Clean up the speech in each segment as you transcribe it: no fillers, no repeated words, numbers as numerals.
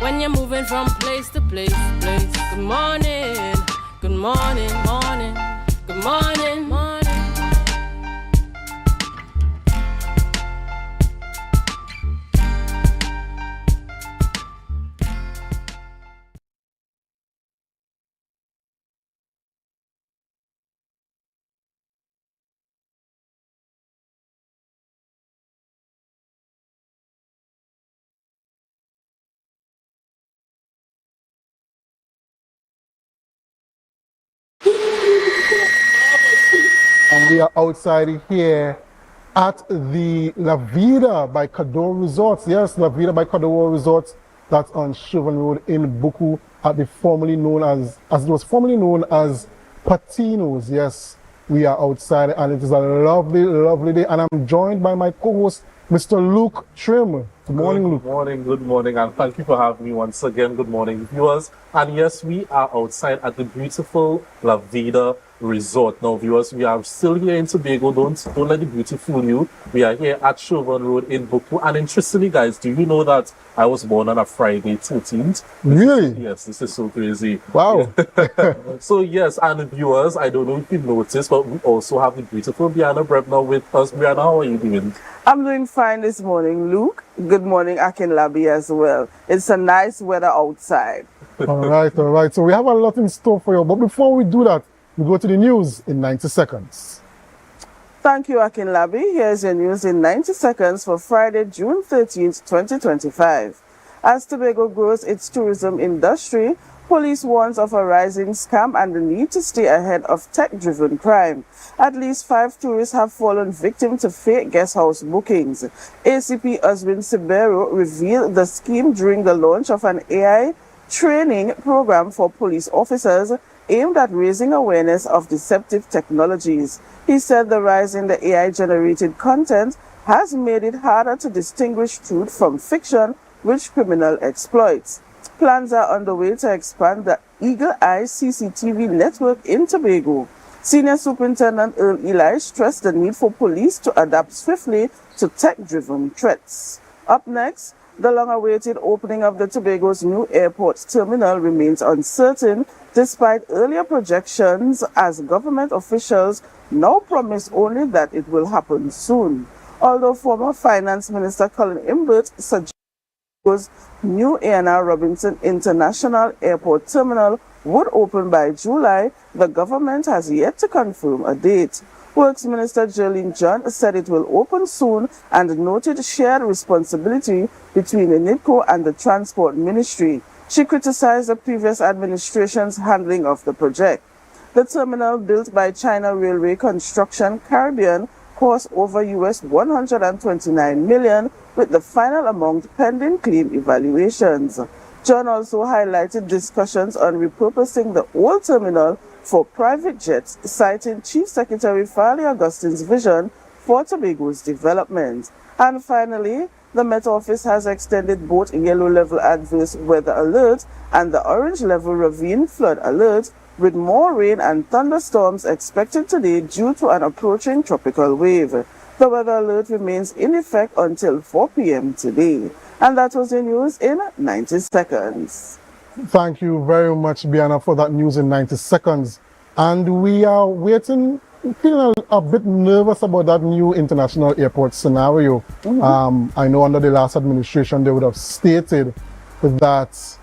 when you're moving from place to place. Good morning, good morning, morning, good morning, morning. And we are outside here at the La Vida by Cador Resorts. Yes, La Vida by Cador Resorts. That's on Chauvin Road in Buku at the formerly known as it was formerly known as Patino's. Yes, we are outside and it is a lovely, lovely day. And I'm joined by my co-host, Mr. Luke Trim. Good morning, Luke. Good morning, and thank you for having me once again. Good morning, viewers. And yes, we are outside at the beautiful La Vida Resort. Now, viewers, we are still here in Tobago. Don't let the beauty fool you. We are here at Chauvin Road in Buku. And interestingly, guys, do you know that I was born on a Friday 13th? Really? Yes, this is so crazy. Wow. So yes, and viewers, I don't know if you noticed, but we also have the beautiful Brianna Brebner with us. Brianna, how are you doing? I'm doing fine this morning, Luke. Good morning, Akinlabi, as well. It's a nice weather outside. All right. So we have a lot in store for you. But before we do that, we go to the news in 90 seconds. Thank you, Akinlabi. Here's your news in 90 seconds for Friday, June 13th, 2025. As Tobago grows its tourism industry, police warns of a rising scam and the need to stay ahead of tech-driven crime. At least 5 tourists have fallen victim to fake guest house bookings. ACP Oswin Sibero revealed the scheme during the launch of an AI training program for police officers aimed at raising awareness of deceptive technologies. He said the rise in the AI-generated content has made it harder to distinguish truth from fiction, which criminal exploits. Plans are underway to expand the Eagle Eye CCTV network in Tobago. Senior Superintendent Earl Eli stressed the need for police to adapt swiftly to tech-driven threats. Up next, the long-awaited opening of the Tobago's new airport terminal remains uncertain despite earlier projections, as government officials now promise only that it will happen soon. Although former Finance Minister Colin Imbert suggested Tobago's new A&R Robinson International Airport terminal would open by July, the government has yet to confirm a date. Works Minister Jerlene John said it will open soon and noted shared responsibility between the NIDCO and the Transport Ministry. She criticized the previous administration's handling of the project. The terminal, built by China Railway Construction Caribbean, cost over US $129 million, with the final amount pending claim evaluations. John also highlighted discussions on repurposing the old terminal for private jets, citing Chief Secretary Farley Augustine's vision for Tobago's development. And finally, the Met Office has extended both yellow level adverse weather alert and the orange level ravine flood alert, with more rain and thunderstorms expected today due to an approaching tropical wave. The weather alert remains in effect until 4 p.m. today. And that was the news in 90 seconds. Thank you very much, Biana, for that news in 90 seconds. And we are waiting, feeling a bit nervous about that new international airport scenario. I know under the last administration, they would have stated that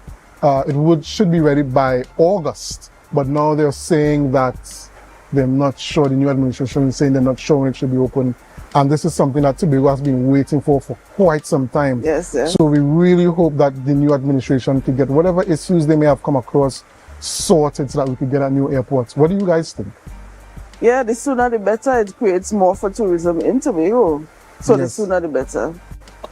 should be ready by August. But now they're saying that they're not sure, the new administration is saying they're not sure when it should be open. And this is something that Tobago has been waiting for quite some time. Yes, sir. So we really hope that the new administration can get whatever issues they may have come across sorted so that we could get a new airport. What do you guys think? Yeah, the sooner the better. It creates more for tourism in Tobago. So the sooner the better.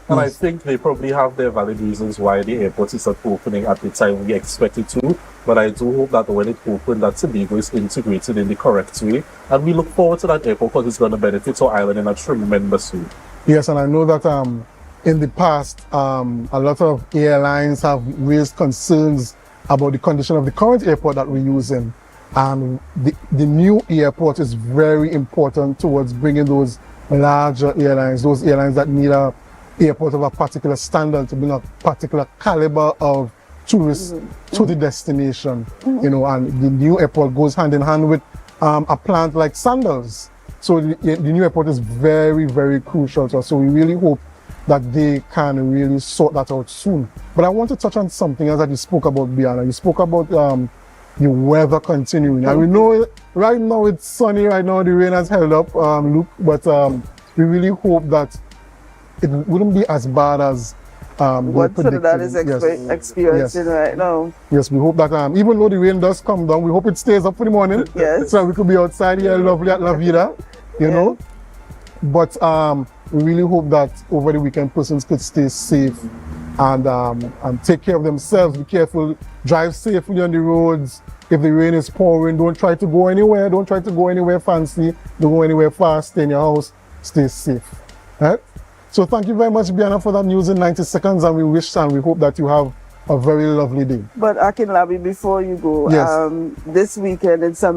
And I think they probably have their valid reasons why the airport is not opening at the time we expect it to. But I do hope that when it opens, that Tobago is integrated in the correct way. And we look forward to that airport because it's going to benefit our island in a tremendous way. Yes, and I know that in the past, a lot of airlines have raised concerns about the condition of the current airport that we're using. And the new airport is very important towards bringing those larger airlines, those airlines that need a airport of a particular standard to bring a particular caliber of tourists to the destination, you know, and the new airport goes hand in hand with a plant like sandals. So the new airport is very, very crucial to us. So we really hope that they can really sort that out soon. But I want to touch on something else that you spoke about, Biana. You spoke about the weather continuing. And we know right now it's sunny, right now the rain has held up, Luke, but we really hope that it wouldn't be as bad as what Trinidad is experiencing right now. Yes, we hope that even though the rain does come down, we hope it stays up for the morning. Yes. So we could be outside here lovely at La Vida, you know. But we really hope that over the weekend persons could stay safe and take care of themselves. Be careful, drive safely on the roads. If the rain is pouring, don't try to go anywhere. Don't try to go anywhere fancy. Don't go anywhere fast. Stay in your house. Stay safe. Right? So thank you very much, Biana, for that news in 90 seconds, and we wish and we hope that you have a very lovely day. But Akinlabi, before you go, yes. This weekend it's a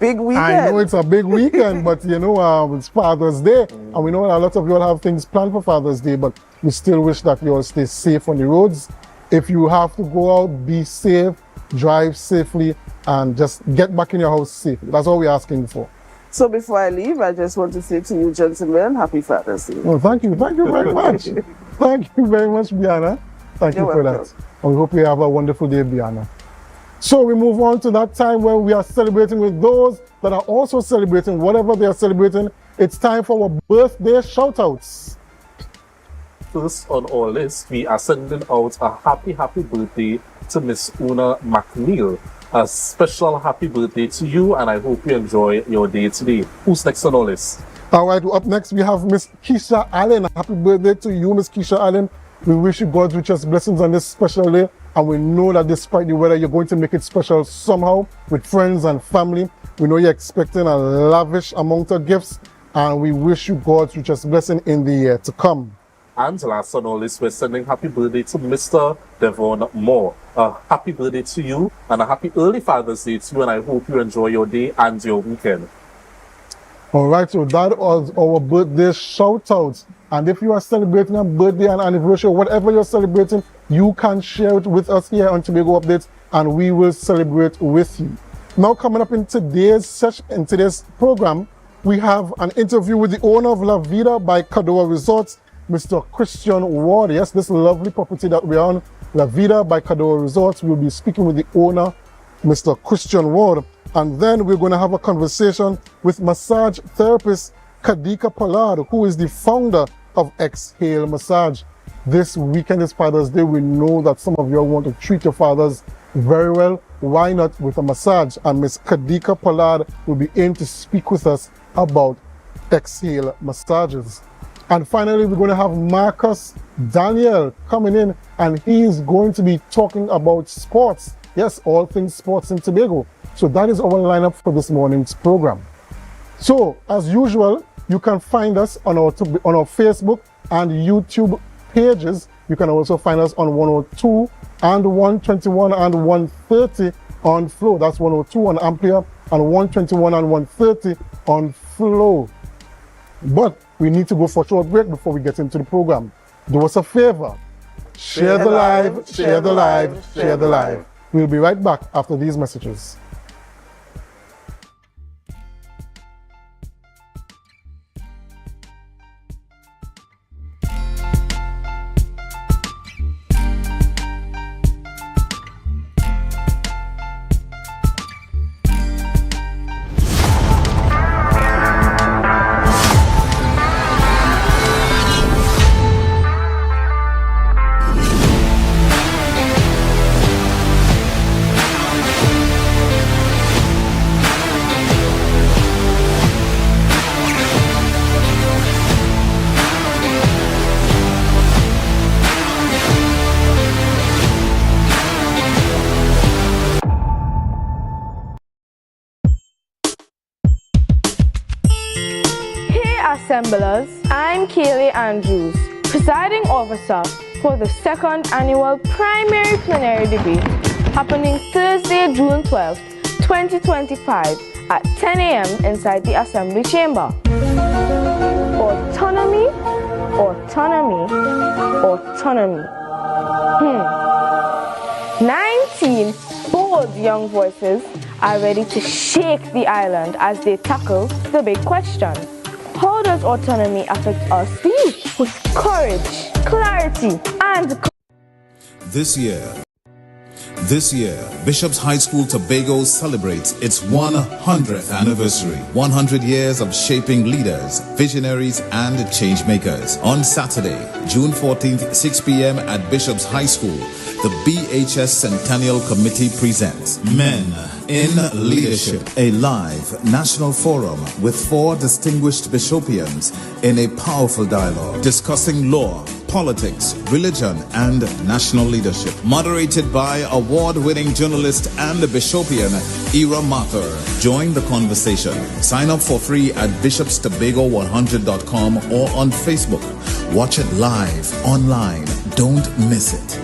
big weekend. I know it's a big weekend, but you know, it's Father's Day, and we know a lot of you all have things planned for Father's Day, but we still wish that you all stay safe on the roads. If you have to go out, be safe, drive safely, and just get back in your house safely. That's all we're asking for. So before I leave, I just want to say to you, gentlemen, happy Father's Day. Well, thank you very much. Thank you very much, Biana. Thank you for that. And we hope you have a wonderful day, Biana. So we move on to that time where we are celebrating with those that are also celebrating whatever they are celebrating. It's time for our birthday shout-outs. First on our list, we are sending out a happy birthday to Miss Una McNeil. A special happy birthday to you, and I hope you enjoy your day today. Who's next on our list? All right, up next we have Miss Keisha Allen. Happy birthday to you, Miss Keisha Allen. We wish you God's richest blessings on this special day, and we know that despite the weather, you're going to make it special somehow with friends and family. We know you're expecting a lavish amount of gifts, and we wish you God's richest blessing in the year to come. And last on our list, we're sending happy birthday to Mr. Devon Moore. A happy birthday to you, and a happy early Father's Day to you, and I hope you enjoy your day and your weekend. All right, so that was our birthday shout-outs. And if you are celebrating a birthday and anniversary, whatever you're celebrating, you can share it with us here on Tobago Updates, and we will celebrate with you. Now, coming up in today's session, in today's program, we have an interview with the owner of La Vida by Cadoa Resorts, Mr. Christian Ward. Yes, this lovely property that we're on, La Vida by Cadoa Resorts. We'll be speaking with the owner, Mr. Christian Ward. And then we're going to have a conversation with massage therapist Kadika Pollard, who is the founder of Exhale Massage. This weekend is Father's Day. We know that some of you want to treat your fathers very well. Why not with a massage? And Miss Kadika Pollard will be in to speak with us about Exhale Massages. And finally, we're going to have Marcus Daniel coming in, and he is going to be talking about sports. Yes, all things sports in Tobago. So that is our lineup for this morning's program. So, as usual, you can find us on our Facebook and YouTube pages. You can also find us on 102 and 121 and 130 on Flow. That's 102 on AMPLIA and 121 and 130 on Flow. But we need to go for a short break before we get into the program. Do us a favor. Share the live, share the live, share the live. We'll be right back after these messages. Assemblers, I'm Kaylee Andrews, presiding officer for the second annual primary plenary debate happening Thursday, June 12th, 2025 at 10 a.m. inside the Assembly Chamber. Autonomy, autonomy, autonomy. 19 bold young voices are ready to shake the island as they tackle the big question. How does autonomy affect us, the youth, with courage, clarity, and This year, Bishop's High School Tobago celebrates its 100th anniversary. 100 years of shaping leaders, visionaries, and change makers. On Saturday, June 14th, 6 p.m. at Bishop's High School, the BHS Centennial Committee presents Men in Leadership, a live national forum with 4 distinguished Bishopians in a powerful dialogue discussing law, politics, religion, and national leadership. Moderated by award-winning journalist and Bishopian Ira Mathur. Join the conversation. Sign up for free at bishopstobago100.com or on Facebook. Watch it live, online. Don't miss it.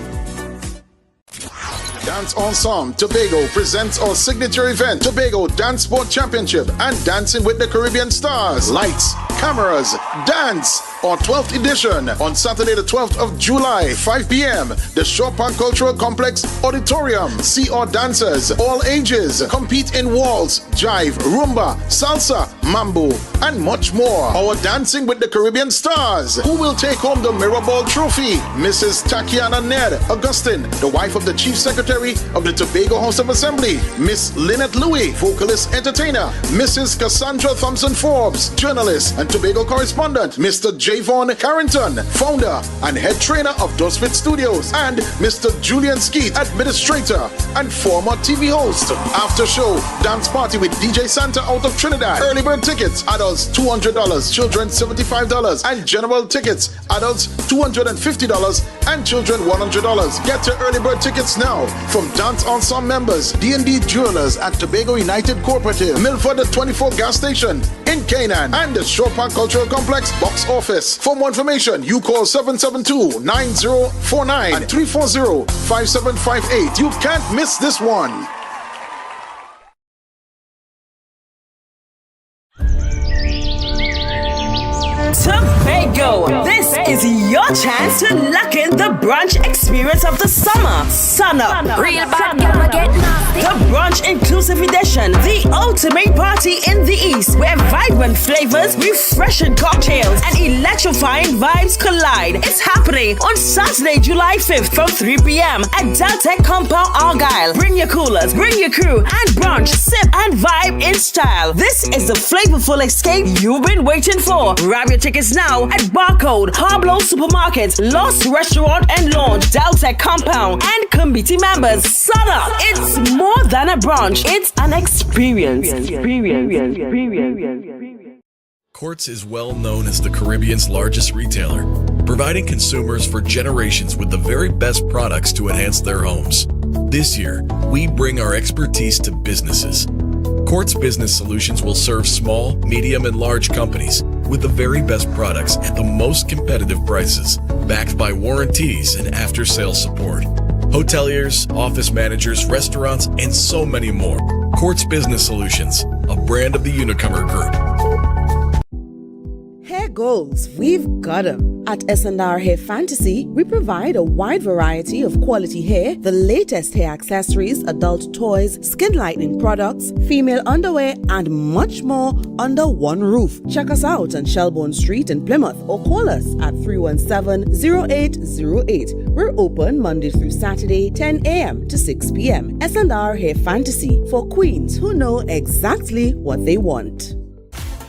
Dance Ensemble Tobago presents our signature event, Tobago Dance Sport Championship and Dancing with the Caribbean Stars. Lights, cameras, dance. Our 12th edition on Saturday the 12th of July, 5 p.m. The Shore Park Cultural Complex Auditorium. See our dancers, all ages, compete in waltz, jive, rumba, salsa, mambo, and much more. Our Dancing with the Caribbean Stars. Who will take home the Mirrorball Trophy? Mrs. Takiana Ned Augustine, the wife of the Chief Secretary of the Tobago House of Assembly. Miss Lynette Louis, vocalist entertainer. Mrs. Cassandra Thompson Forbes, journalist and Tobago correspondent. Mr. Javon Carrington, founder and head trainer of Dosfit Studios, and Mr. Julian Skeet, administrator and former TV host. After show dance party with DJ Santa out of Trinidad. Early bird tickets, adults $200, children $75, and general tickets, adults $250 and children $100. Get your early bird tickets now from Dance Ensemble members, D&D Jewelers at Tobago United Cooperative, Milford the 24 gas station in Canaan, and the Shore Park Cultural Complex box office. For more information, you call 772-9049 and 340-5758. You can't miss this one. Tobago, this is your chance to lock in the brunch experience of the summer. Sun up. Real bad girl get nasty. The brunch inclusive edition, the ultimate party in the East, where vibrant flavors, refreshing cocktails, and electrifying vibes collide. It's happening on Saturday, July 5th from 3 p.m. at Deltec Compound, Argyle. Bring your coolers, bring your crew, and brunch, sip, and vibe in style. This is the flavorful escape you've been waiting for. Grab your tickets now at Barcode, Pablo Supermarket, Lost Restaurant and Lounge, Deltec Compound, and committee members. Sun up! It's more than a brunch, it's an experience. Quartz is well known as the Caribbean's largest retailer, providing consumers for generations with the very best products to enhance their homes. This year, we bring our expertise to businesses. Quartz Business Solutions will serve small, medium, and large companies with the very best products at the most competitive prices, backed by warranties and after-sales support. Hoteliers, office managers, restaurants, and so many more. Quartz Business Solutions, a brand of the Unicomer Group. Hair goals, we've got them. At S&R Hair Fantasy, we provide a wide variety of quality hair, the latest hair accessories, adult toys, skin lightening products, female underwear, and much more under one roof. Check us out on Shelbourne Street in Plymouth or call us at 317-0808. We're open Monday through Saturday, 10 a.m. to 6 p.m. S&R Hair Fantasy for queens who know exactly what they want.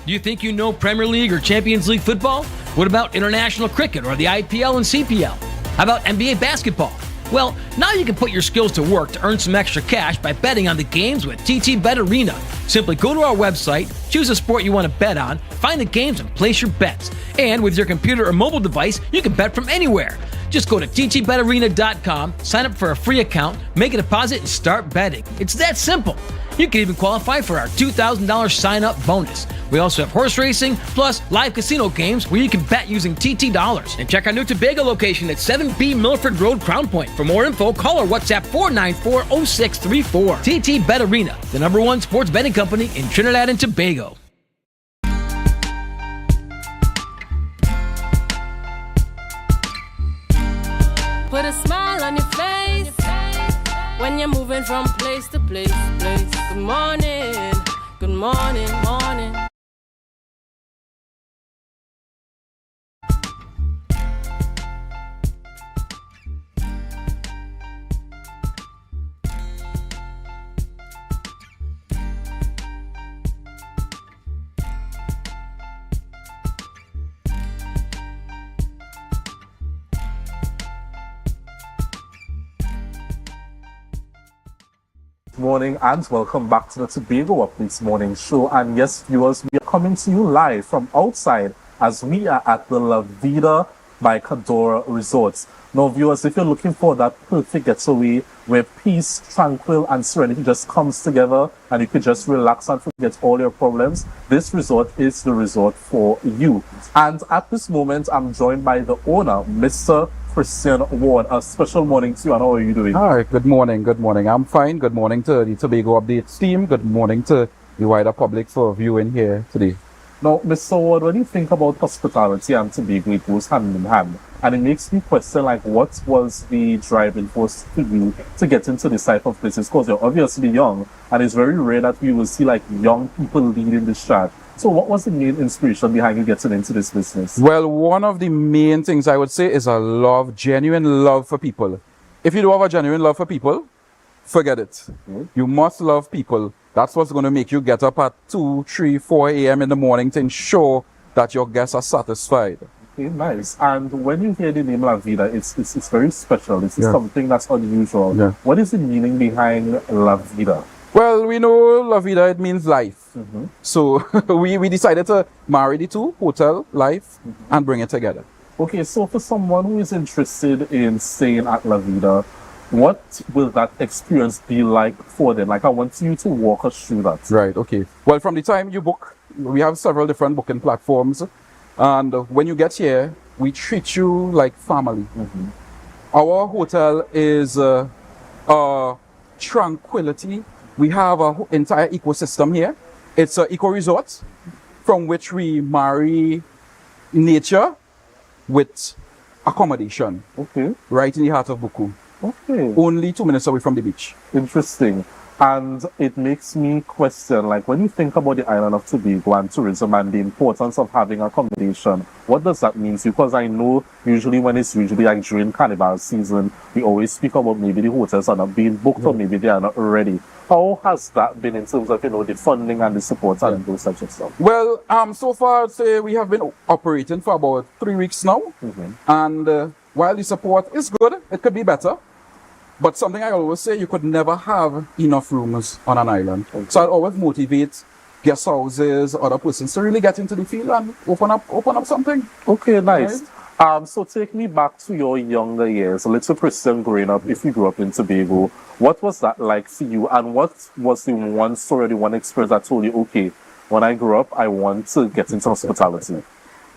Do you think you know Premier League or Champions League football? What about international cricket or the IPL and CPL? How about NBA basketball? Well, now you can put your skills to work to earn some extra cash by betting on the games with TT Bet Arena. Simply go to our website, choose a sport you want to bet on, find the games and place your bets. And with your computer or mobile device, you can bet from anywhere. Just go to ttbetarena.com, sign up for a free account, make a deposit, and start betting. It's that simple. You can even qualify for our $2,000 sign-up bonus. We also have horse racing, plus live casino games where you can bet using TT dollars. And check our new Tobago location at 7B Milford Road, Crown Point. For more info, call or WhatsApp 494-0634. TT Bet Arena, the #1 sports betting company in Trinidad and Tobago. Put a smile on your face. when you're moving from place to place, place. Good morning, good morning, morning. Morning and welcome back to the Tobago Updates Morning Show. And yes, viewers, we are coming to you live from outside as we are at the La Vida by Cadora Resorts. Now, viewers, if you're looking for that perfect getaway where peace, tranquil, and serenity just comes together and you can just relax and forget all your problems, this resort is the resort for you. And at this moment, I'm joined by the owner, Mr. Christian Ward. A special morning to you, and how are you doing? Hi, good morning, good morning. I'm fine. Good morning to the Tobago Updates team. Good morning to the wider public for viewing here today. Now, Mr. Ward, when you think about hospitality and Tobago, it goes hand in hand. And it makes me question, like, what was the driving force for you to get into this type of business? Because you're obviously young, and it's very rare that we will see, like, young people leading this track. So what was the main inspiration behind you getting into this business? Well, one of the main things I would say is a love, genuine love for people. If you don't have a genuine love for people, forget it. You must love people. That's what's going to make you get up at 2, 3, 4 a.m. in the morning to ensure that your guests are satisfied. Okay, nice. And when you hear the name La Vida, it's very special. It's something that's unusual. Yeah. What is the meaning behind La Vida? Well, we know La Vida, it means life. So we decided to marry the two, hotel, life, and bring it together. Okay, so for someone who is interested in staying at La Vida, what will that experience be like for them? Like, I want you to walk us through that. Right, okay. Well, from the time you book, we have several different booking platforms. And when you get here, we treat you like family. Our hotel is tranquility. We have an entire ecosystem here. It's an eco-resort from which we marry nature with accommodation. Okay. Right in the heart of Buku. Okay. Only 2 minutes away from the beach. Interesting. And it makes me question, like, when you think about the island of Tobago and tourism and the importance of having accommodation, what does that mean to you? Because I know usually when it's usually like during carnival season, we always speak about maybe the hotels are not being booked or maybe they are not ready. How has that been in terms of, the funding and the support and those types of stuff? Well, so far, I'd say we have been operating for about 3 weeks now. And while the support is good, it could be better. But something I always say, you could never have enough rooms on an island. So I always motivate guest houses, other persons to really get into the field and open up something. Okay, nice. Right? So take me back to your younger years, a little Christian growing up, if you grew up in Tobago. What was that like for you? And what was the one story, the one experience that told you, okay, when I grow up, I want to get into hospitality?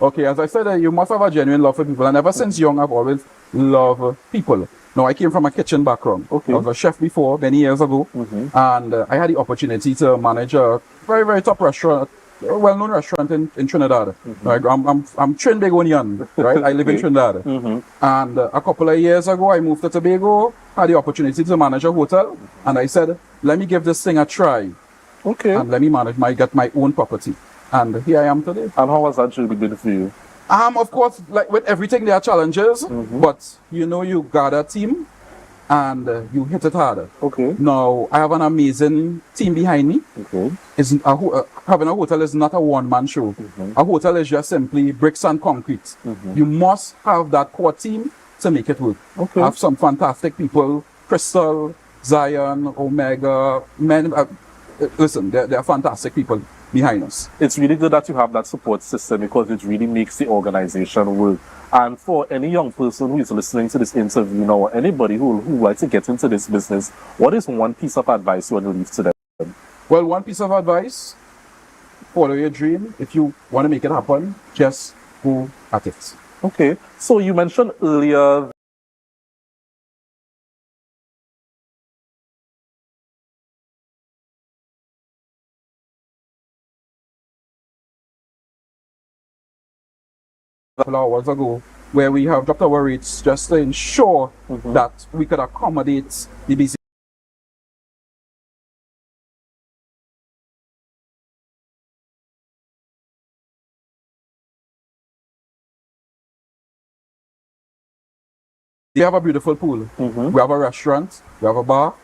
Okay, as I said, you must have a genuine love for people. And ever since young, I've always loved people. Now, I came from a kitchen background. Okay. I was a chef before, many years ago. And I had the opportunity to manage a very, very top restaurant, a well-known restaurant in Trinidad. Right? I'm Trinbagonian, right? I live in Trinidad. And a couple of years ago, I moved to Tobago, had the opportunity to manage a hotel. And I said, let me give this thing a try. Okay. And let me get my own property. And here I am today. And how has that journey been for you? Of course, like with everything, there are challenges, but you gather a team and you hit it harder. Okay. Now, I have an amazing team behind me. Okay. Having a hotel is not a one-man show. A hotel is just simply bricks and concrete. You must have that core team to make it work. Okay. I have some fantastic people, Crystal, Zion, Omega, men. Listen, they're fantastic people behind us. It's really good that you have that support system because it really makes the organization work. And for any young person who is listening to this interview now, or anybody who would like to get into this business, what is one piece of advice you want to leave to them? Well, one piece of advice, follow your dream. If you want to make it happen, just go at it. Okay. So you mentioned earlier hours ago, where we have dropped our rates just to ensure that we could accommodate the busy We have a beautiful pool. We have a restaurant. We have a bar.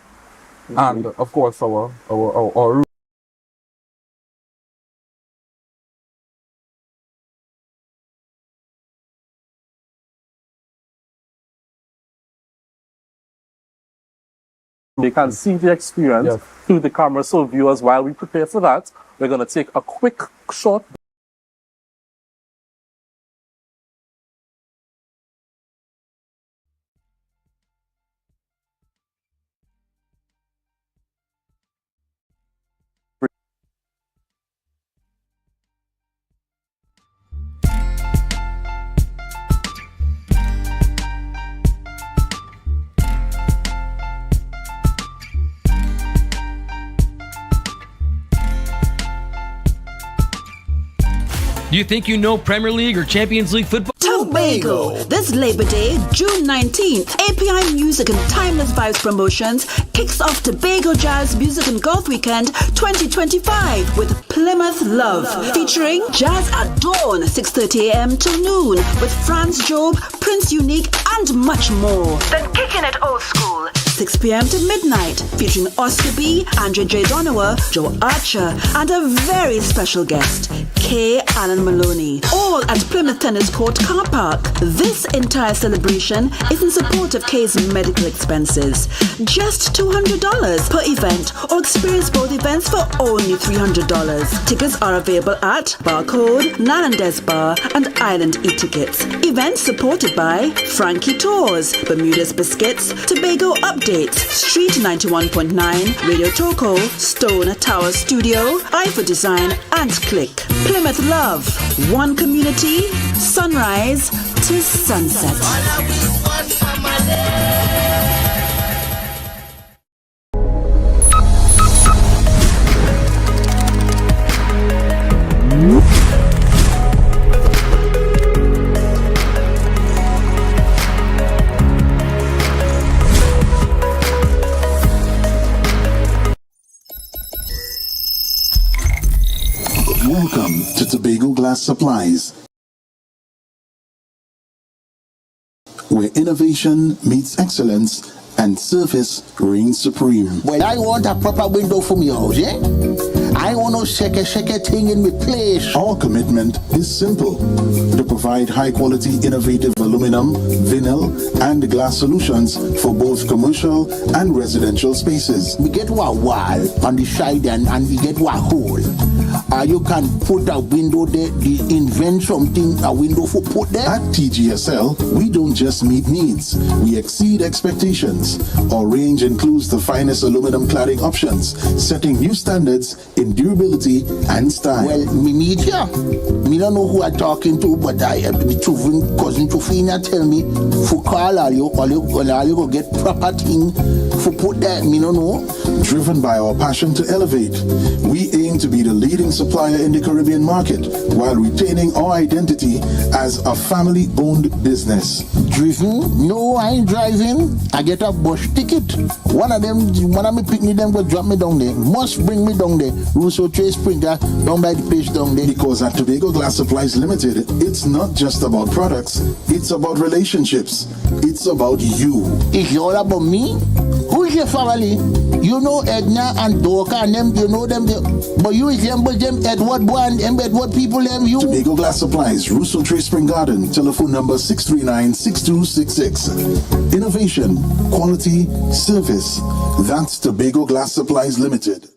And, of course, our room. They can see the experience through the camera. So viewers, while we prepare for that, we're going to take a quick short Do you think you know Premier League or Champions League football? Tobago. This Labor Day, June 19th, API Music and Timeless Vibes Promotions kicks off Tobago Jazz Music and Golf Weekend 2025 with Plymouth Love, featuring Jazz at Dawn, 6:30 a.m. till noon, with Franz Job, Prince Unique, and much more. Then kicking it old school, 6 p.m. to midnight, featuring Oscar B, Andre J. Donowa, Joe Archer, and a very special guest, K. Alan Maloney, all at Plymouth Tennis Court Car Park. This entire celebration is in support of K's medical expenses. Just $200 per event, or experience both events for only $300. Tickets are available at Barcode, Nanandes Bar, and Island E-Tickets. Events supported by Frankie Tours, Bermuda's Biscuits, Tobago Updates, Street 91.9, Radio Toco, Stone Tower Studio, Eye for Design, and Click. Plymouth Love, one community, sunrise to sunset. Welcome to Tobago Glass Supplies, where innovation meets excellence and service reigns supreme. Well, I want a proper window for me house, yeah? I want no shake thing in my place. Our commitment is simple: to provide high-quality, innovative aluminum, vinyl, and glass solutions for both commercial and residential spaces. We get one wall on the side and we get one hole. You can put a window there, invent something, a window for put there. At TGSL, we don't just meet needs, we exceed expectations. Our range includes the finest aluminum cladding options, setting new standards in durability and style. Well, me meet ya. Me don't know who I'm talking to, but I the cousin Tufina tell me for call all you go get proper thing for put there. Me don't know. Driven by our passion to elevate, we aim to be the leading supplier in the Caribbean market while retaining our identity as a family-owned business. Driven? No, I ain't driving. I get a bus ticket. One of me pick me them go drop me down there. Must bring me down there. Russo Trace Springer down by the page down there. Because at Tobago Glass Supplies Limited, it's not just about products, it's about relationships. It's about you. It's all about me? Who's your family? You know Edna and Dorka and them, you know them, but you resemble them Edward boy and them Edward people them you. Tobago Glass Supplies, Russo Trace Spring Garden, telephone number 639-6266. Innovation, quality, service. That's Tobago Glass Supplies Limited.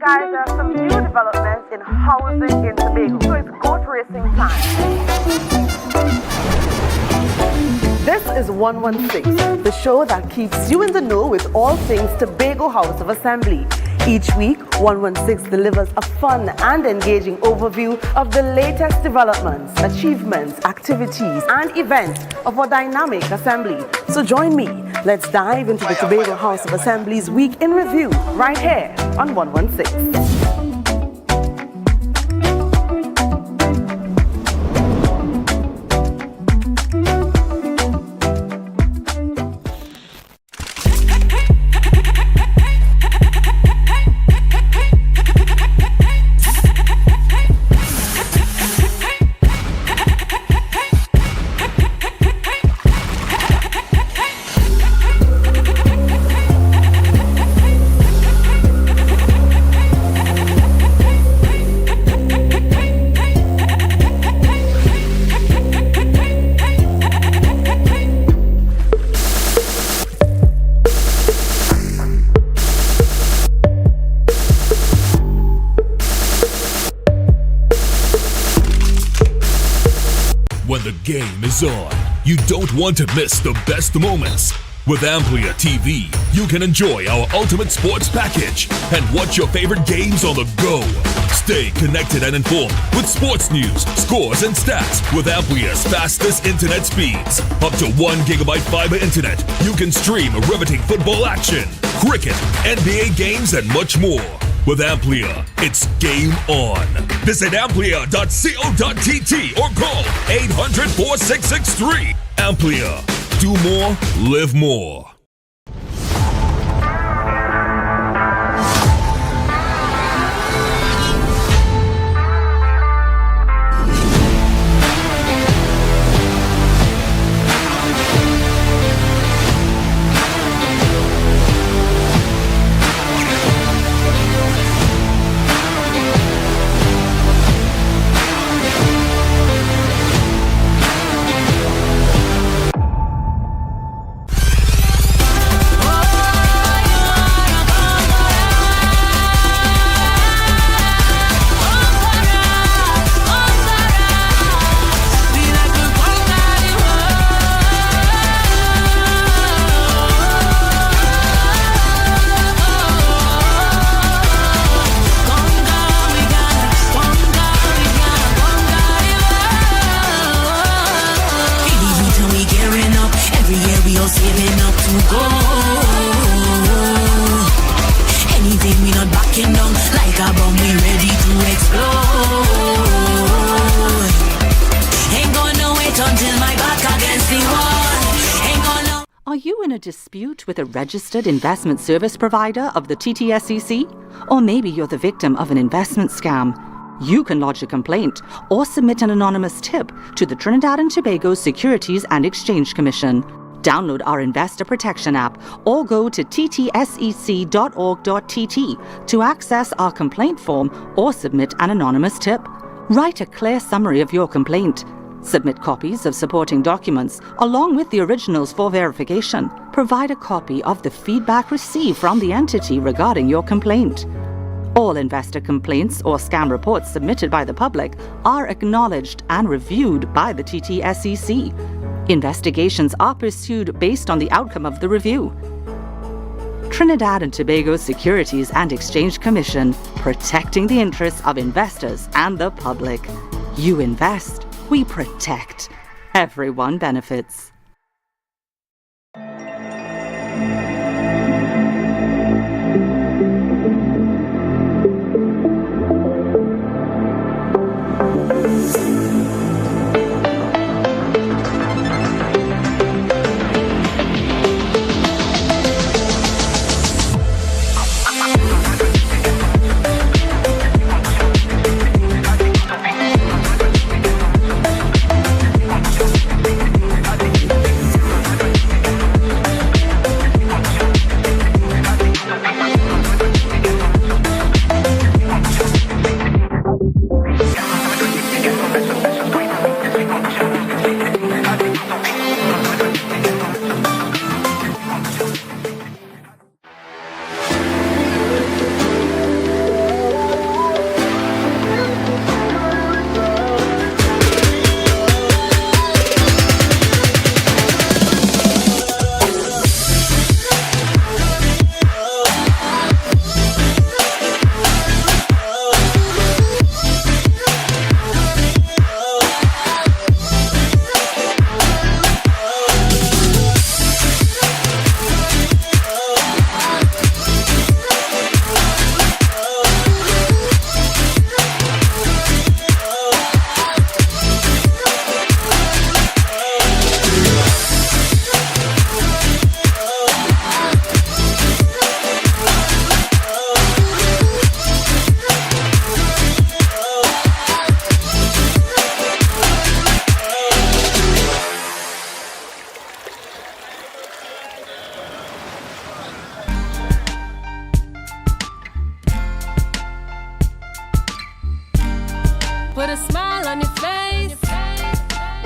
Guys, there are some new developments in housing in Tobago, so it's goat racing time. This is 116, the show that keeps you in the know with all things Tobago House of Assembly. Each week, 116 delivers a fun and engaging overview of the latest developments, achievements, activities, and events of our dynamic assembly. So join me. Let's dive into the Tobago House of Assembly's Week in Review right here on 116. When the game is on, you don't want to miss the best moments. With AMPLIA TV, you can enjoy our ultimate sports package and watch your favorite games on the go. Stay connected and informed with sports news, scores, and stats with AMPLIA's fastest internet speeds. Up to 1 gigabyte fiber internet, you can stream riveting football action, cricket, NBA games, and much more. With AMPLIA, it's game on. Visit amplia.co.tt or call 800-4663. AMPLIA. Do more, live more. Are you in a dispute with a registered investment service provider of the TTSEC? Or maybe you're the victim of an investment scam? You can lodge a complaint or submit an anonymous tip to the Trinidad and Tobago Securities and Exchange Commission. Download our Investor Protection app or go to ttsec.org.tt to access our complaint form or submit an anonymous tip. Write a clear summary of your complaint. Submit copies of supporting documents along with the originals for verification. Provide a copy of the feedback received from the entity regarding your complaint. All investor complaints or scam reports submitted by the public are acknowledged and reviewed by the TTSEC. Investigations are pursued based on the outcome of the review. Trinidad and Tobago Securities and Exchange Commission, protecting the interests of investors and the public. You invest, we protect. Everyone benefits.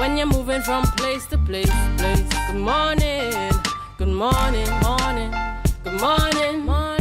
when you're moving from place to place. Good morning, good morning, morning, good morning, morning.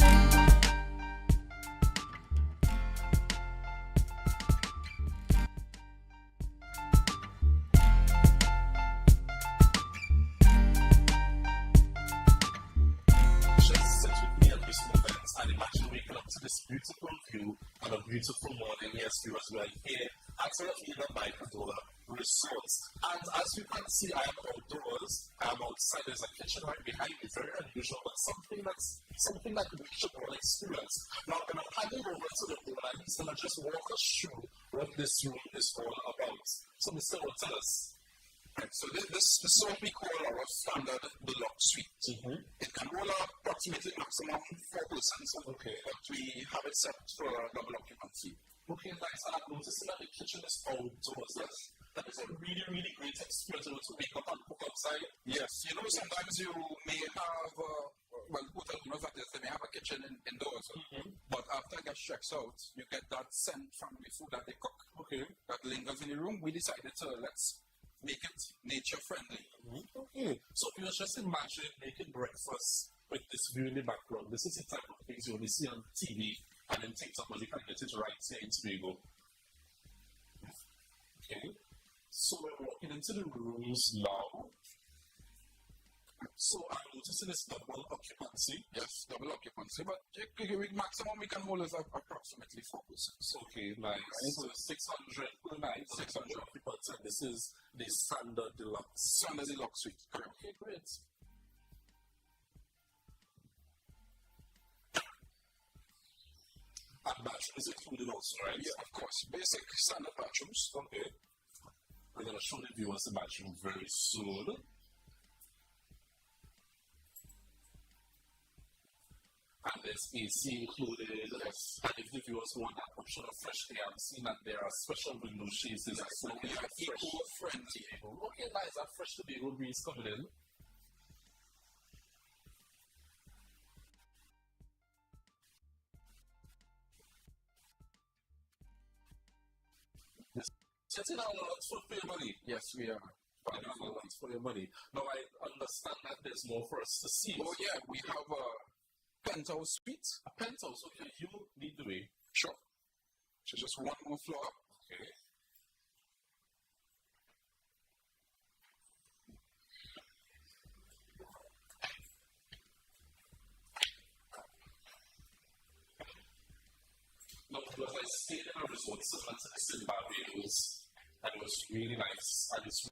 This beautiful view and a beautiful morning. Yes, viewers, we are here at Tobago by Padola Resorts. And as you can see, I am outdoors. I am outside. There's a kitchen right behind me. Very unusual, but something that we should all experience. Now, I'm handing over to the owner. He's going to just walk us through what this room is all about. So, Mr. What, tell us. Right, so this is what we call our standard deluxe suite. It can hold approximately maximum 4 persons. Okay. But we have it set for double occupancy. Okay, nice. And I'm noticing that the kitchen is outdoors. That is a really, really great experience to wake up and cook outside. Yes, you know, sometimes you may have, hotel owners that is, they may have a kitchen indoors. But after guest checks out, you get that scent from the food that they cook. Okay. That lingers in the room. We decided to let's make it nature friendly. Okay. So you just imagine making breakfast with this view in the background. This is the type of things you only see on TV and then TikTok, but you can get it right here in Tobago. Okay. So we're walking into the rooms now. So I'm noticing it's double occupancy. Yes, double occupancy, but maximum we can hold is approximately 4 persons. Okay, nice. Right. So 600 per night, 600 occupancy, and this is the standard deluxe. Standard deluxe suite, correct. Okay, great. And bathroom is included also, right? Yeah, of course. Basic standard bathrooms. Okay. We're going to show the viewers the bathroom very soon. And there's AC included. Yes. And if the viewers want that option of fresh air, I'm seeing that there are special window shades. Yes, so we are eco-friendly. Okay, nice. That fresh Tobago breeze coming in. Setting out lots for your money. Yes, we are. Lots for your money. Now, I understand that there's more for us to see. Oh, yeah. We have a penthouse suite. A penthouse? Okay, you lead the way. Sure. So just one more floor. Okay. Now, because I stayed in a resort similar to this in Barbados, and it was really nice, and it's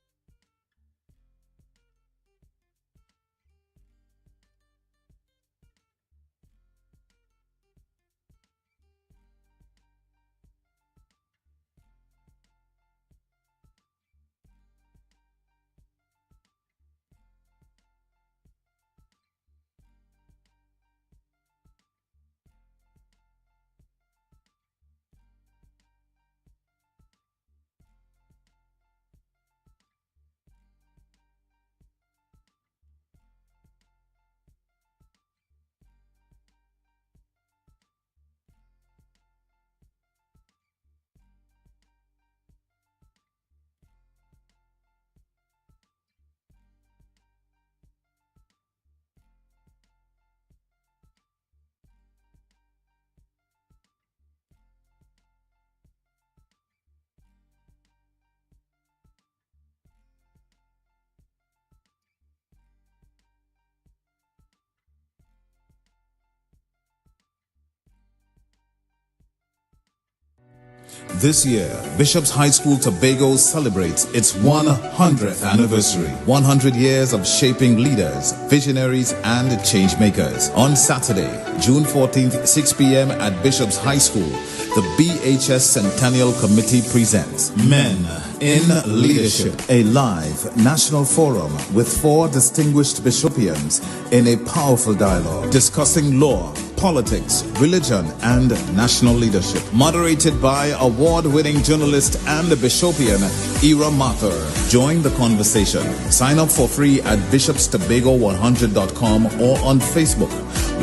This year, Bishop's High School Tobago celebrates its 100th anniversary. 100 years of shaping leaders, visionaries, and changemakers. On Saturday, June 14th, 6 p.m. at Bishop's High School, the BHS Centennial Committee presents Men in Leadership, a live national forum with 4 distinguished Bishopians in a powerful dialogue discussing law, politics, religion, and national leadership. Moderated by award-winning journalist and Bishopian Ira Mathur. Join the conversation. Sign up for free at bishopstobago100.com or on Facebook.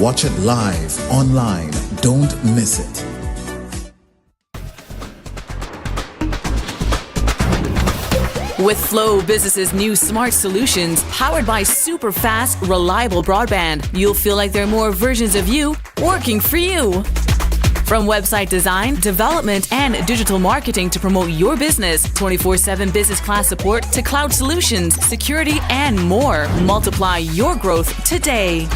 Watch it live online. Don't miss it. With Flow Business's new smart solutions powered by super fast, reliable broadband, you'll feel like there are more versions of you working for you. From website design, development, and digital marketing to promote your business, 24/7 business class support to cloud solutions, security, and more. Multiply your growth today.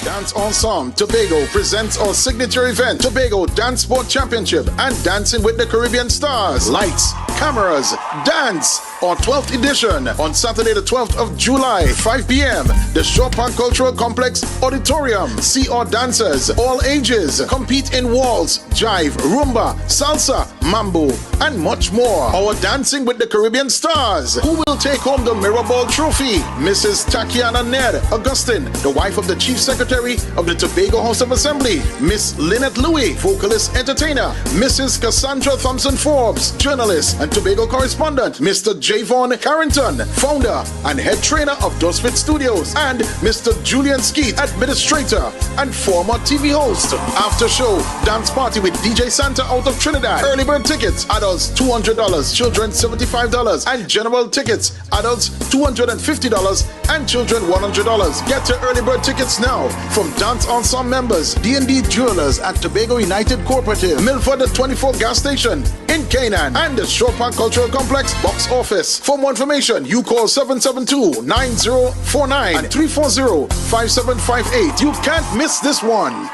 Dance Ensemble Tobago presents our signature event, Tobago Dance Sport Championship and Dancing with the Caribbean Stars. Lights, cameras, dance. Our 12th edition on Saturday the 12th of July, 5 p.m. The Shore Park Cultural Complex Auditorium. See our dancers, all ages, compete in waltz, jive, rumba, salsa, mambo, and much more. Our Dancing with the Caribbean Stars. Who will take home the Mirrorball Trophy? Mrs. Takiana Ned Augustine, the wife of the Chief Secretary of the Tobago House of Assembly. Miss Lynette Louis, vocalist entertainer. Mrs. Cassandra Thompson Forbes, journalist and Tobago correspondent. Mr. Javon Carrington, founder and head trainer of Dosfit Studios, and Mr. Julian Skeet, administrator and former TV host. After show dance party with DJ Santa out of Trinidad. Early bird tickets, adults $200, children $75, and general tickets, adults $250 and children $100. Get your early bird tickets now from Dance Ensemble members, D&D Jewelers at Tobago United Cooperative, Milford the 24 gas station in Canaan, and the Shore Park Cultural Complex box office. For more information, you call 772-9049 and 340-5758. You can't miss this one.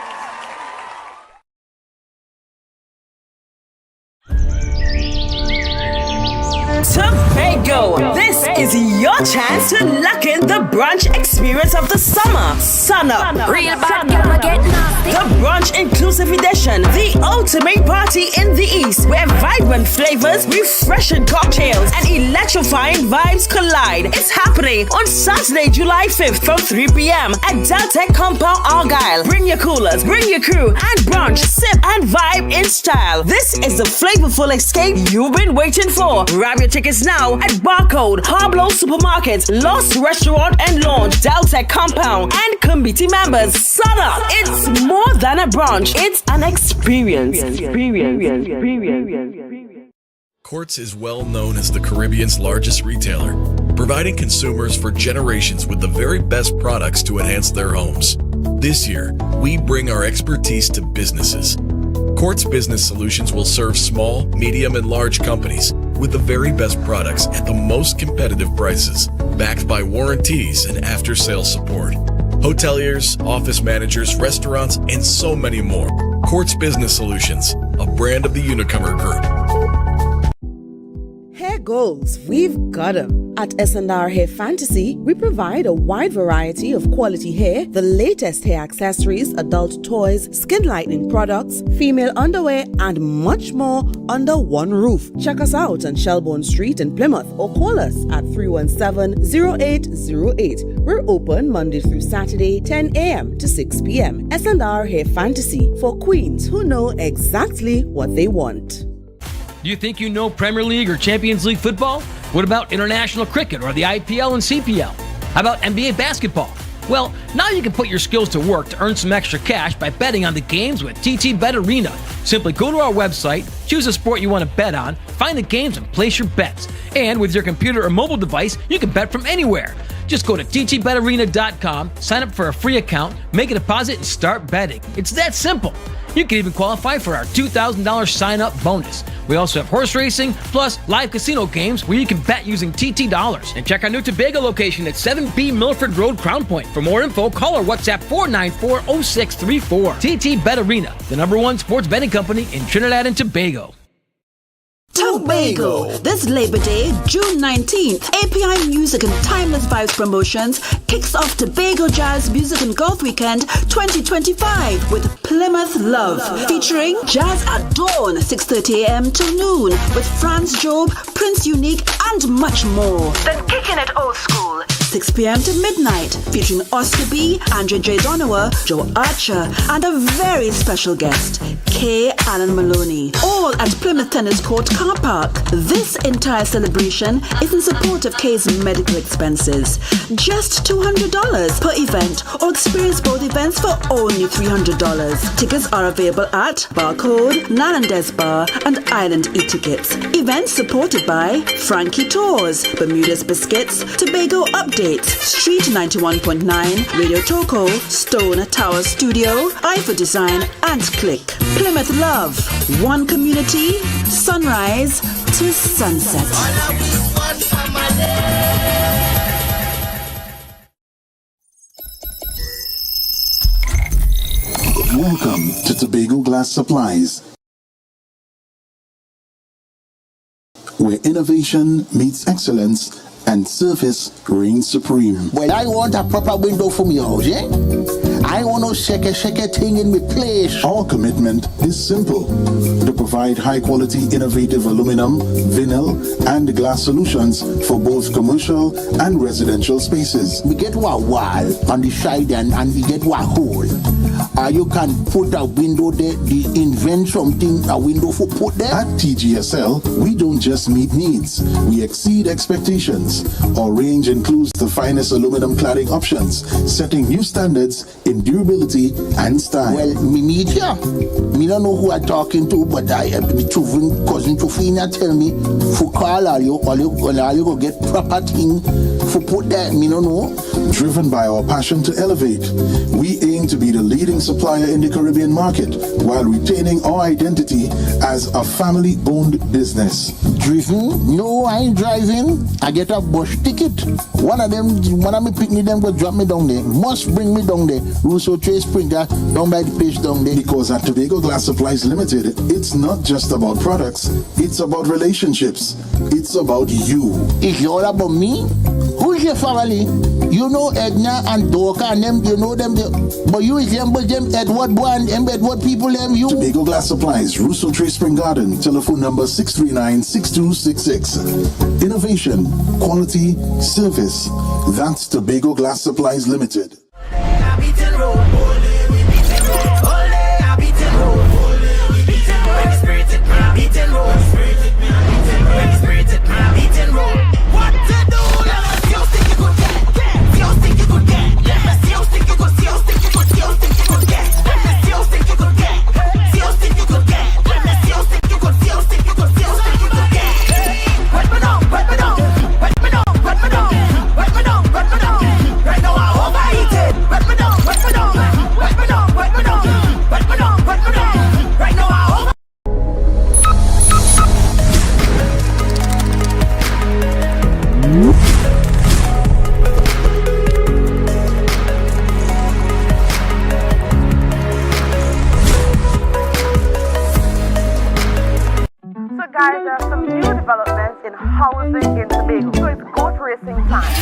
Tobago, this is your chance to lock in the brunch experience of the summer. Sun up. Real bad girl, get nasty. The brunch inclusive edition, the ultimate party in the East, where vibrant flavors, refreshing cocktails, and electrifying vibes collide. It's happening on Saturday, July 5th from 3 p.m. at Deltec Compound, Argyle. Bring your coolers, bring your crew, and brunch, sip, and vibe in style. This is the flavorful escape you've been waiting for. Grab your tickets now at Barcode, Pablo Supermarket, Lost Restaurant and Lounge, Deltec Compound, and committee members. Sun up! It's more than a brunch, it's an experience. Courts is well known as the Caribbean's largest retailer, providing consumers for generations with the very best products to enhance their homes. This year, we bring our expertise to businesses. Courts Business Solutions will serve small, medium, and large companies with the very best products at the most competitive prices, backed by warranties and after-sales support. Hoteliers, office managers, restaurants, and so many more. Courts Business Solutions, a brand of the Unicomer Group. Hair goals, we've got them. At S&R Hair Fantasy, we provide a wide variety of quality hair, the latest hair accessories, adult toys, skin lightening products, female underwear, and much more under one roof. Check us out on Shelbourne Street in Plymouth or call us at 317-0808. We're open Monday through Saturday, 10 a.m. to 6 p.m. S&R Hair Fantasy for queens who know exactly what they want. Do you think you know Premier League or Champions League football? What about international cricket or the IPL and CPL? How about NBA basketball? Well, now you can put your skills to work to earn some extra cash by betting on the games with TT Bet Arena. Simply go to our website, choose a sport you want to bet on, find the games and place your bets. And with your computer or mobile device, you can bet from anywhere. Just go to ttbetarena.com, sign up for a free account, make a deposit, and start betting. It's that simple. You can even qualify for our $2,000 sign-up bonus. We also have horse racing, plus live casino games where you can bet using TT dollars. And check our new Tobago location at 7B Milford Road, Crown Point. For more info, call or WhatsApp 494-0634. TT Bet Arena, the #1 sports betting company in Trinidad and Tobago. Tobago. This Labor Day, June 19th, API Music and Timeless Vibes Promotions kicks off Tobago Jazz Music and Golf Weekend 2025 with Plymouth Love, featuring Jazz at Dawn, 6:30 a.m. till noon, with Franz Job, Prince Unique, and much more. Then kicking it old school. 6 p.m. to midnight, featuring Oscar B, Andre J. Donowa, Joe Archer, and a very special guest, K. Alan Maloney. All at Plymouth Tennis Court Car Park. This entire celebration is in support of K's medical expenses. Just $200 per event, or experience both events for only $300. Tickets are available at Barcode, Nanandes Bar, and Island E-Tickets. Events supported by Frankie Tours, Bermuda's Biscuits, Tobago Updates, Street 91.9, Radio Toco, Stone Tower Studio, iFor Design, and Click. Plymouth Love, one community, sunrise to sunset. Welcome to Tobago Glass Supplies, where innovation meets excellence and service reigns supreme. Well, I want a proper window for me house, eh? I want no shake thing in my place. Our commitment is simple: to provide high-quality, innovative aluminum, vinyl, and glass solutions for both commercial and residential spaces. We get one wall on the side and we get one hole. You can put a window there, invent something, a window for put there. At TGSL, we don't just meet needs, we exceed expectations. Our range includes the finest aluminum cladding options, setting new standards in durability and style. Well, me meet ya. Me don't know who I'm talking to, but the children, cousin Tofina tell me, for call all you go get proper thing for put there. Me don't know. Driven by our passion to elevate, we aim to be the leading supplier in the Caribbean market while retaining our identity as a family-owned business. Driven? No, I ain't driving. I get a bus ticket. One of me pick me them go drop me down there. Must bring me down there. Russo Trace Springer down by the place down there. Because at Tobago Glass Supplies Limited, it's not just about products, it's about relationships. It's about you. It's all about me? Who's your family? You know Edna and Dorka and them, you know them, but you resemble them Edward boy and them Edward people them you. Tobago Glass Supplies, Russo Trace Spring Garden, telephone number 639-6266. Innovation, quality, service. That's Tobago Glass Supplies Limited. Guys, there are some new developments in housing in Tobago, so it's goat racing time.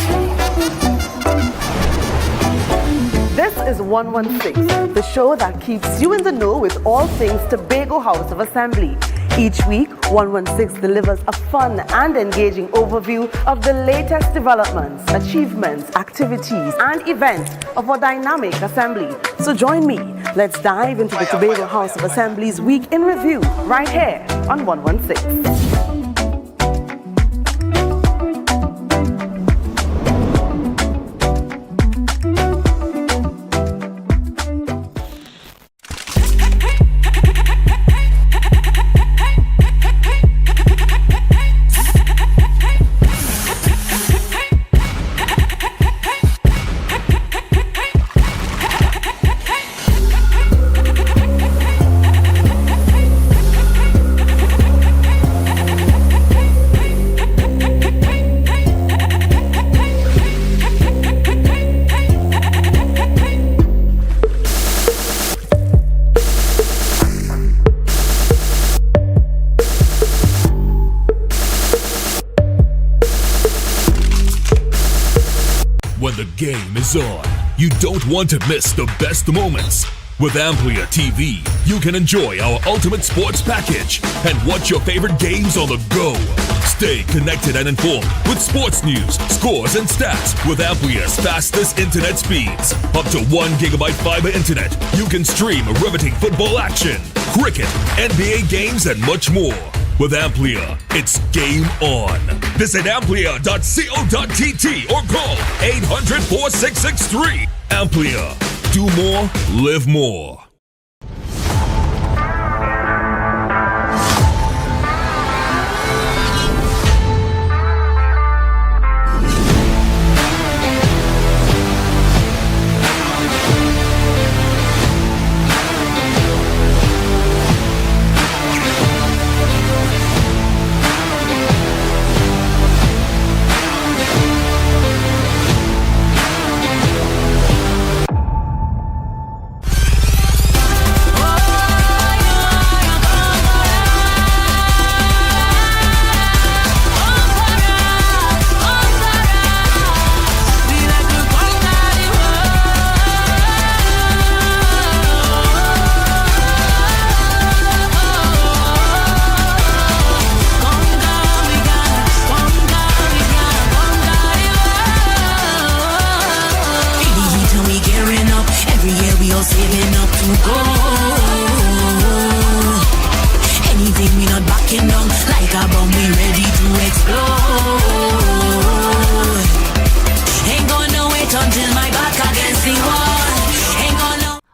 This is 116, the show that keeps you in the know with all things Tobago House of Assembly. Each week, 116 delivers a fun and engaging overview of the latest developments, achievements, activities, and events of our dynamic assembly. So join me. Let's dive into the Tobago House of Assembly's Week in Review right here on 116. When the game is on, you don't want to miss the best moments. With AMPLIA TV, you can enjoy our ultimate sports package and watch your favorite games on the go. Stay connected and informed with sports news, scores, and stats with AMPLIA's fastest internet speeds. Up to 1 gigabyte fiber internet, you can stream riveting football action, cricket, NBA games, and much more. With AMPLIA, it's game on. Visit amplia.co.tt or call 800-4663. AMPLIA. Do more, live more.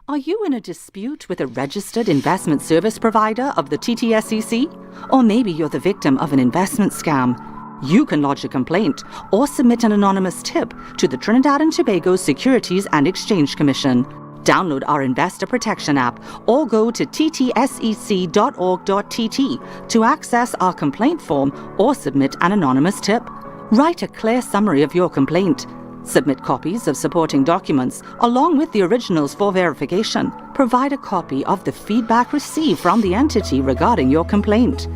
Are you in a dispute with a registered investment service provider of the TTSEC? Or maybe you're the victim of an investment scam? You can lodge a complaint or submit an anonymous tip to the Trinidad and Tobago Securities and Exchange Commission. Download our Investor Protection app or go to ttsec.org.tt to access our complaint form or submit an anonymous tip. Write a clear summary of your complaint. Submit copies of supporting documents along with the originals for verification. Provide a copy of the feedback received from the entity regarding your complaint.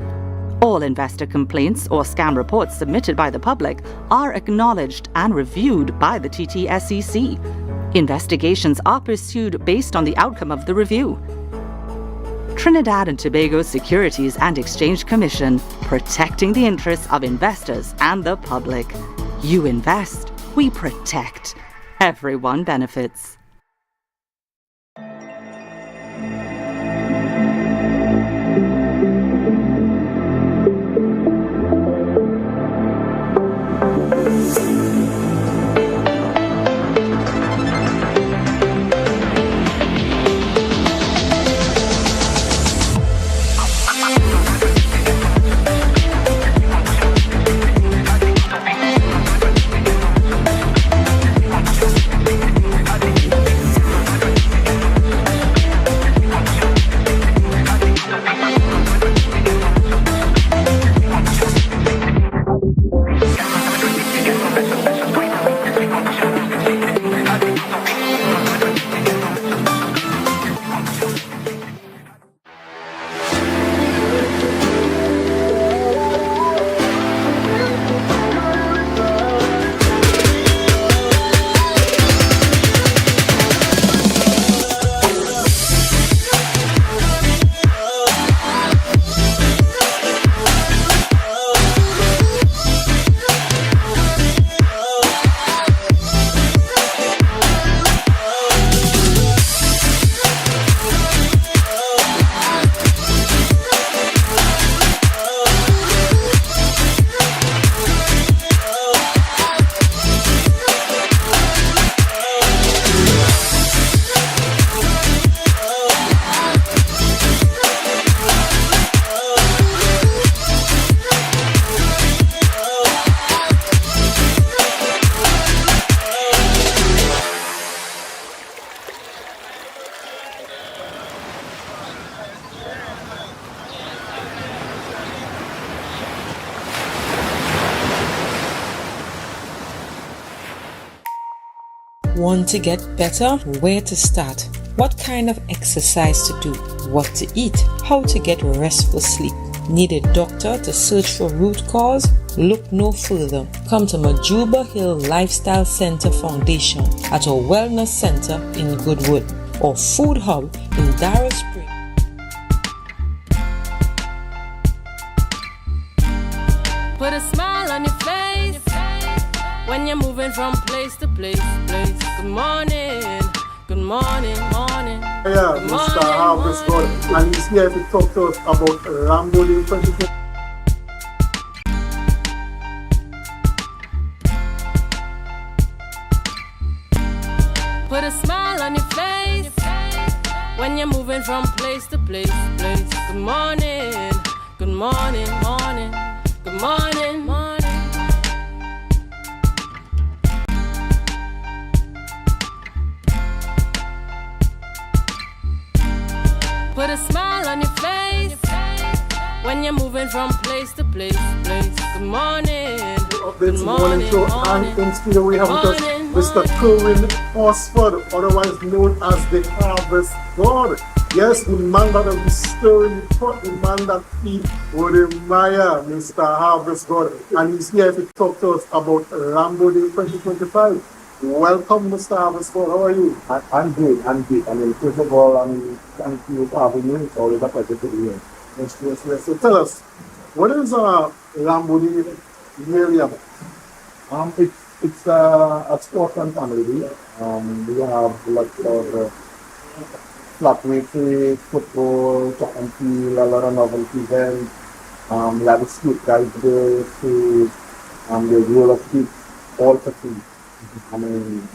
All investor complaints or scam reports submitted by the public are acknowledged and reviewed by the TTSEC. Investigations are pursued based on the outcome of the review. Trinidad and Tobago Securities and Exchange Commission, protecting the interests of investors and the public. You invest, we protect. Everyone benefits. Want to get better? Where to start? What kind of exercise to do? What to eat? How to get restful sleep? Need a doctor to search for root cause? Look no further. Come to Majuba Hill Lifestyle Center Foundation at our Wellness Center in Goodwood. or Food Hub in Darrell Spring. Put a smile on your face when you're moving from place to place. Good morning, good morning, morning. Yeah, Good Mr. morning, Harvest God, and he's here to talk to us about Rambo Day 2020. Put a smile on your face when you're moving from place to place. Good morning, good morning, morning, good morning, morning. Put a smile on your face when you're moving from place to place. Good morning, good morning, Show morning. and in studio we have with us Mr. Kerwin Osford, otherwise known as the Harvest God. Yes, the man that is stirring the pot, the man that feeds Maya, Mr. Harvest God, and he's here to talk to us about Rambo Day 2025. Welcome, Mr. Harvest God. How are you? I'm good. I mean, first of all, thank you for having me. It's always a pleasure to be here. Yes. So tell us, what is Rambo Day really about? It's a sports and family day. We have lots of flat weight, football, track and field, a lot of novelty events. We have a skate guys there, so there's roller skates, all for free. I mean,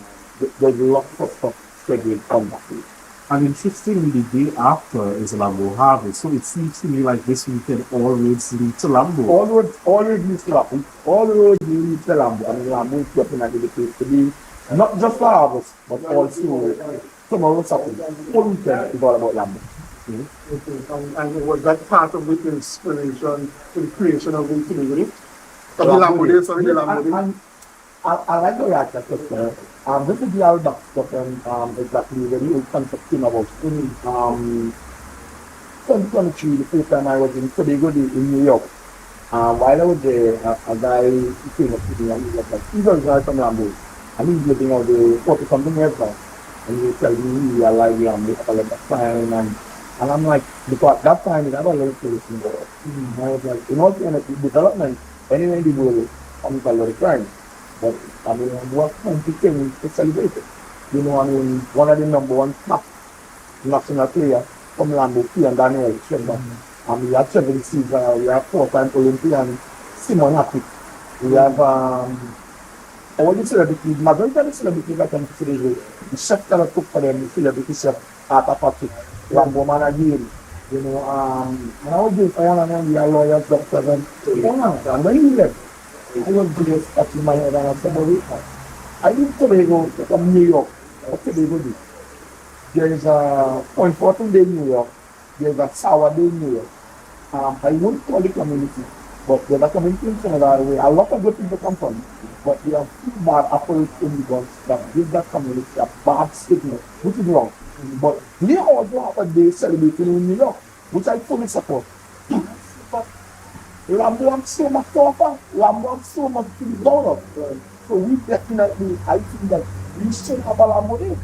there's lots of stuff scheduled on that day. And interestingly, the day after is Lambo Harvest, so it seems to me like this weekend all roads lead to Lambo. All roads lead to Lambo. All roads lead to Lambo. I mean, Lambo is definitely the place to be, not just for Harvest, but also tomorrow Saturday. All weekend is all about Lambo. And was that part of the inspiration to the creation of the community? Of the Lambo Day, sorry, the Lambo Day. I like the way I said this. This is the old stuff, and exactly the old concept came about. 2023, the first time I was in Tobago in New York. While I was there, a guy came up to me and he was like, he's a guy from Lambo. And he's living out there 40-something years now. And he was telling me he realized Lambo at a lot of time. And I'm like, because at that time, it had a lot of place in the world. I was like, in all fairness, development, anywhere in the world, comes a lot of crime. But I mean, what country thing to celebrate it? You know, I mean, one of the #1 top national players from Lambo, and Daniel Schemba. We have 7 seasons, we have 4-time Olympian Simon Happy. We have all the celebrities, majority of the celebrities that come to today, the chef that I took for them, the celebrity chef, Arthur Patrick, Lambo man again. You know, when I was doing one and we are lawyers, doctors, and when he left, I was just touching my head and I said, I need Tobago from New York. What Tobago do? There is a Point Fortune Day in New York. There is a Sour Day in New York. I won't call it community, but there's a community in Canada where a lot of good people come from. But there are few bad apples in the guns that give that community a bad stigma, which is wrong. But they also have a day celebrating in New York, which I fully support. Lambo has so much to offer. Lambo has so much to be proud of. So we definitely, I think that we should have a Lambo Day.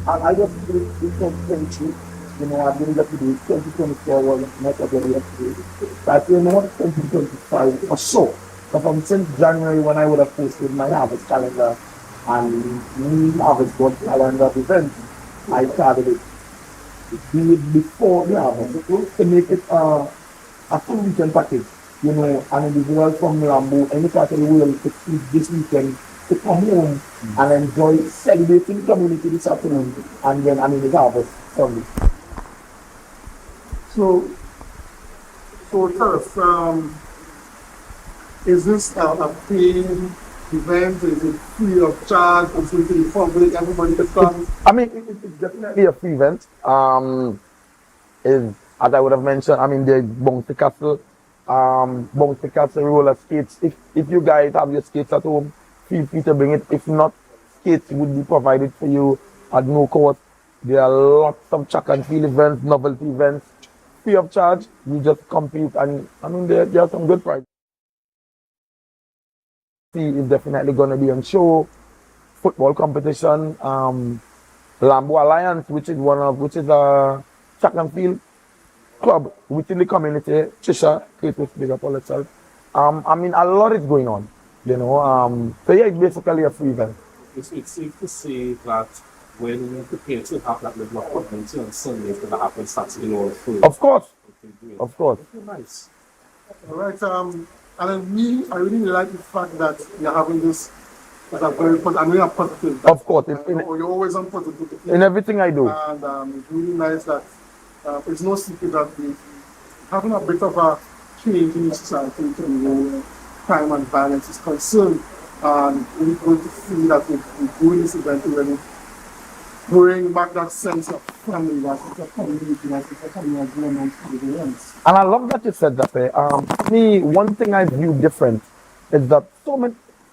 And I just feel it's 2023. You know, I didn't get to do it. 2024 was not a very yesterday. But you know what, 2025 for sure. Because from since January when I would have posted my Harvest calendar and me Harvest God calendar event, I started it before the Harvest to make it a full weekend package. You know, an individual from Lambo, any part of the world to see this weekend to come home and enjoy celebrating the community this afternoon and then the Harvest Sunday. So tell us, is this a paid event? Is it free of charge? Is it in public? Everybody can come? I mean, it's definitely a free event. As I would have mentioned, there's Bouncy Castle, roller skates. If you guys have your skates at home, feel free to bring it. If not, skates would be provided for you at no cost. There are lots of track and field events, novelty events, free of charge. You just compete, and there are some good prizes. It's definitely going to be on show, football competition, Lambo Alliance, which is a track and field club within the community. Trisha, Curtis, big up all itself. I mean, a lot is going on, you know. So yeah, it's basically a free event. It's safe to say that when you prepare to have that level of community on Sunday, it's going to happen Saturday or Friday. Of course. Of course. Okay, nice. All right. And then I really like the fact that you're having this as a very positive. I'm really positive. Of course. You're always on positive. In everything I do. And it's really nice that it's no secret that we're having a bit of a change in society in terms of where crime and violence is concerned. And we're going to see that we're doing this event already. Bring back that sense of family, that sense of community, that sense of community amongst the ends. And I love that you said that. Me, one thing I view different is that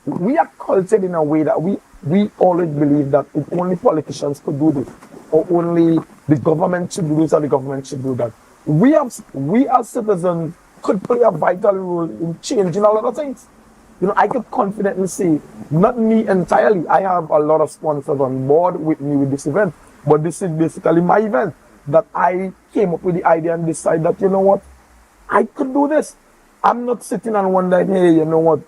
we are cultured in a way that we always believe that if only politicians could do this, or only the government should do this, or the government should do that. We as citizens could play a vital role in changing a lot of things. You know, I could confidently say, not me entirely, I have a lot of sponsors on board with me with this event, but this is basically my event that I came up with the idea and decided that, you know what, I could do this. I'm not sitting and wondering, hey, you know what,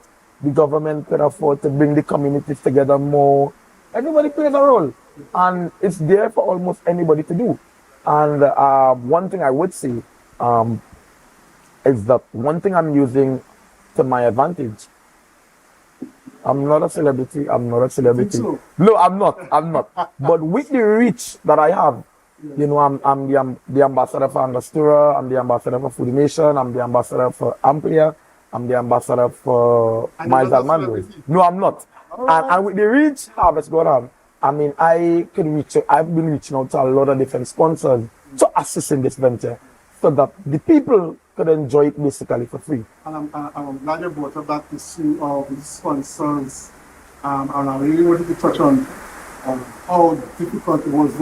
the government could afford to bring the communities together more. Everybody plays a role, and it's there for almost anybody to do. And one thing I would say is that one thing I'm using to my advantage. I'm not a celebrity. So? No, I'm not. But with the reach that I have, you know, I'm the ambassador for Angostura, I'm the ambassador for Food Nation, I'm the ambassador for AMPLIA, I'm the ambassador for Miles Almando. No, I'm not. And with the reach Harvest God have, I mean, I've been reaching out to a lot of different sponsors to assist in this venture so that the people could enjoy it basically for free. And I'm glad you brought up that issue of the sponsors. And I really wanted to touch on how difficult it was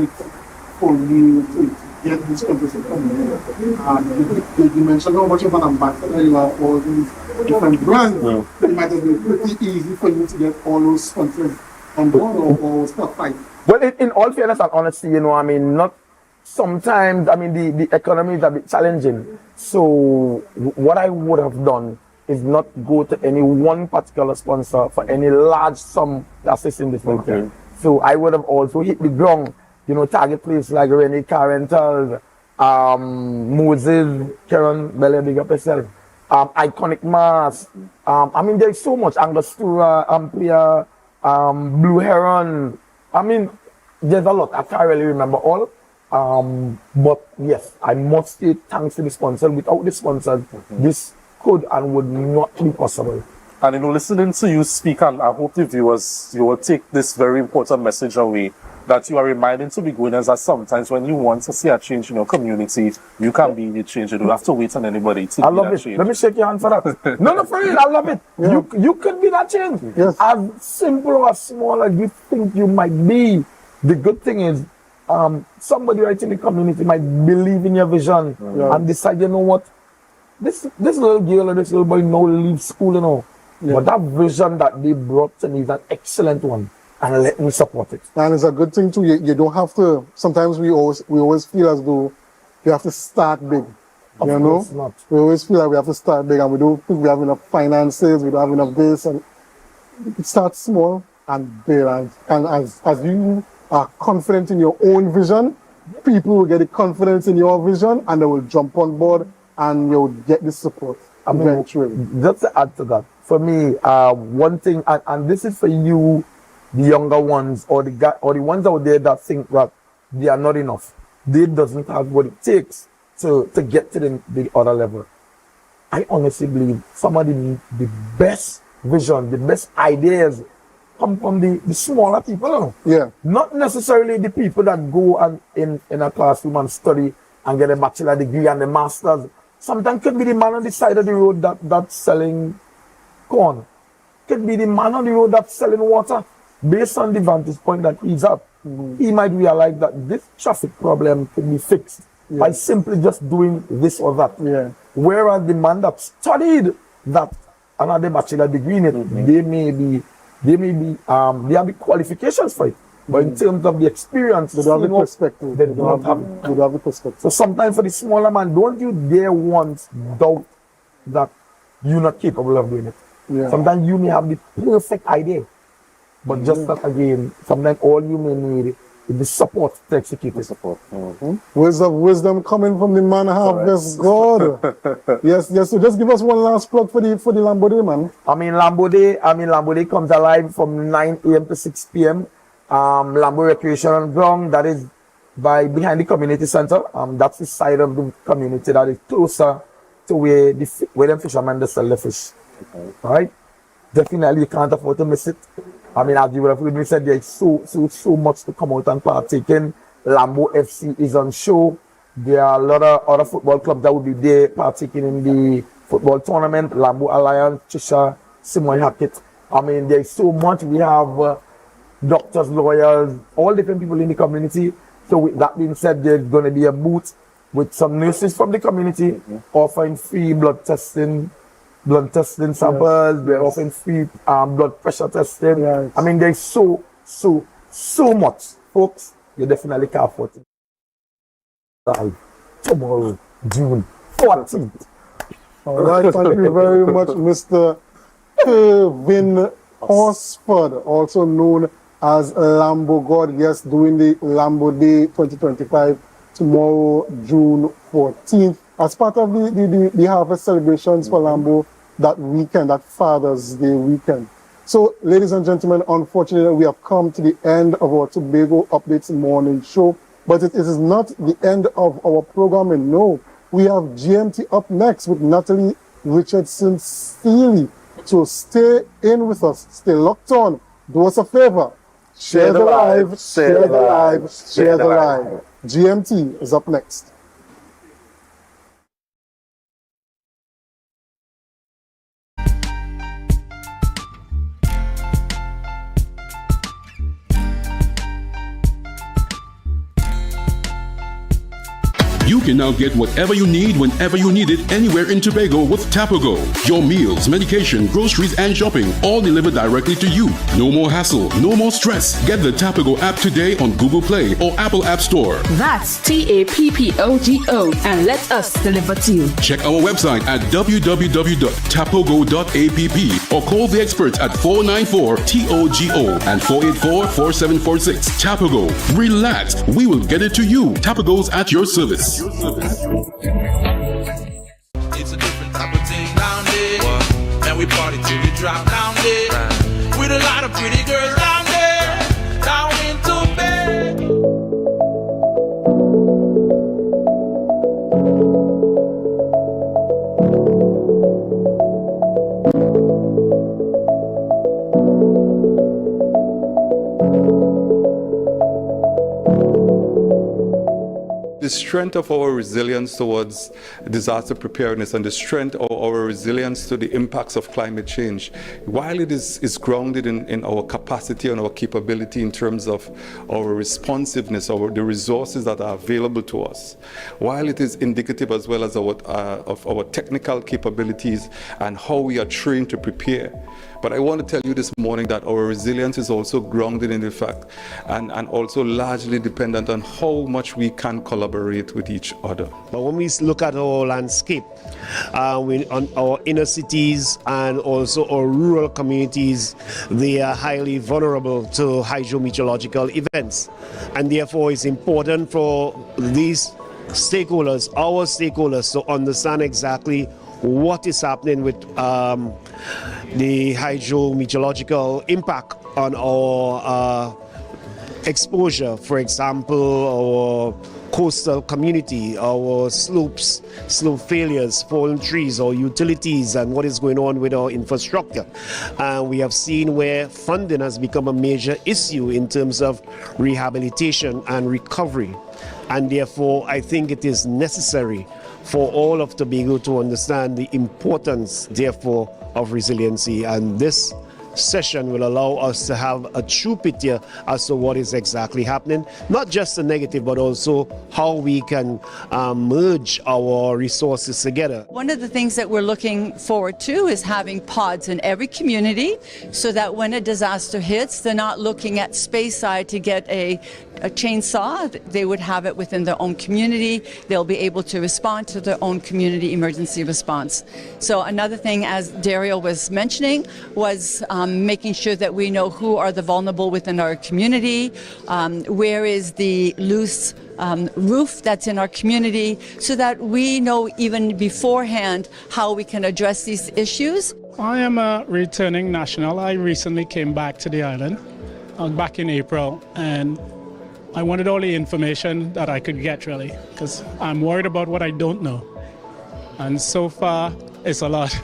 for you to get these sponsors to come in. You mentioned how much of an ambassador you are for all these different brands. Yeah. It might have been pretty easy for you to get all those sponsors on board or stuff like that. Well, in all fairness and honesty, you know, I mean, sometimes, I mean, the economy is a bit challenging. So what I would have done is not go to any one particular sponsor for any large sum to assist in this venture. Okay. So I would have also hit the ground, you know, target places like Rennie Car Rentals, Moses, Karen, Bella, big up yourself, Iconic Mass. I mean, there's so much. Angostura, AMPLIA, Blue Heron. I mean, there's a lot. I can't really remember all. But yes, I must say thanks to the sponsor. Without the sponsors, this could and would not be possible. And you know, listening to you speak, and I hope the viewers, you will take this very important message away, that you are reminding to beginners that sometimes when you want to see a change in your community, you can be the change. You don't have to wait on anybody to I love it. Change. Let me shake your hand for that. No, for real, I love it. Yeah. You could be that change. Yes. As simple or as small as you think you might be. The good thing is, somebody right in the community might believe in your vision and decide, you know what, this little girl or this little boy now leave school, you know. Yeah. But that vision that they brought to me is an excellent one, and let me support it. And it's a good thing too. You don't have to. Sometimes we always feel as though you have to start big. Of course not. We always feel like we have to start big, and we don't think we have enough finances. We don't have enough this, and it starts small and big. And as you are confident in your own vision, people will get the confidence in your vision, and they will jump on board, and you'll get the support. I mean, just to add to that, for me, one thing, and this is for you, the younger ones, or the ones out there that think that they are not enough. They doesn't have what it takes to get to the other level. I honestly believe some of the best vision, the best ideas come from the smaller people. Yeah. Not necessarily the people that go and in a classroom and study and get a bachelor degree and a master's. Sometimes could be the man on the side of the road that's selling corn. Could be the man on the road that's selling water. Based on the vantage point that he's at, he might realize that this traffic problem can be fixed by simply just doing this or that. Yeah. Whereas the man that studied that another bachelor degree in it, they have the qualifications for it. But in terms of the experience, they don't have the perspective. They don't have the perspective. So sometimes for the smaller man, don't you dare once doubt that you're not capable of doing it. Yeah. Sometimes you may have the perfect idea, but just that again, sometimes all you may need is the support to execute the support. Words of wisdom coming from the man harvest God. yes. So just give us one last plug for the Lambo Day, man. Lambo Day comes alive from 9 a.m. to 6 p.m. Lambo Recreational Ground, that is behind the community center. That's the side of the community that is closer to where them fishermen they sell the fish. Right? Definitely you can't afford to miss it. As you would have heard me said, there's so much to come out and partake in. Lambo FC is on show. There are a lot of other football clubs that will be there partaking in the football tournament. Lambo Alliance, Trisha, Simon Hackett. There's so much. We have doctors, lawyers, all different people in the community. So with that being said, there's going to be a booth with some nurses from the community offering free blood testing samples. We're offering free blood pressure testing. There's so much. Folks, you definitely can't afford it. Tomorrow, June 14th. All right, thank you very much, Mr. Kevin Horsford, also known as Lambo God. Yes, doing the Lambo Day 2025 tomorrow, June 14th, as part of the harvest celebrations for Lambo that weekend, that Father's Day weekend. So, ladies and gentlemen, unfortunately, we have come to the end of our Tobago Updates morning show, but it is not the end of our programming. No, we have GMT up next with Natalie Richardson Steely. So stay in with us, stay locked on, do us a favor, share the live, share the live, share the live. GMT is up next. You can now get whatever you need whenever you need it anywhere in Tobago with Tobago. Your meals, medication, groceries, and shopping all delivered directly to you. No more hassle, no more stress. Get the Tobago app today on Google Play or Apple App Store. That's TAPPOGO and let us deliver to you. Check our website at www.tapogo.app or call the experts at 494-TOGO and 484-4746. Tobago. Relax. We will get it to you. Tobago's at your service. It's a different type of thing down there. And we party till we drop down there. With a lot of pretty girls down there. Down in Tobago. The strength of our resilience towards disaster preparedness and the strength of our resilience to the impacts of climate change, while it is grounded in our capacity and our capability in terms of our responsiveness, the resources that are available to us, while it is indicative as well as of our technical capabilities and how we are trained to prepare. But I want to tell you this morning that our resilience is also grounded in the fact and also largely dependent on how much we can collaborate with each other. But when we look at our landscape, on our inner cities and also our rural communities, they are highly vulnerable to hydrometeorological events. And therefore it's important for these stakeholders, our stakeholders, to understand exactly what is happening with the hydrometeorological impact on our exposure. For example, our coastal community, our slope failures, fallen trees, our utilities, and what is going on with our infrastructure. We have seen where funding has become a major issue in terms of rehabilitation and recovery. And therefore, I think it is necessary for all of Tobago to understand the importance, therefore, of resiliency. And this session will allow us to have a true picture as to what is exactly happening, not just the negative, but also how we can merge our resources together. One of the things that we're looking forward to is having pods in every community so that when a disaster hits, they're not looking at Speyside to get a chainsaw. They would have it within their own community. They'll be able to respond to their own community emergency response. So another thing, as Dario was mentioning, was making sure that we know who are the vulnerable within our community, where is the loose roof that's in our community, so that we know even beforehand how we can address these issues. I am a returning national. I recently came back to the island, back in April, and I wanted all the information that I could get, really, because I'm worried about what I don't know. And so far, it's a lot.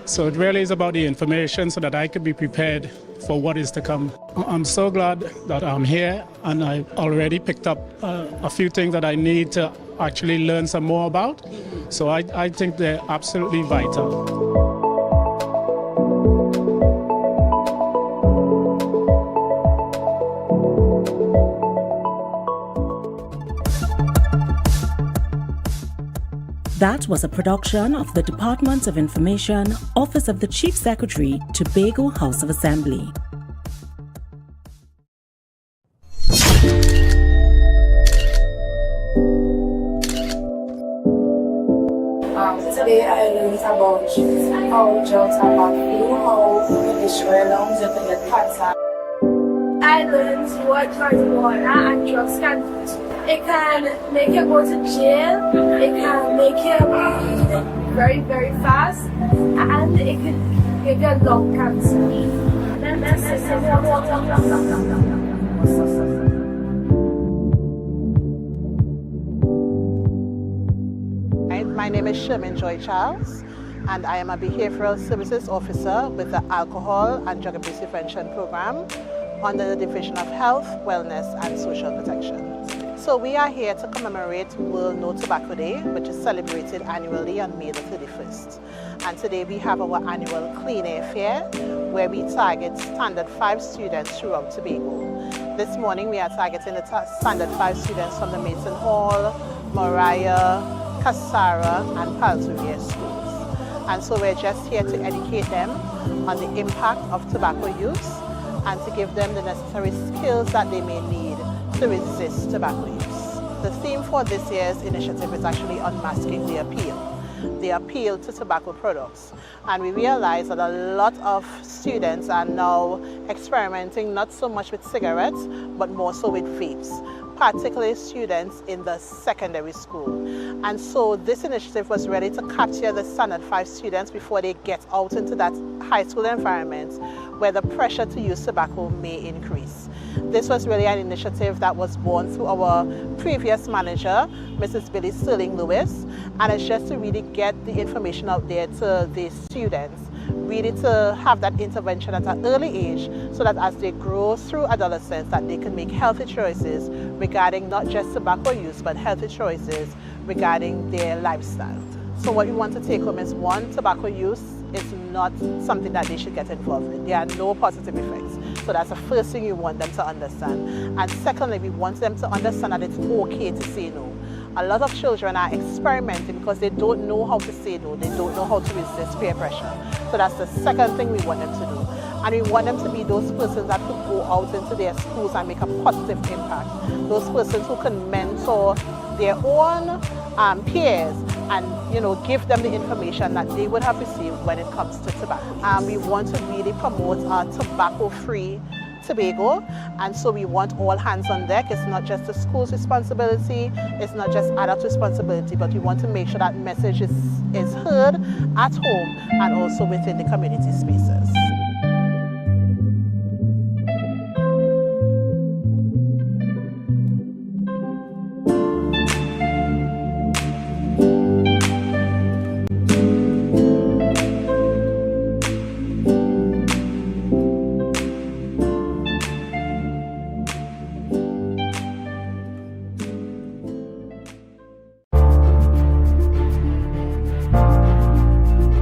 So it really is about the information so that I could be prepared for what is to come. I'm so glad that I'm here, and I've already picked up a few things that I need to actually learn some more about. So I think they're absolutely vital. That was a production of the Department of Information, Office of the Chief Secretary, Tobago House of Assembly. Today I learned about how jobs are back flu, how we destroy lungs and to get cancer. I learned what marijuana and drugs can do. It can make you go to jail, it can make you breathe very, very fast, and it can give you lung cancer. My name is Sherman Joy Charles, and I am a Behavioral Services Officer with the Alcohol and Drug Abuse Prevention Program under the Division of Health, Wellness and Social Protection. So we are here to commemorate World No Tobacco Day, which is celebrated annually on May the 31st. And today we have our annual Clean Air Fair, where we target Standard 5 students throughout Tobago. This morning we are targeting the Standard 5 students from the Mason Hall, Moriah, Cassara and Palsrevere schools. And so we're just here to educate them on the impact of tobacco use and to give them the necessary skills that they may need to resist tobacco use. The theme for this year's initiative is actually unmasking the appeal to tobacco products. And we realize that a lot of students are now experimenting not so much with cigarettes, but more so with vapes, particularly students in the secondary school. And so this initiative was ready to capture the Standard 5 students before they get out into that high school environment where the pressure to use tobacco may increase. This was really an initiative that was born through our previous manager, Mrs. Billy Sterling Lewis, and it's just to really get the information out there to the students, really to have that intervention at an early age so that as they grow through adolescence that they can make healthy choices regarding not just tobacco use but healthy choices regarding their lifestyle. So what we want to take home is, one, tobacco use is not something that they should get involved in. There are no positive effects. So that's the first thing you want them to understand. And secondly, we want them to understand that it's okay to say no. A lot of children are experimenting because they don't know how to say no. They don't know how to resist peer pressure. So that's the second thing we want them to do. And we want them to be those persons that could go out into their schools and make a positive impact. Those persons who can mentor their own peers and, you know, give them the information that they would have received when it comes to tobacco. We want to really promote a tobacco-free Tobago, and so we want all hands on deck. It's not just the school's responsibility, it's not just adult responsibility, but we want to make sure that message is heard at home and also within the community spaces.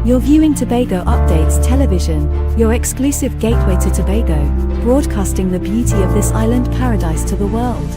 You're viewing Tobago Updates Television, your exclusive gateway to Tobago, broadcasting the beauty of this island paradise to the world.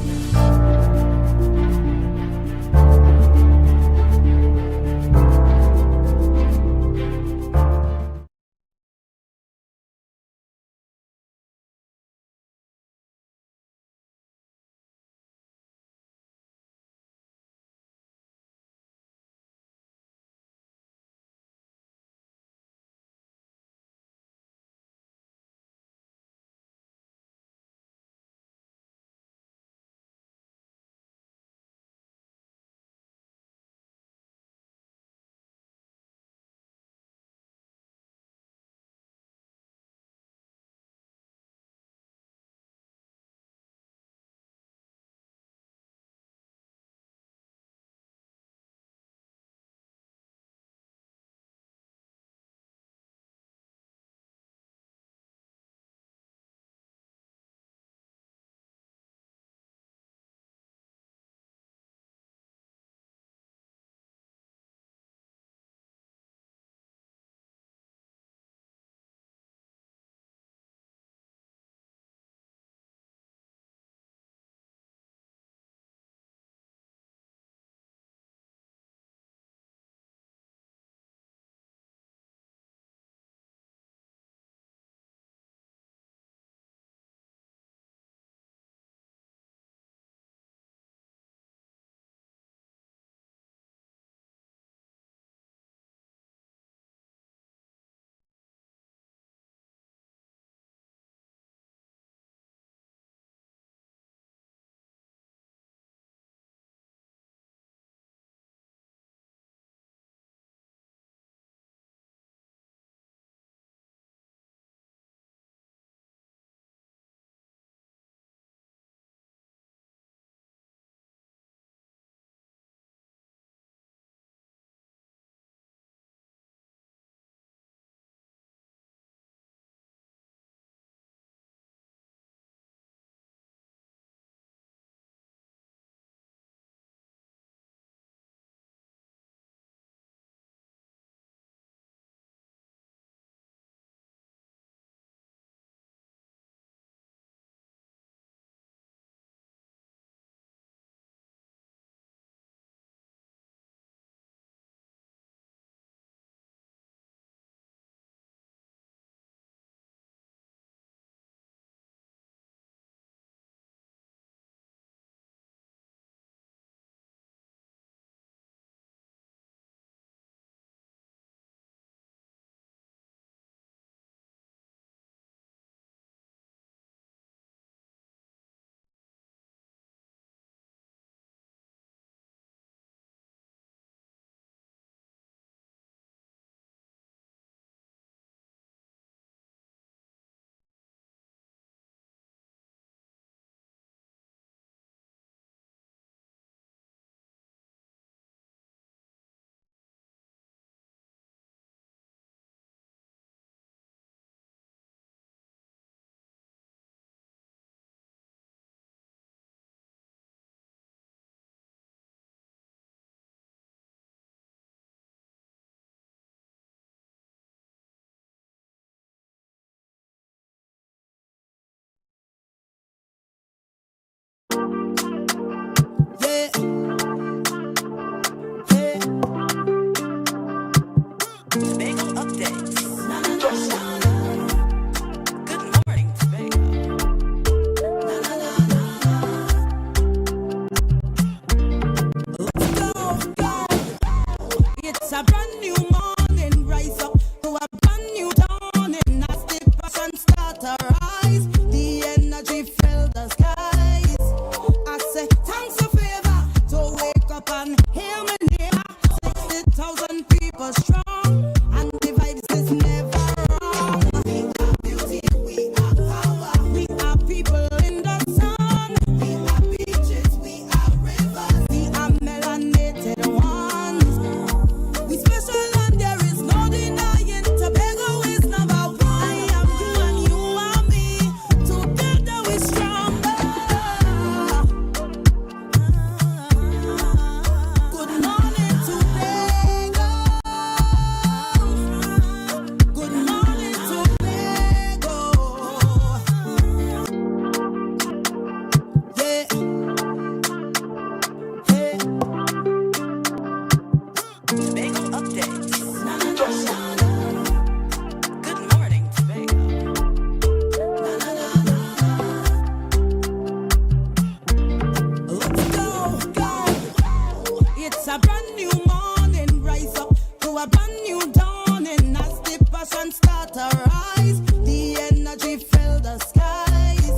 new dawning as the passion start to rise. The energy fill the skies.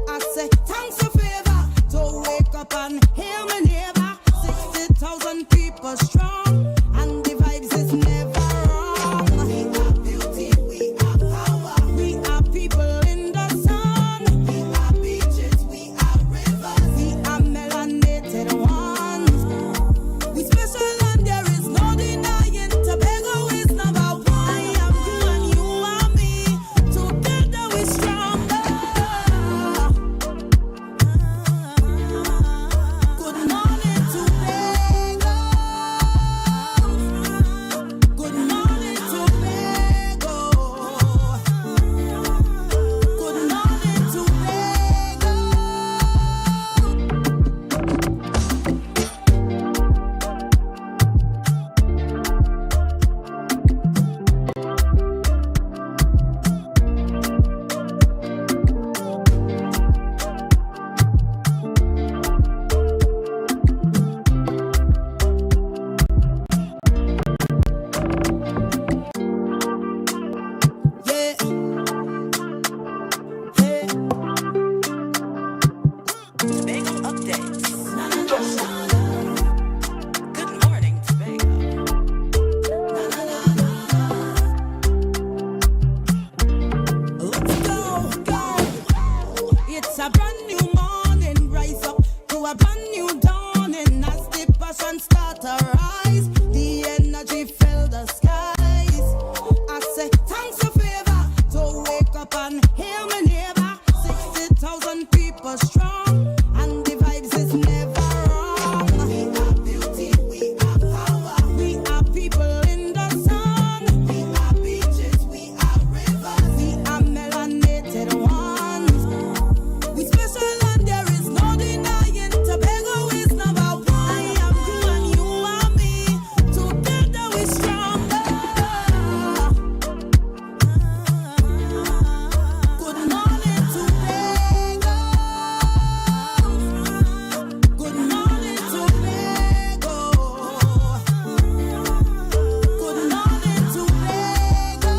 I say thanks for favor to wake up and hear my neighbor. 60,000 people strong and the vibes is never wrong. We are beauty, we are power. We are people in the sun. We are beaches, we are rivers. We are melanated ones. We special and there is no denying. Tobago is number one. I am you and you are me. Together we stronger. Good morning, Tobago. Good morning, Tobago. Good morning, Tobago. Yeah. Hey. Tobago updates. Good morning, Tobago. Let's go. It's a brand new morning. Rise up to a brand new dawning as the passion start to rise. The energy fill the skies. I say thanks for favor to wake up and hear my neighbor. 60,000 people strong and the vibes is never wrong. We are beauty, we are power. We are people in the sun. We are beaches, we are rivers. We are melanated ones. We special and there is no denying. Tobago is number one. I am you and you are me. Together we stronger. Good morning, Tobago. Good morning, Tobago. Good morning, Tobago.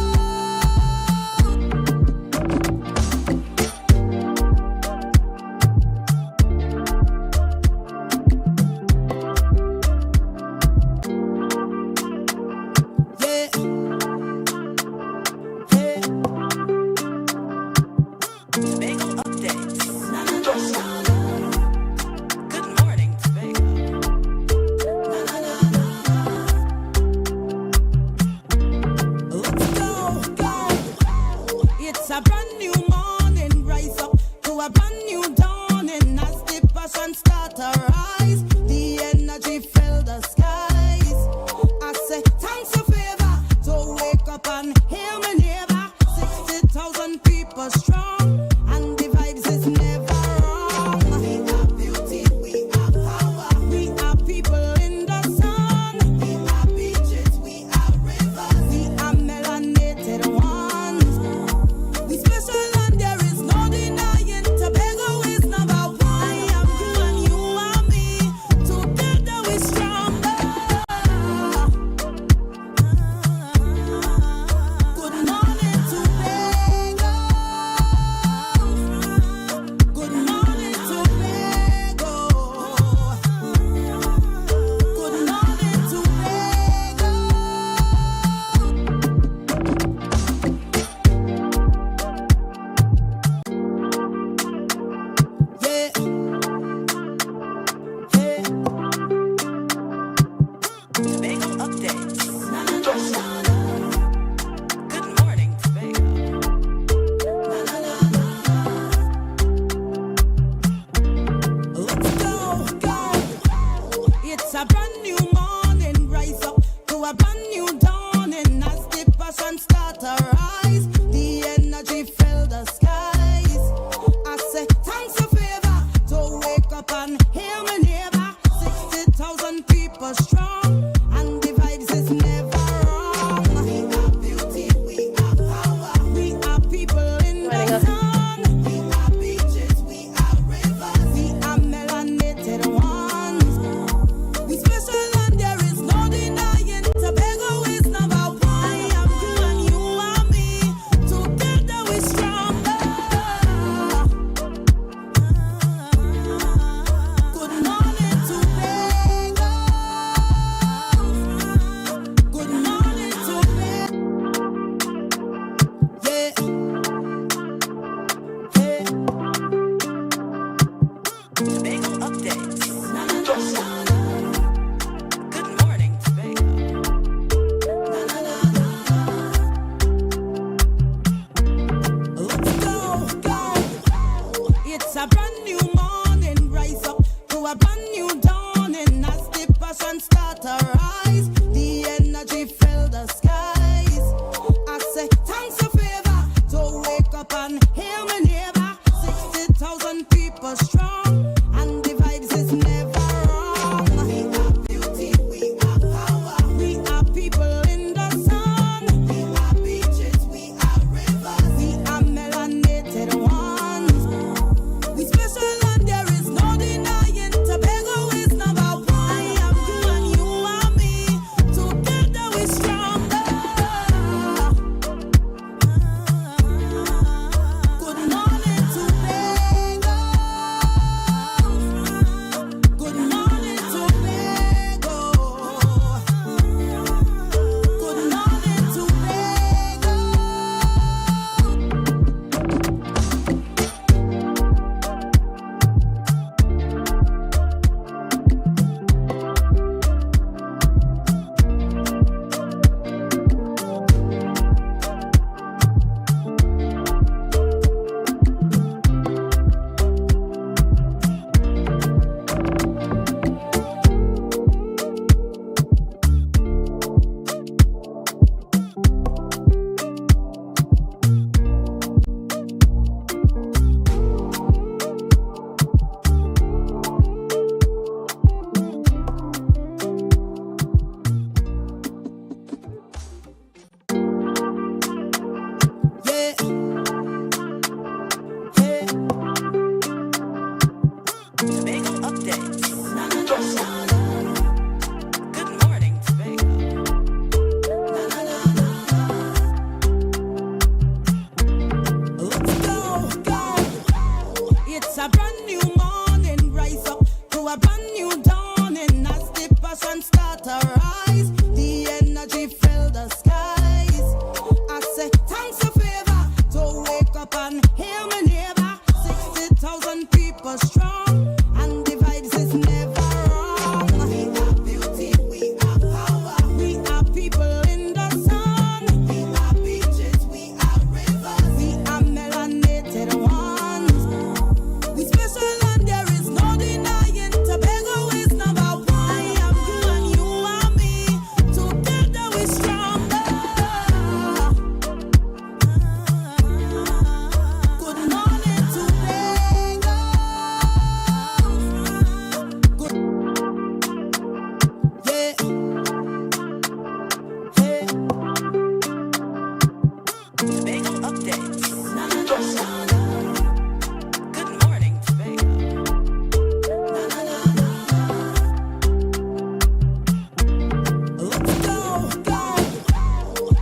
Yeah. Hey. Tobago updates. Good morning, Tobago. Let's go. It's a brand new morning. Rise up to a brand new dawning as the passion start to rise. The energy fill the skies. I say thanks for favor to wake up and hear my neighbor. 60,000 people strong and the vibes is never wrong. We are beauty, we are power. We are people in the sun. We are beaches, we are rivers. We are melanated ones. 1,000 people strong, and the vibes is never wrong. We are beauty, we are power, we are people in the sun. We are beaches, we are rivers, we are melanated ones. We special and there is no denying. Tobago is number one. the skies. I say thanks a favor to wake up and hear my neighbor. 60,000 people strong, and the vibes is never wrong. We are beauty, we are power. We are people in the sun. We are beaches, we are rivers. We are melanated ones. We special and there is no denying. Tobago is number one. I am you and you are me. Together we stronger. Good morning, Tobago. Good morning, Tobago. Good morning, Tobago. Yeah. Hey. Tobago updates. Good morning, Tobago. Let's go, go. It's a brand new morning. Rise up to a brand new dawning. As the passion start to rise, the energy fill the skies. I say thanks a favor to wake up and hear my neighbor. 60,000 people strong, and the vibes is never wrong. We are beauty, we are power. We are people in the sun. We are beaches, we are rivers. We are melanated ones. We special and there is no denying. Tobago is number one. I am you and you are me. Together we stronger. Good morning, Tobago. Good, yeah. Hey. Tobago updates. Good morning, Tobago. Let's go, go.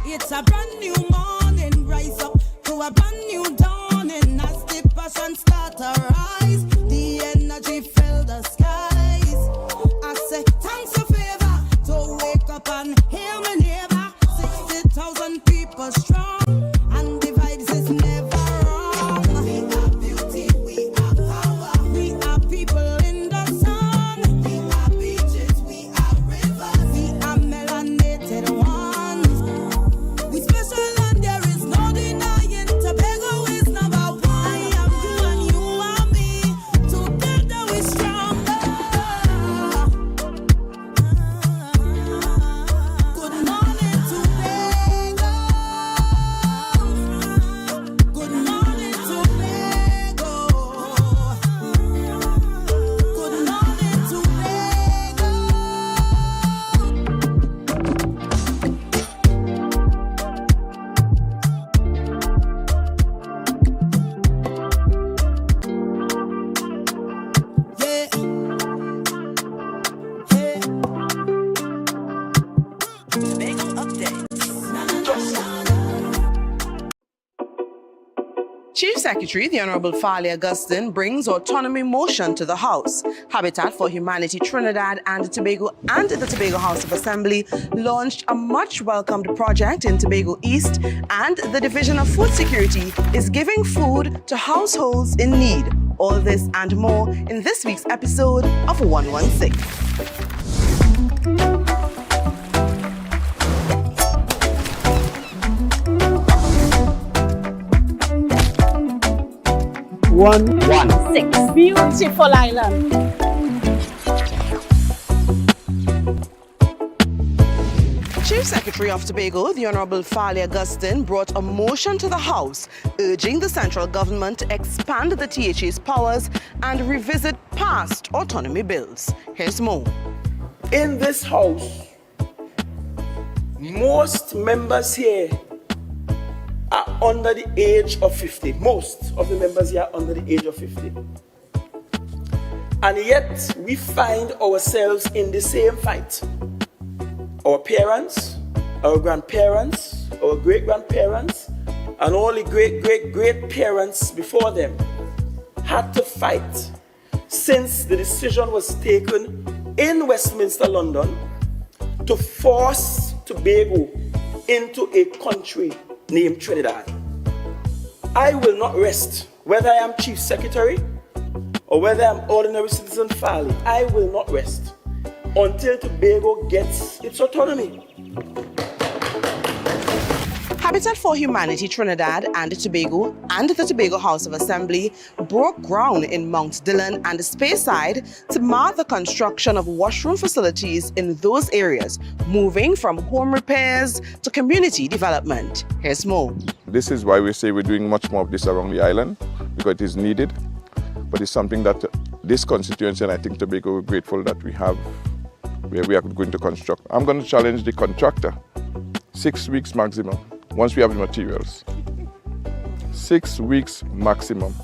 It's a brand new morning. Rise up to a brand new dawning. As the passion start to rise, the energy fill the skies. I say thanks a favor to wake up and hear my neighbor. 60,000 people strong, and the vibes is never wrong. We are beauty, we are power. We are people in the sun. We are beaches, we are rivers. We are melanated ones. We special and there is no denying. Tobago is number one. I am you and you are me. Together we stronger. Good morning, Tobago. Good morning, Tobago. Good morning, Tobago. Yeah. Hey. Tobago updates. Chief Secretary, the Honorable Farley Augustine, brings autonomy motion to the House. Habitat for Humanity Trinidad and Tobago and the Tobago House of Assembly launched a much-welcomed project in Tobago East, and the Division of Food Security is giving food to households in need. All this and more in this week's episode of 116. One. Six. Beautiful island. Chief Secretary Secretary of Tobago, the Honorable Farley Augustine, brought a motion to the House urging the central government to expand the THA's powers and revisit past autonomy bills. Here's more. In this House, most members here are under the age of 50. Most of the members here are under the age of 50. And yet, we find ourselves in the same fight. Our parents, our grandparents, our great-grandparents, and all the great-great-great-parents before them had to fight since the decision was taken in Westminster, London, to force Tobago into a country named Trinidad. I will not rest, whether I am Chief Secretary or whether I'm ordinary citizen Farley, I will not rest until Tobago gets its autonomy. Habitat for Humanity Trinidad and Tobago and the Tobago House of Assembly broke ground in Mount Dillon and Speyside to mark the construction of washroom facilities in those areas, moving from home repairs to community development. Here's more. This is why we say we're doing much more of this around the island, because it is needed. But it's something that this constituency, and I think Tobago, we're grateful that we have, where we are going to construct. I'm going to challenge the contractor. 6 weeks maximum, once we have the materials. 6 weeks maximum.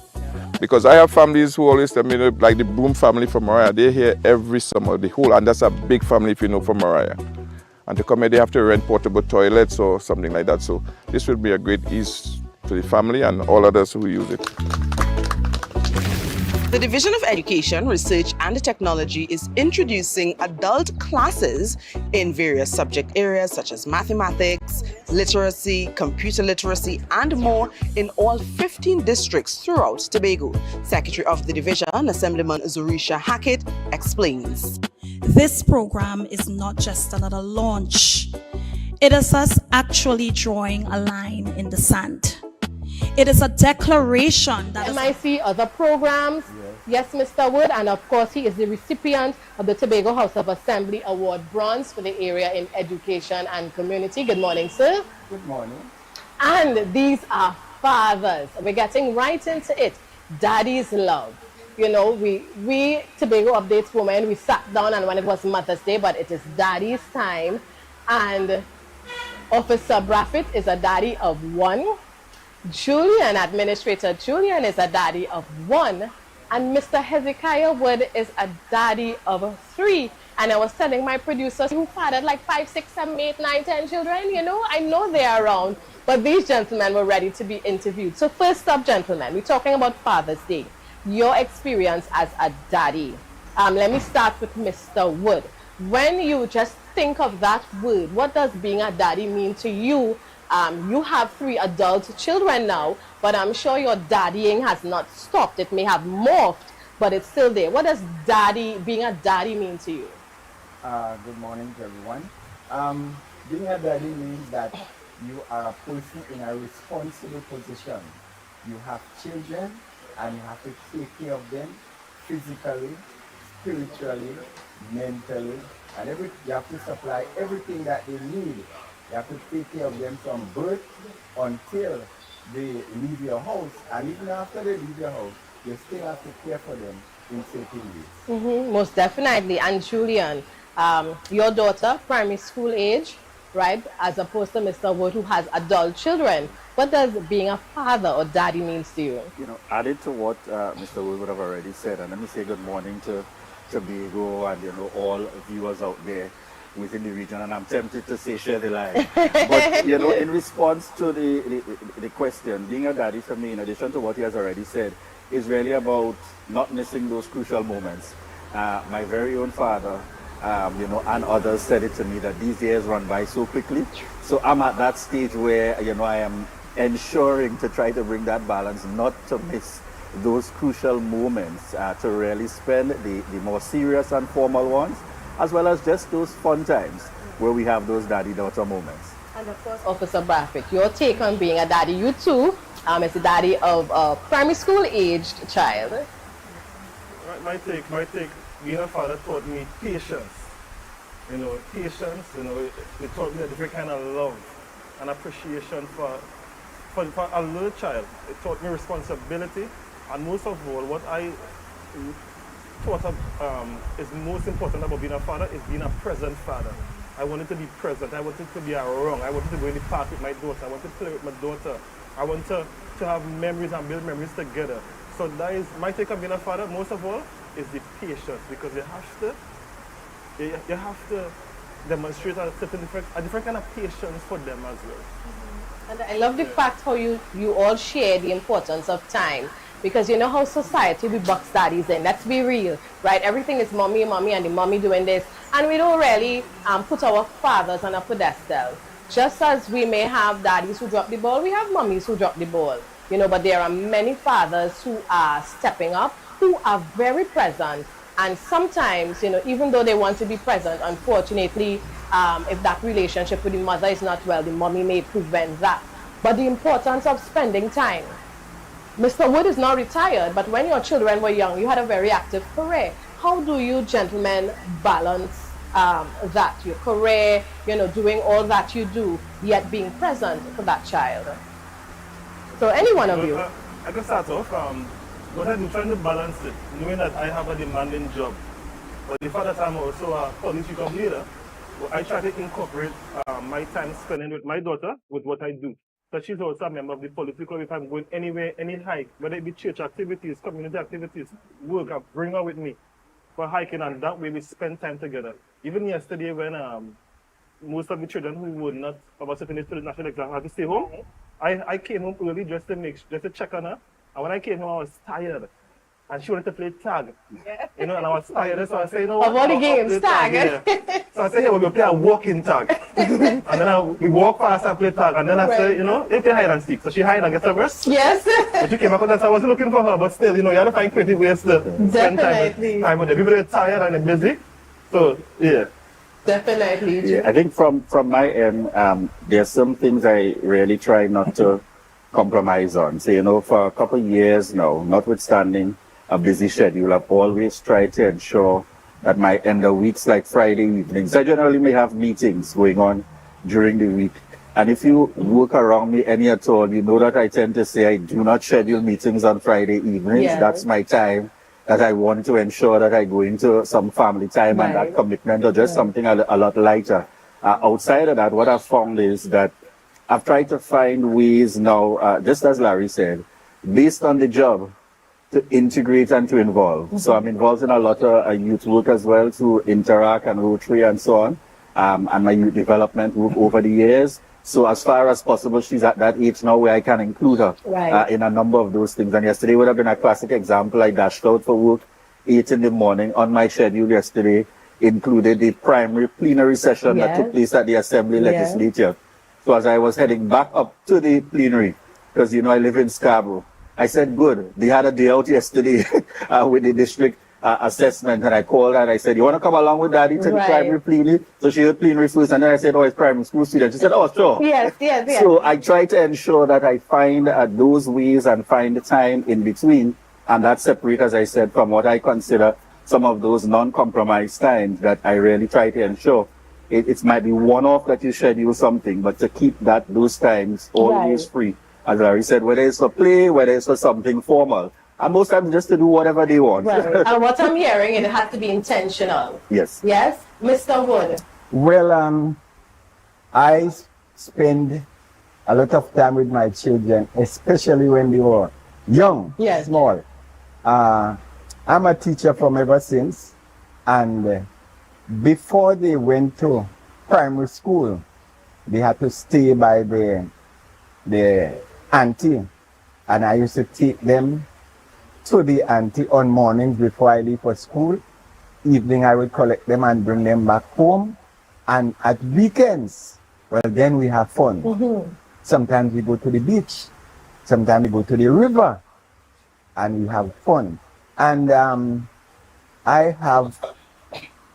Because I have families who always tell me, like the Broom family from Mariah, they're here every summer, the whole, and that's a big family if you know from Mariah. And to come here, they have to rent portable toilets or something like that. So this will be a great ease to the family and all others who use it. The Division of Education, Research and Technology is introducing adult classes in various subject areas such as mathematics, literacy, computer literacy, and more in all 15 districts throughout Tobago. Secretary of the Division, Assemblyman Zorisha Hackett, explains. This program is not just another launch. It is us actually drawing a line in the sand. It is a declaration that MIC other programs. Yes, Mr. Wood, and of course he is the recipient of the Tobago House of Assembly Award Bronze for the area in education and community. Good morning, sir. Good morning. And these are fathers. We're getting right into it. Daddy's love. You know, we Tobago Updates women, we sat down and when it was Mother's Day, but it is daddy's time. And Officer Braffett is a daddy of one. Julian, Administrator Julian, is a daddy of one. And Mr. Hezekiah Wood is a daddy of 3. And I was telling my producers who fathered like 5, 6, 7, 8, 9, 10 children, you know, I know they're around. But these gentlemen were ready to be interviewed. So first up, gentlemen, we're talking about Father's Day. Your experience as a daddy. Let me start with Mr. Wood. When you just think of that word, what does being a daddy mean to you? You have 3 adult children now, but I'm sure your daddying has not stopped. It may have morphed, but it's still there. What does being a daddy mean to you? Good morning to everyone. Being a daddy means that you are a person in a responsible position. You have children and you have to take care of them physically, spiritually, mentally, and you have to supply everything that they need. You have to take care of them from birth until they leave your house. And even after they leave your house, you still have to care for them in certain ways. Most definitely. And Julian, your daughter, primary school age, right? As opposed to Mr. Wood, who has adult children. What does being a father or daddy means to you? You know, added to what Mr. Wood would have already said, and let me say good morning to Tobago and, you know, all viewers out there within the region, and I'm tempted to say share the life. But, you know, in response to the question, being a daddy for me, in addition to what he has already said, is really about not missing those crucial moments. My very own father, you know, and others said it to me that these years run by so quickly. So I'm at that stage where, you know, I am ensuring to try to bring that balance, not to miss those crucial moments, to really spend the more serious and formal ones, as well as just those fun times where we have those daddy-daughter moments. And of course, Officer Braffett, your take on being a daddy, you too, as a daddy of a primary school-aged child. My take, being a father taught me patience. you know, patience, you know, it taught me a different kind of love and appreciation for a little child. It taught me responsibility, and most of all, what I thought of, is most important about being a father is being a present father. I wanted to be present. I wanted to be around. I wanted to go in the park with my daughter. I wanted to play with my daughter. I want to have memories and build memories together. So that is my take on being a father. Most of all is the patience, because you have to demonstrate a different kind of patience for them as well. And I love the fact how you all share the importance of time. Because you know how society we box daddies in. Let's be real, right? Everything is mommy, and the mommy doing this. And we don't really put our fathers on a pedestal. Just as we may have daddies who drop the ball, we have mummies who drop the ball. You know, but there are many fathers who are stepping up, who are very present. And sometimes, you know, even though they want to be present, unfortunately, if that relationship with the mother is not well, the mommy may prevent that. But the importance of spending time. Mr. Wood is now retired, but when your children were young, you had a very active career. How do you gentlemen balance that, your career, you know, doing all that you do, yet being present for that child? So any one of you. I can start off, but I'm trying to balance it, knowing that I have a demanding job. But the fact that I'm also a policy leader, I try to incorporate my time spending with my daughter with what I do. So she's also a member of the political. If I'm going anywhere, any hike, whether it be church activities, community activities, work, I bring her with me for hiking, and that way we spend time together. Even yesterday when most of the children who would not about to finish the national exam had to stay home, I came home early just to check on her. And when I came home, I was tired. And she wanted to play tag. Yeah. You know, and I was tired, so I said, you know what? Of all the games, tag. Yeah. So I said, hey, we're going to play a walking tag. And then we walk fast and play tag. And then I said, you know, they play hide and seek. So she hide and get her verse. Yes. But she came back with that, so I wasn't looking for her. But still, you know, you have to find creative ways to spend time with them. People are tired and they're busy. So, yeah. Definitely. Yeah, I think from my end, there's some things I really try not to compromise on. So, you know, for a couple of years now, notwithstanding a busy schedule, I've always tried to ensure that my end of weeks, like Friday evenings, I generally may have meetings going on during the week. And if you work around me any at all, you know that I tend to say I do not schedule meetings on Friday evenings. Yeah. That's my time that I want to ensure that I go into some family time and that commitment, or just something a lot lighter. Outside of that, what I've found is that I've tried to find ways now, just as Larry said, based on the job, to integrate and to involve. So I'm involved in a lot of youth work as well, to Interact and Rotary and so on, and my youth development work over the years. So as far as possible, she's at that age now where I can include her in a number of those things. And yesterday would have been a classic example. I dashed out for work 8 in the morning. On my schedule yesterday included the primary plenary session that took place at the Assembly Legislature. So as I was heading back up to the plenary, because, you know, I live in Scarborough, I said, good. They had a day out yesterday with the district assessment, and I called her and I said, you want to come along with Daddy to the primary plenary? So she heard plenary first, and then I said, oh, it's primary school student. She said, oh, sure. Yes. So I try to ensure that I find those ways and find the time in between, and that's separate, as I said, from what I consider some of those non-compromise times that I really try to ensure. It might be one-off that you schedule something, but to keep those times always free. As Larry said, whether it's for play, whether it's for something formal, and most times just to do whatever they want. Right. And what I'm hearing, it has to be intentional. Yes. Yes, Mr. Wood. Well, I spend a lot of time with my children, especially when they were young, small. I'm a teacher from ever since, and before they went to primary school, they had to stay by the auntie, and I used to take them to the auntie on mornings before I leave for school. Evening I would collect them and bring them back home, and at weekends, well, then we have fun. Sometimes we go to the beach, sometimes we go to the river, and we have fun. And I have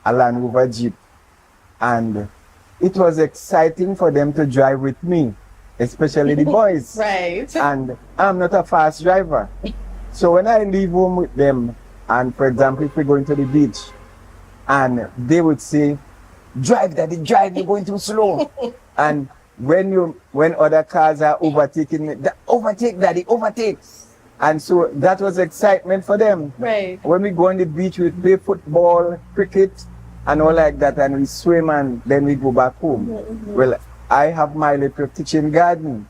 a Land Rover Jeep, and it was exciting for them to drive with me, especially the boys. Right. And I'm not a fast driver. So when I leave home with them, and for example, if we're going to the beach, and they would say, drive, daddy, drive, you're going too slow. And when other cars are overtaking me, overtake, daddy, overtake. And so that was excitement for them. Right. When we go on the beach, we play football, cricket, and all like that, and we swim, and then we go back home. Mm-hmm. Well, I have my little kitchen garden.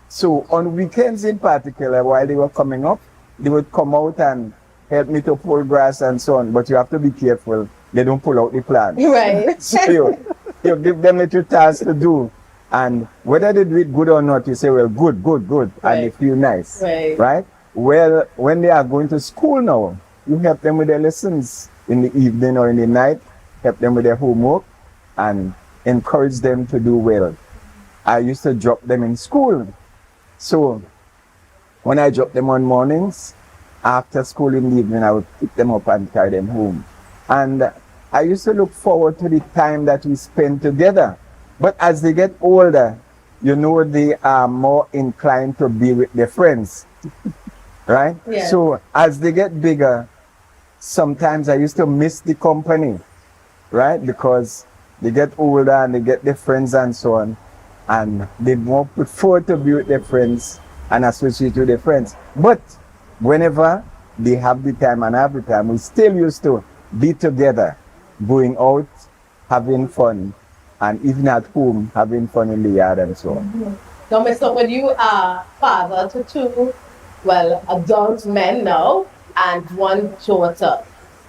So on weekends in particular, while they were coming up, they would come out and help me to pull grass and so on. But you have to be careful. They don't pull out the plants. Right. So you give them little tasks to do. And whether they do it good or not, you say, well, good. Right. And they feel nice. Right. Well, when they are going to school now, you help them with their lessons in the evening or in the night, help them with their homework, and encourage them to do well. I used to drop them in school. So when I drop them on mornings, after school in the evening, I would pick them up and carry them home. And I used to look forward to the time that we spend together. But as they get older, you know, they are more inclined to be with their friends. Right? Yeah. So as they get bigger, sometimes I used to miss the company, right? Because they get older and they get their friends and so on, and they more prefer to be with their friends and associate with their friends. But whenever they have the time and have the time, we still used to be together, going out, having fun, and even at home, having fun in the yard and so on. Mm-hmm. Now, Mr. Wood, you are father to two, adult men now, and one daughter.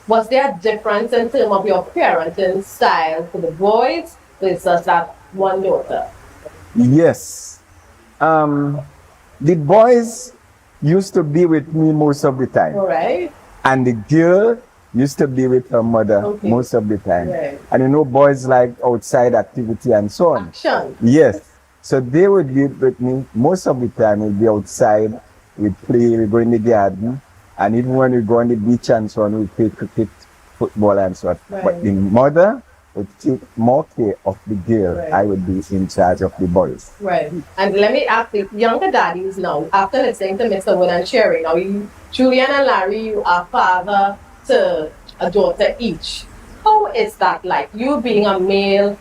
Was there a difference in terms of your parenting style for the boys versus that one daughter? Yes. The boys used to be with me most of the time. All right. And the girl used to be with her mother most of the time. Right. And you know, boys like outside activity and so on. Action. Yes. So they would be with me most of the time. We'd be outside, we'd play, we'd go in the garden. And even when we go on the beach and so on, we'd play cricket, football and so on. Right. But the mother would take more care of the girl. Right. I would be in charge of the boys. Right. And let me ask the younger daddies now, after listening to Mr. Wood and sharing, now Julian and Larry, you are father to a daughter each. How is that like? You being a male,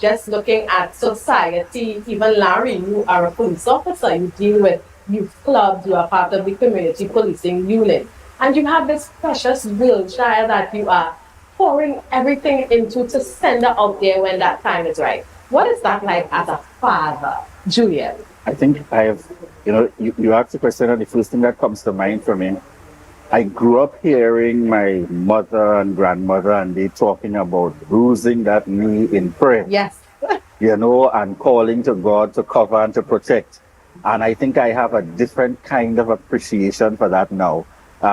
just looking at society, even Larry, you are a police officer, you deal with youth clubs, you are part of the community policing unit. And you have this precious girl child that you are pouring everything into to send her out there when that time is right. What is that like as a father, Julian? I think I have, you asked the question, and the first thing that comes to mind for me, I grew up hearing my mother and grandmother and they talking about bruising that knee in prayer. Yes. And calling to God to cover and to protect. And I think I have a different kind of appreciation for that now.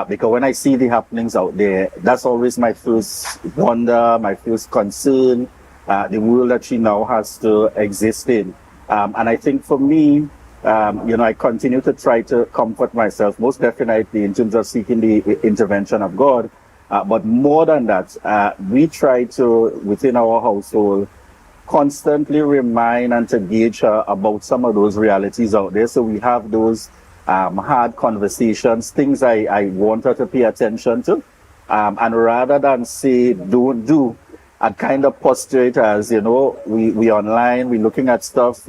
Because when I see the happenings out there, that's always my first wonder, my first concern, the world that she now has to exist in. And I think for me, I continue to try to comfort myself, most definitely in terms of seeking the intervention of God. But more than that, we try to, within our household, constantly remind and to gauge her about some of those realities out there. So we have those hard conversations, things I want her to pay attention to. And rather than say, don't do, I'd kind of posture it as, we online, we're looking at stuff,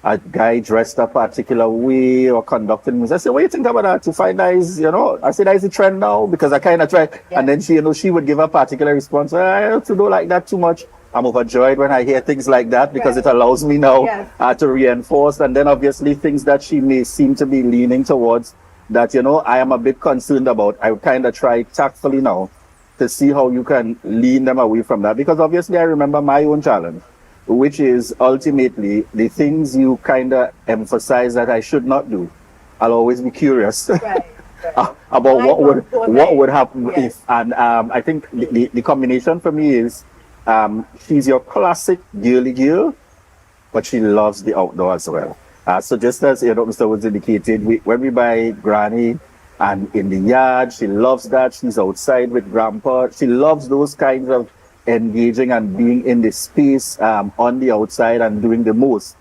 a guy dressed a particular way or conducting music. I say, what do you think about that? To find that is, I say that is the trend now because I kind of try. Yeah. And then she would give a particular response. I don't do like that too much. I'm overjoyed when I hear things like that because it allows me now to reinforce. And then obviously things that she may seem to be leaning towards that, I am a bit concerned about. I would kind of try tactfully now to see how you can lean them away from that. Because obviously I remember my own challenge, which is ultimately the things you kind of emphasize that I should not do. I'll always be curious about what would happen if. And I think the combination for me is she's your classic girly girl, but she loves the outdoor as well. So just as Mr. Woods indicated, when we buy Granny and in the yard, she loves that. She's outside with Grandpa. She loves those kinds of engaging and being in the space on the outside and doing the most.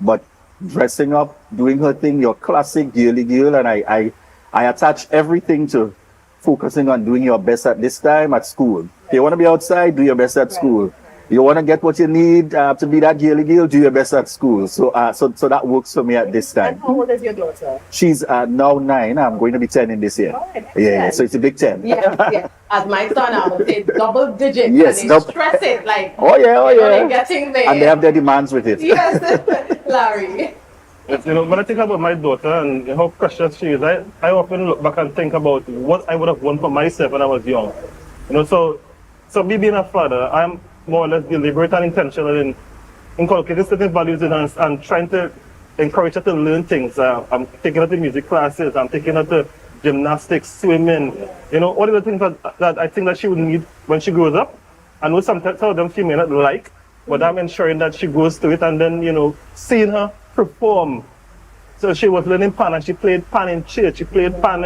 But dressing up, doing her thing, your classic girly girl, and I attach everything to focusing on doing your best at this time at school. If you want to be outside, do your best at school. You want to get what you need to be that girly girl, do your best at school. So that works for me at this time. And how old is your daughter? She's now 9. I'm going to be 10 in this year. Oh, yeah, so it's a big 10. Yes. As my son, I would say double digits. Yes, and they stress it like. Oh yeah. They're getting there. And they have their demands with it. Yes, Larry. Yes, when I think about my daughter and how precious she is, I often look back and think about what I would have won for myself when I was young. So me being a father, I'm more or less deliberate and intentional in inculcating certain values in her and trying to encourage her to learn things. I'm taking her to music classes, I'm taking her to gymnastics, swimming, all of the things that I think that she would need when she grows up. I know sometimes some of them she may not like, but I'm ensuring that she goes to it, and then, seeing her perform. So she was learning pan, and she played pan in church, she played pan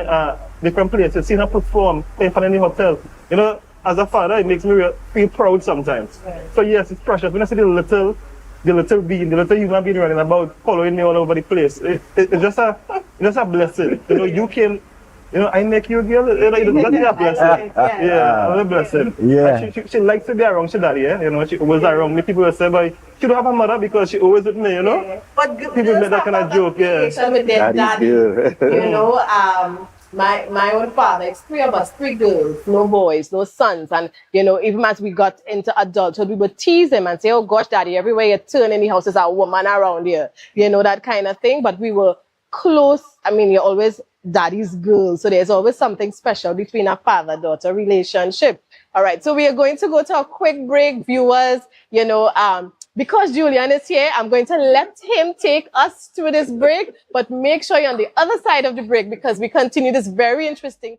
different places, seeing her perform, playing pan in the hotel. As a father, it makes me feel proud sometimes. Right. So yes, it's precious. When I see the little human being running about, following me all over the place, it's just a blessing. You can, I make you a girl. That's a blessing. Yeah, I'm a blessing. Yeah. She likes to be around she daddy. She always around me. People will say, but she don't have a mother because she always with me. But people make that kind of joke. Yeah. With their daddy. My own father, it's 3 of us, 3 girls, no boys, no sons. And, even as we got into adulthood, we would tease him and say, oh gosh, daddy, everywhere you turn in the house is a woman around here. That kind of thing. But we were close. I mean, you're always daddy's girl. So there's always something special between a father-daughter relationship. All right. So we are going to go to a quick break, viewers. Because Julian is here, I'm going to let him take us through this break, but make sure you're on the other side of the break because we continue this very interesting.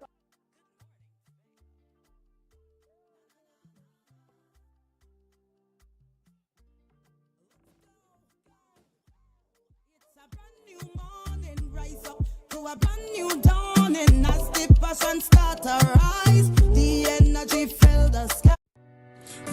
A brand new dawning as the passion start to rise, the energy fill the sky.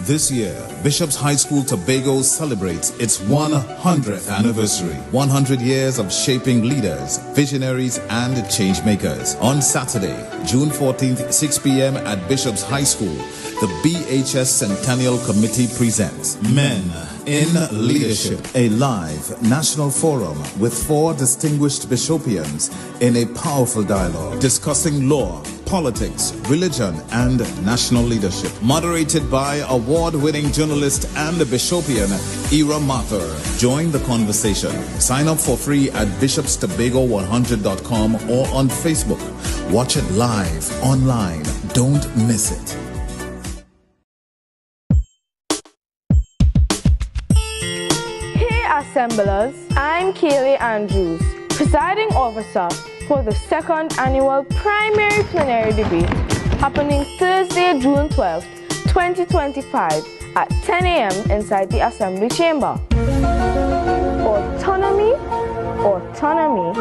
This year, Bishop's High School Tobago celebrates its 100th anniversary. 100 years of shaping leaders, visionaries, and change makers. On Saturday, June 14th, 6 p.m. at Bishop's High School, the BHS Centennial Committee presents Men in Leadership, a live national forum with 4 distinguished Bishopians in a powerful dialogue discussing law, politics, religion, and national leadership. Moderated by award-winning journalist and Bishopian Ira Mathur. Join the conversation. Sign up for free at bishopstobago100.com or on Facebook. Watch it live, online. Don't miss it. Assemblers, I'm Kaylee Andrews, presiding officer for the 2nd annual primary plenary debate happening Thursday, June 12th, 2025 at 10 a.m. inside the Assembly Chamber. Autonomy, autonomy,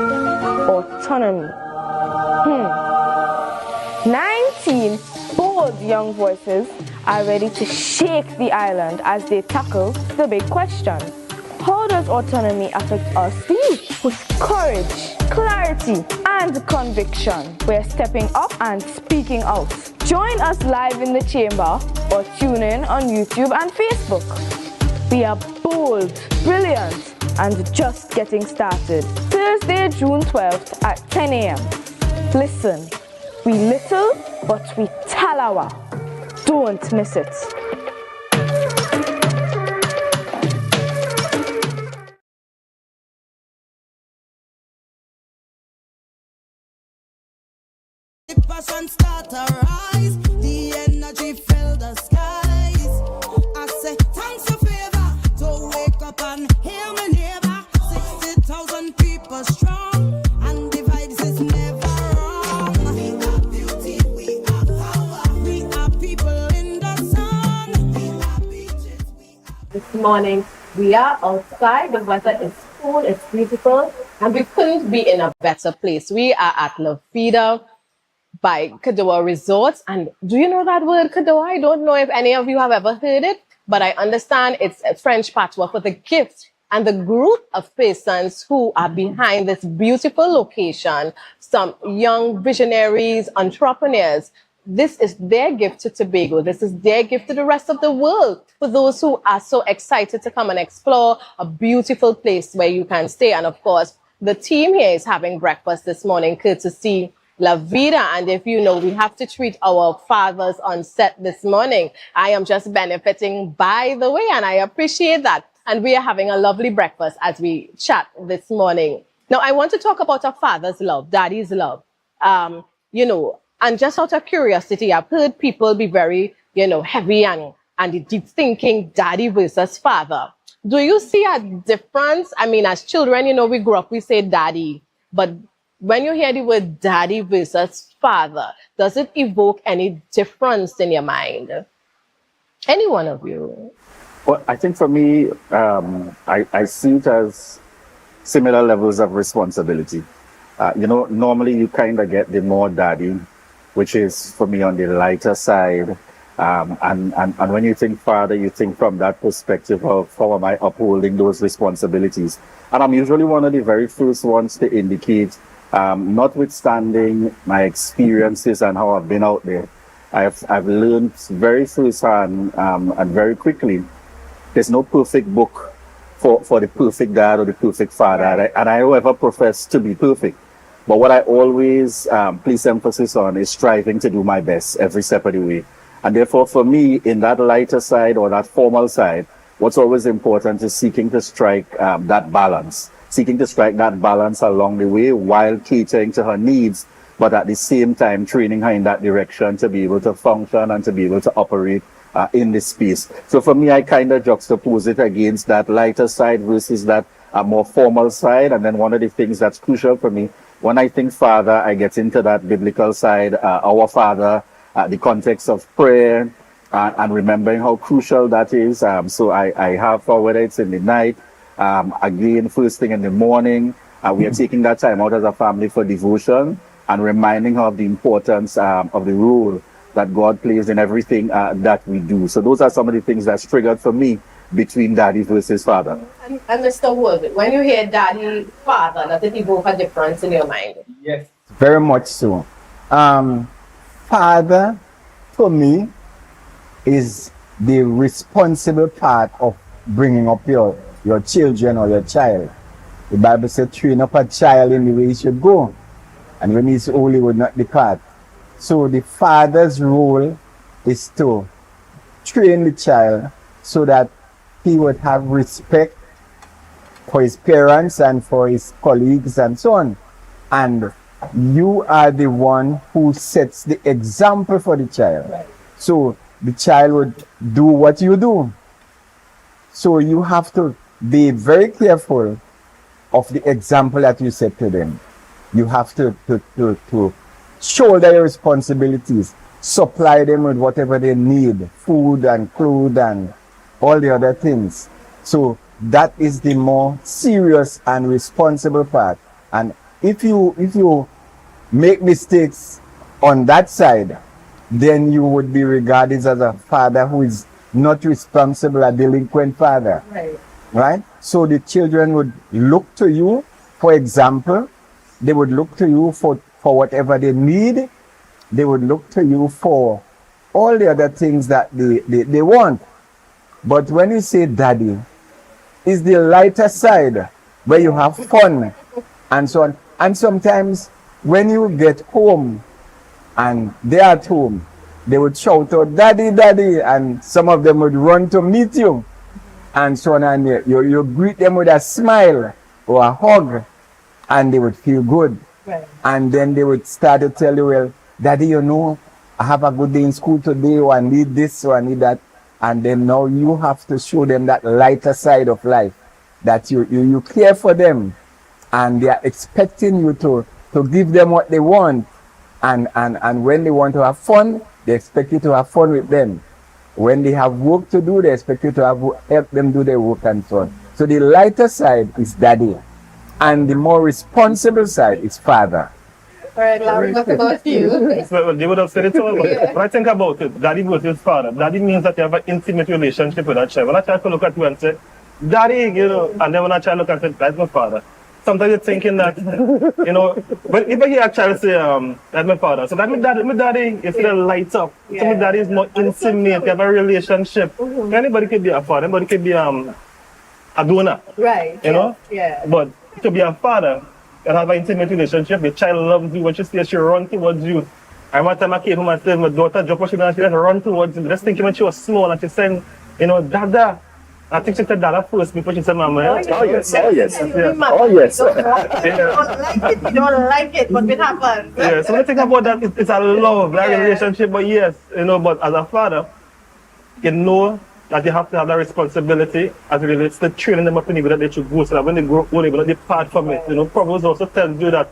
autonomy. 19 bold young voices are ready to shake the island as they tackle the big question. How does autonomy affect us, the youth? With courage, clarity, and conviction, we're stepping up and speaking out. Join us live in the chamber or tune in on YouTube and Facebook. We are bold, brilliant, and just getting started. Thursday, June 12th at 10 a.m. Listen, we little, but we talawa. Don't miss it. The passion start to rise, the energy fill the skies. I say thanks for favor to wake up and hear me neighbor. 60,000 people strong, and the vibes is never wrong. We are beauty, we are power, we are people in the sun. We are beaches, we are. This morning, we are outside. The weather is cool, it's beautiful, and we couldn't be in a better place. We are at La Vida by Kadoa Resorts. And do you know that word, Kadoa? I don't know if any of you have ever heard it, but I understand it's a French patois for the gift. And the group of persons who are behind this beautiful location, some young visionaries, entrepreneurs, this is their gift to Tobago. This is their gift to the rest of the world. For those who are so excited to come and explore a beautiful place where you can stay. And of course, the team here is having breakfast this morning, courtesy La Vida. And if you know, we have to treat our fathers on set this morning. I am just benefiting by the way, and I appreciate that. And we are having a lovely breakfast as we chat this morning. Now, I want to talk about a father's love, daddy's love. You know, and just out of curiosity, I've heard people be very, you know, heavy and deep thinking daddy versus father. Do you see a difference? I mean, as children, you know, we grew up, we say daddy, but when you hear the word daddy versus father, does it evoke any difference in your mind? Any one of you? Well, I think for me, I see it as similar levels of responsibility. You know, normally you kind of get the more daddy, which is for me on the lighter side. And when you think father, you think from that perspective of how am I upholding those responsibilities. And I'm usually one of the very first ones to indicate, notwithstanding my experiences and how I've been out there, I've learned very firsthand and very quickly, there's no perfect book for the perfect dad or the perfect father. And I don't ever profess to be perfect. But what I always place emphasis on is striving to do my best every step of the way. And therefore, for me, in that lighter side or that formal side, what's always important is seeking to strike that balance. Seeking to strike that balance along the way while catering to her needs, but at the same time training her in that direction to be able to function and to be able to operate in this space. So for me, I kind of juxtapose it against that lighter side versus that more formal side. And then one of the things that's crucial for me, when I think father, I get into that biblical side, our Father, the context of prayer, and remembering how crucial that is. So I have, whether it's in the night, again, first thing in the morning, we are taking that time out as a family for devotion and reminding her of the importance of the role that God plays in everything that we do. So those are some of the things that's triggered for me between daddy versus father. And Mr. Wood, when you hear daddy, father, does it evoke a difference in your mind? Yes. Very much so. Father, for me, is the responsible part of bringing up your children or your child. The Bible says, train up a child in the way he should go, and when he's old, he would not depart. So the father's role is to train the child so that he would have respect for his parents and for his colleagues and so on. And you are the one who sets the example for the child. Right. So the child would do what you do. So you have to be very careful of the example that you set to them. You have to shoulder your responsibilities, supply them with whatever they need, food and clothes and all the other things. So that is the more serious and responsible part. And if you make mistakes on that side, then you would be regarded as a father who is not responsible, a delinquent father. Right. Right? So the children would look to you for example. They would look to you for whatever they need. They would look to you for all the other things that they want. But when you say daddy, it's the lighter side where you have fun and so on. And sometimes when you get home and they're at home, they would shout out, daddy, daddy, and some of them would run to meet you and so on. And you greet them with a smile or a hug and they would feel good. Right. And then they would start to tell you, well, daddy, you know, I have a good day in school today, or I need this, or I need that. And then now you have to show them that lighter side of life, that you care for them, and they are expecting you to give them what they want. And when they want to have fun, they expect you to have fun with them. When they have work to do, they expect you to help them do their work and so on. So the lighter side is daddy, and the more responsible side is father. All right, Larry, what about you? So they would have said it too, but when I think about it, daddy versus father, daddy means that you have an intimate relationship with that child. When a child can look at you and say, daddy, you know, and then when a child look at it, that's my father. sometimes you're thinking that, you know, but if I hear a child say, that's my father, so that my daddy is still lights up. Yeah. So my daddy is more intimate, you have a relationship. Anybody could be a father, anybody could be a donor. Right. You know? Yeah. But to be a father and have an intimate relationship, your child loves you, when she sees she run towards you. I remember time I came home and said, my daughter dropped her shoulder and she just run towards you. Just thinking when she was small and she said, you know, Dada. I think she said Dada first before she said Mama. Oh yes. Oh yes. You don't like it, but it happens. Yeah, so when I think about that, it's a love, that relationship, but yes, you know, but as a father, you know that you have to have that responsibility as it relates to training them up in the way that they should go, so that when they grow old, they will not depart from it. You know, Proverbs also tells you that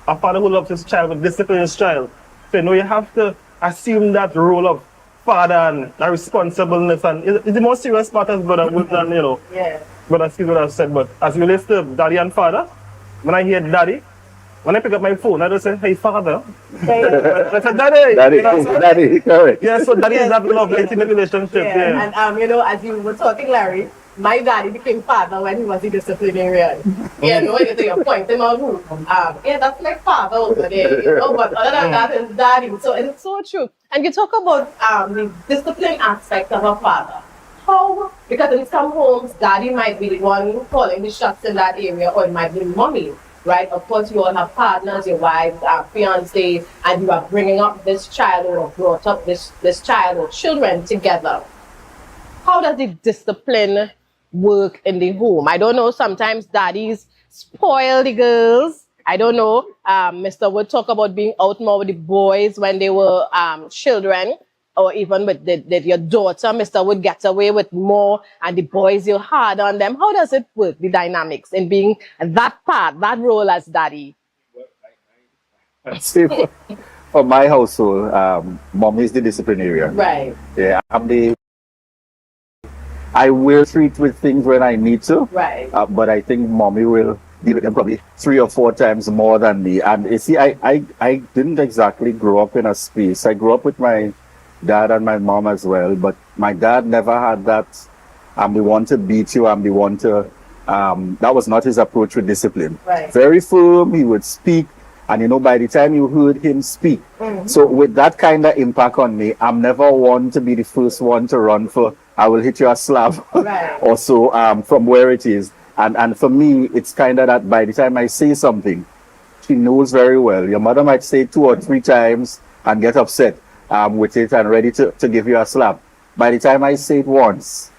a father who loves his child will discipline his child. So, you know, you have to assume that role of father and that responsibleness, and it's the most serious part as brother would than, you know, brother see what I've said. But as it relates to daddy and father, when I hear daddy, when I pick up my phone, I don't say, hey, father. I say, daddy. Daddy, You know, so, daddy, correct. Yeah, so daddy is that love, intimate relationship. Yeah. And you know, as you were talking, Larry, my daddy became father when he was the disciplinarian. Yeah, no, you point him out who. Yeah, that's like father over there. You know, but other than that is daddy. So it's so true. And you talk about the discipline aspect of a father. How? Because in some homes, daddy might be the one calling the shots in that area, or it might be mommy. Right? Of course, you all have partners, your wives, fiancés, and you are bringing up this child or brought up this child or children together. How does the discipline work in the home? I don't know, sometimes daddies spoil the girls. I don't know. Mr. would talk about being out more with the boys when they were children, or even with your daughter. Mr. would get away with more, and the boys, you're hard on them. How does it work, the dynamics in being that part, that role as daddy? See, for my household, mommy is the disciplinarian. Right. Yeah, I will treat with things when I need to. Right. But I think mommy will deal with them probably 3 or 4 times more than me. And you see, I didn't exactly grow up in a space. I grew up with my dad and my mom as well, but my dad never had that, I'm the one to beat you, I'm the one to, that was not his approach with discipline. Right. Very firm, he would speak, and you know, by the time you heard him speak, so with that kind of impact on me, I'm never one to be the first one to run for, I will hit you a slap, or so, from where it is. And for me, it's kind of that by the time I say something, she knows very well. Your mother might say 2 or 3 times and get upset with it and ready to give you a slap. By the time I say it once,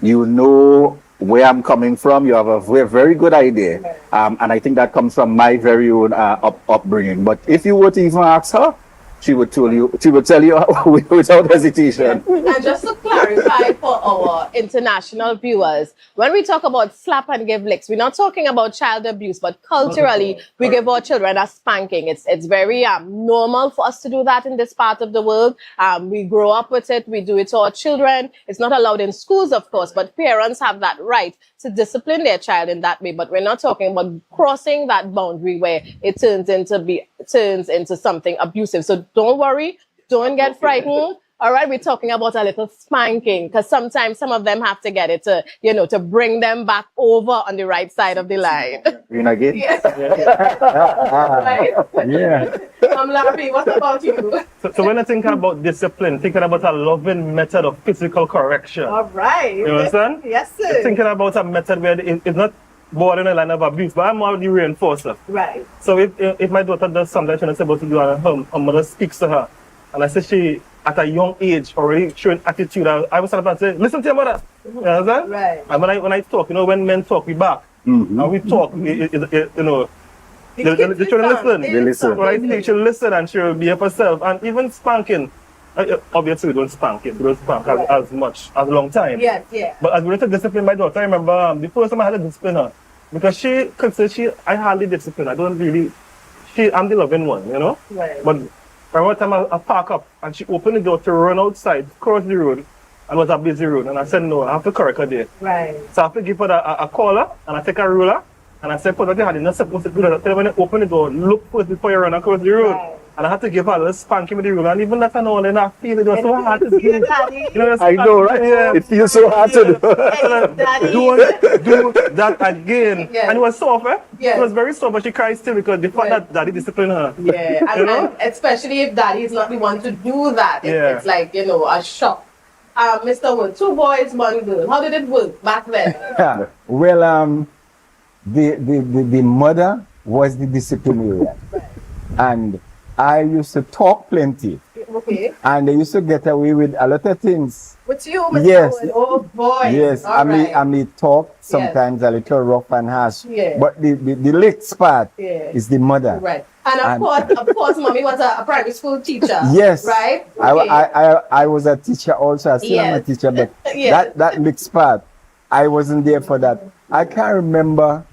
you know where I'm coming from. You have a very good idea. And I think that comes from my very own upbringing. But if you were to even ask her, she would tell you without hesitation. And just to clarify for our international viewers, when we talk about slap and give licks, we're not talking about child abuse, but culturally, we give our children a spanking. It's very normal for us to do that in this part of the world. We grow up with it. We do it to our children. It's not allowed in schools, of course, but parents have that right to discipline their child in that way. But we're not talking about crossing that boundary where it turns into something abusive. So don't worry, don't get frightened. All right, we're talking about a little spanking, because sometimes some of them have to get it to, you know, to bring them back over on the right side of the line. Green again? Yes. Right? Yeah. Larry, what about you? So when I think about discipline, thinking about a loving method of physical correction. All right. You understand? Yes, sir. Thinking about a method where it's not bordering a line of abuse, but I'm more the reinforcer. Right. So if my daughter does something she's not supposed to do, and her mother speaks to her, and I say she, at a young age, already showing attitude, I was stand up and say, listen to your mother. You understand? Right. And when I talk, you know, when men talk, we back. And we talk, you know, the children listen. They listen. When I teach, she'll listen and she'll behave herself. And even spanking, obviously we don't spank it. We don't spank as much, as long time. Yes, yeah. But as we were to discipline my daughter, I remember the first time I had to discipline her. Because she could say I hardly discipline. I don't really, I'm the loving one, you know? Right. But one time I park up and she opened the door to run outside, cross the road, and it was a busy road. And I said, no, I have to correct her there. Right. So I have to give her a collar, and I take a ruler, and I said, put what you had, you're not supposed to do that. I tell her when you open the door, look first before you run across the road. Right. And I had to give her a little spanking with the room. And even that and all, and I feel it was so hard to do. You know, I know, right? Yeah. It feels so hard to do. Don't do that again. Yeah. And it was soft, eh? Yeah. It was very soft, but she cried still because the fact that daddy disciplined her. Yeah, and, You know? and especially if daddy is not the one to do that, Yeah. it's like, you know, a shock. Mr. Wood, 2 boys, 1 girl. How did it work back then? Well, the mother was the disciplinarian. And I used to talk plenty. Okay. And they used to get away with a lot of things. With you, Mr. Yes. Wood? Oh, boy. Yes, All right. I may talk sometimes a little rough and harsh. Yeah. But the licks part is the mother. Right. And of course, mommy was a primary school teacher. Yes. Right? Okay. I was a teacher also. I still am a teacher, but Yes. that licks part, I wasn't there for that. I can't remember,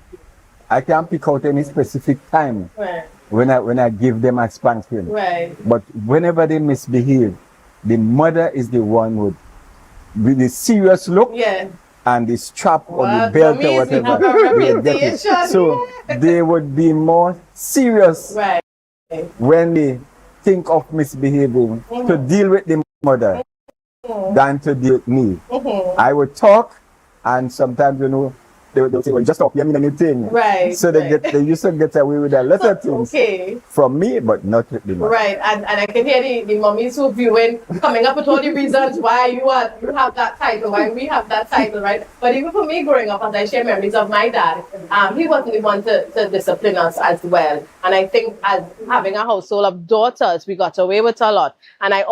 I can't pick out any specific time. Right. When I give them a spanking. Right. But whenever they misbehave, the mother is the one with the serious look and the strap or the belt or whatever. They get it. So they would be more serious when they think of misbehaving to deal with the mother than to deal with me. I would talk, and sometimes, you know, they would say, well, just talk, you mean anything. Right. So they used to get away with a lot of things from me, but not with the mother. Right, and I can hear the mummies who viewing coming up with all the reasons why you have that title, why we have that title, right? But even for me growing up, as I share memories of my dad, he wasn't the one to discipline us as well. And I think as having a household of daughters, we got away with a lot. And I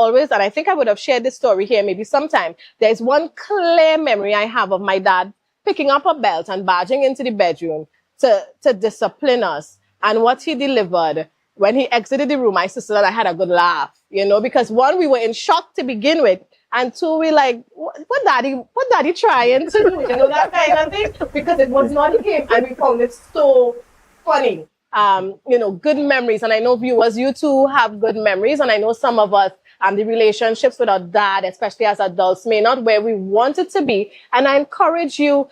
think I would have shared this story here maybe sometime. There's one clear memory I have of my dad picking up a belt and barging into the bedroom to discipline us. And what he delivered, when he exited the room, my sister and I had a good laugh, you know, because 1, we were in shock to begin with, and 2, we like, what daddy trying to do, you know, that kind of thing, because it was not him, and we found it so funny. You know, good memories, and I know viewers, you too have good memories, and I know some of us, the relationships with our dad, especially as adults, may not where we want it to be. And I encourage you,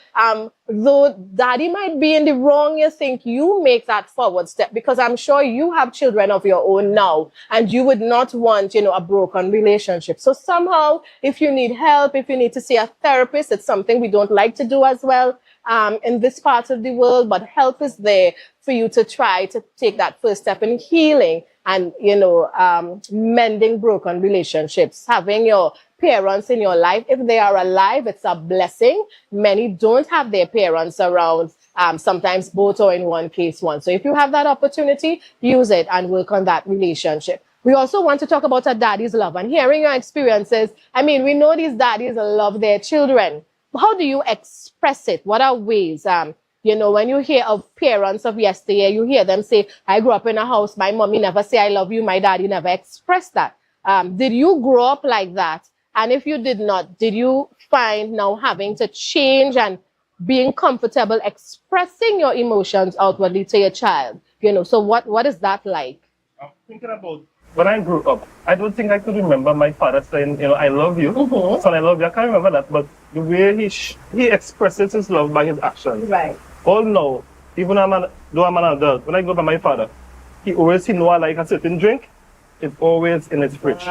though daddy might be in the wrong, you think you make that forward step, because I'm sure you have children of your own now, and you would not want, you know, a broken relationship. So somehow, if you need help, if you need to see a therapist, it's something we don't like to do as well in this part of the world, but help is there for you to try to take that first step in healing and, you know, mending broken relationships. Having your parents in your life, if they are alive, it's a blessing. Many don't have their parents around, sometimes both or in one case one. So if you have that opportunity, use it and work on that relationship. We also want to talk about a daddy's love and hearing your experiences. I mean, we know these daddies love their children. How do you express it? What are ways? You know, when you hear of parents of yesteryear, you hear them say, I grew up in a house, my mommy never say I love you, my daddy never expressed that. Did you grow up like that? And if you did not, did you find now having to change and being comfortable expressing your emotions outwardly to your child? You know, so what is that like? I'm thinking about when I grew up, I don't think I could remember my father saying, you know, I love you, son, I love you. I can't remember that, but the way he expresses his love by his actions. Right. All now, even though I'm an adult, when I go by my father, he know I like a certain drink, it's always in his fridge.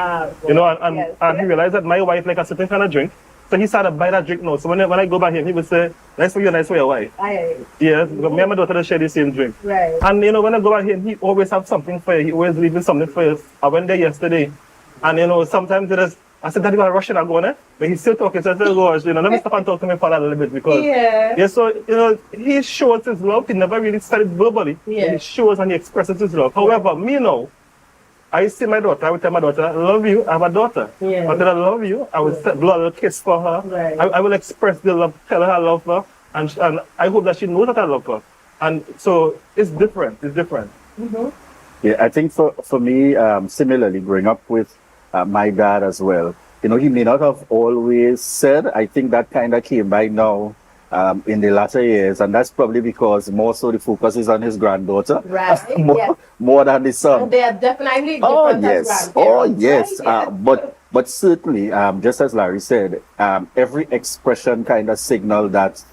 You know, and he realized that my wife like a certain kind of drink, so he started to buy that drink now. So when I go by him, he would say, nice for you, nice for your wife. Yes, because me and my daughter share the same drink. Right. And you know, when I go by him, he always have something for you. He always leaving something for you. I went there yesterday, and you know, sometimes I said, Daddy, I'm rushing, I'm going, but he's still talking. So I said, gosh, you know, let me stop and talk to my father a little bit, because so you know, he shows his love. He never really said it verbally. He shows and he expresses his love. However, me now, I see my daughter, I would tell my daughter, I love you, I have a daughter. But then I love you, I would blow a little kiss for her. Right. I will express the love, tell her I love her, and I hope that she knows that I love her. And so it's different, Yeah, I think for me, similarly, growing up with my dad as well, you know, he may not have always said, I think that kind of came by now in the latter years, and that's probably because more so the focus is on his granddaughter, more than the son. And they are definitely different as grandparents. Oh yes, but certainly, just as Larry said, every expression kind of signaled that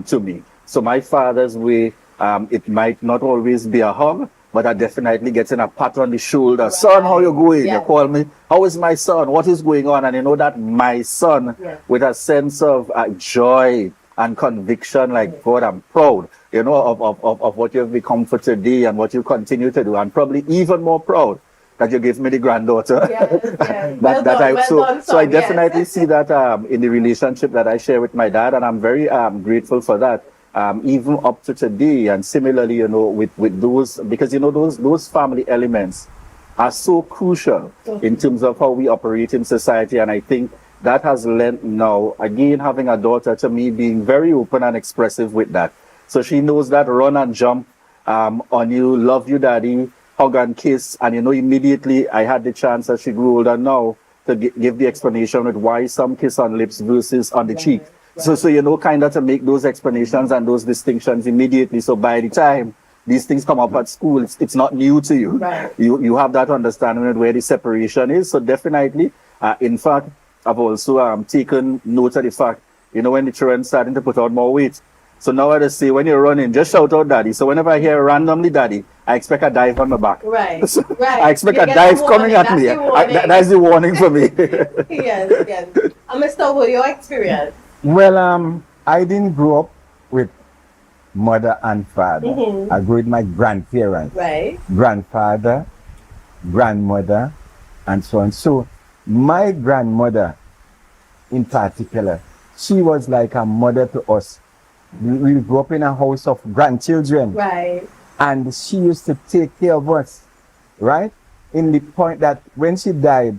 to me. So my father's way, it might not always be a hug, but I definitely getting a pat on the shoulder. Right. Son, how you going? Yes. You call me, how is my son? What is going on? And you know that my son, yes, with a sense of joy and conviction, like, yes, God, I'm proud, you know, of what you've become for today and what you continue to do, and probably even more proud that you gave me the granddaughter. Yes, yes. So I definitely see that in the relationship that I share with my dad, and I'm very grateful for that. Even up to today, and similarly, you know, with those, because, you know, those family elements are so crucial in terms of how we operate in society. And I think that has lent now, again, having a daughter, to me being very open and expressive with that. So she knows that run and jump on you, love you, daddy, hug and kiss. And, you know, immediately I had the chance as she grew older now to give the explanation with why some kiss on lips versus on the cheek. So, you know, kind of to make those explanations and those distinctions immediately. So by the time these things come up at school, it's not new to you. Right. You have that understanding of where the separation is. So definitely, in fact, I've also taken note of the fact, you know, when the children starting to put on more weight. So now I just say, when you're running, just shout out daddy. So whenever I hear randomly daddy, I expect a dive on my back. Right. So right. I expect a dive coming at me. That's the warning for me. Yes, yes. Mr. Wu, your experience? Well, I didn't grow up with mother and father. Mm-hmm. I grew with my grandparents. Right. Grandfather, grandmother, and so on. So my grandmother, in particular, she was like a mother to us. We grew up in a house of grandchildren. Right. And she used to take care of us, right? In the point that when she died,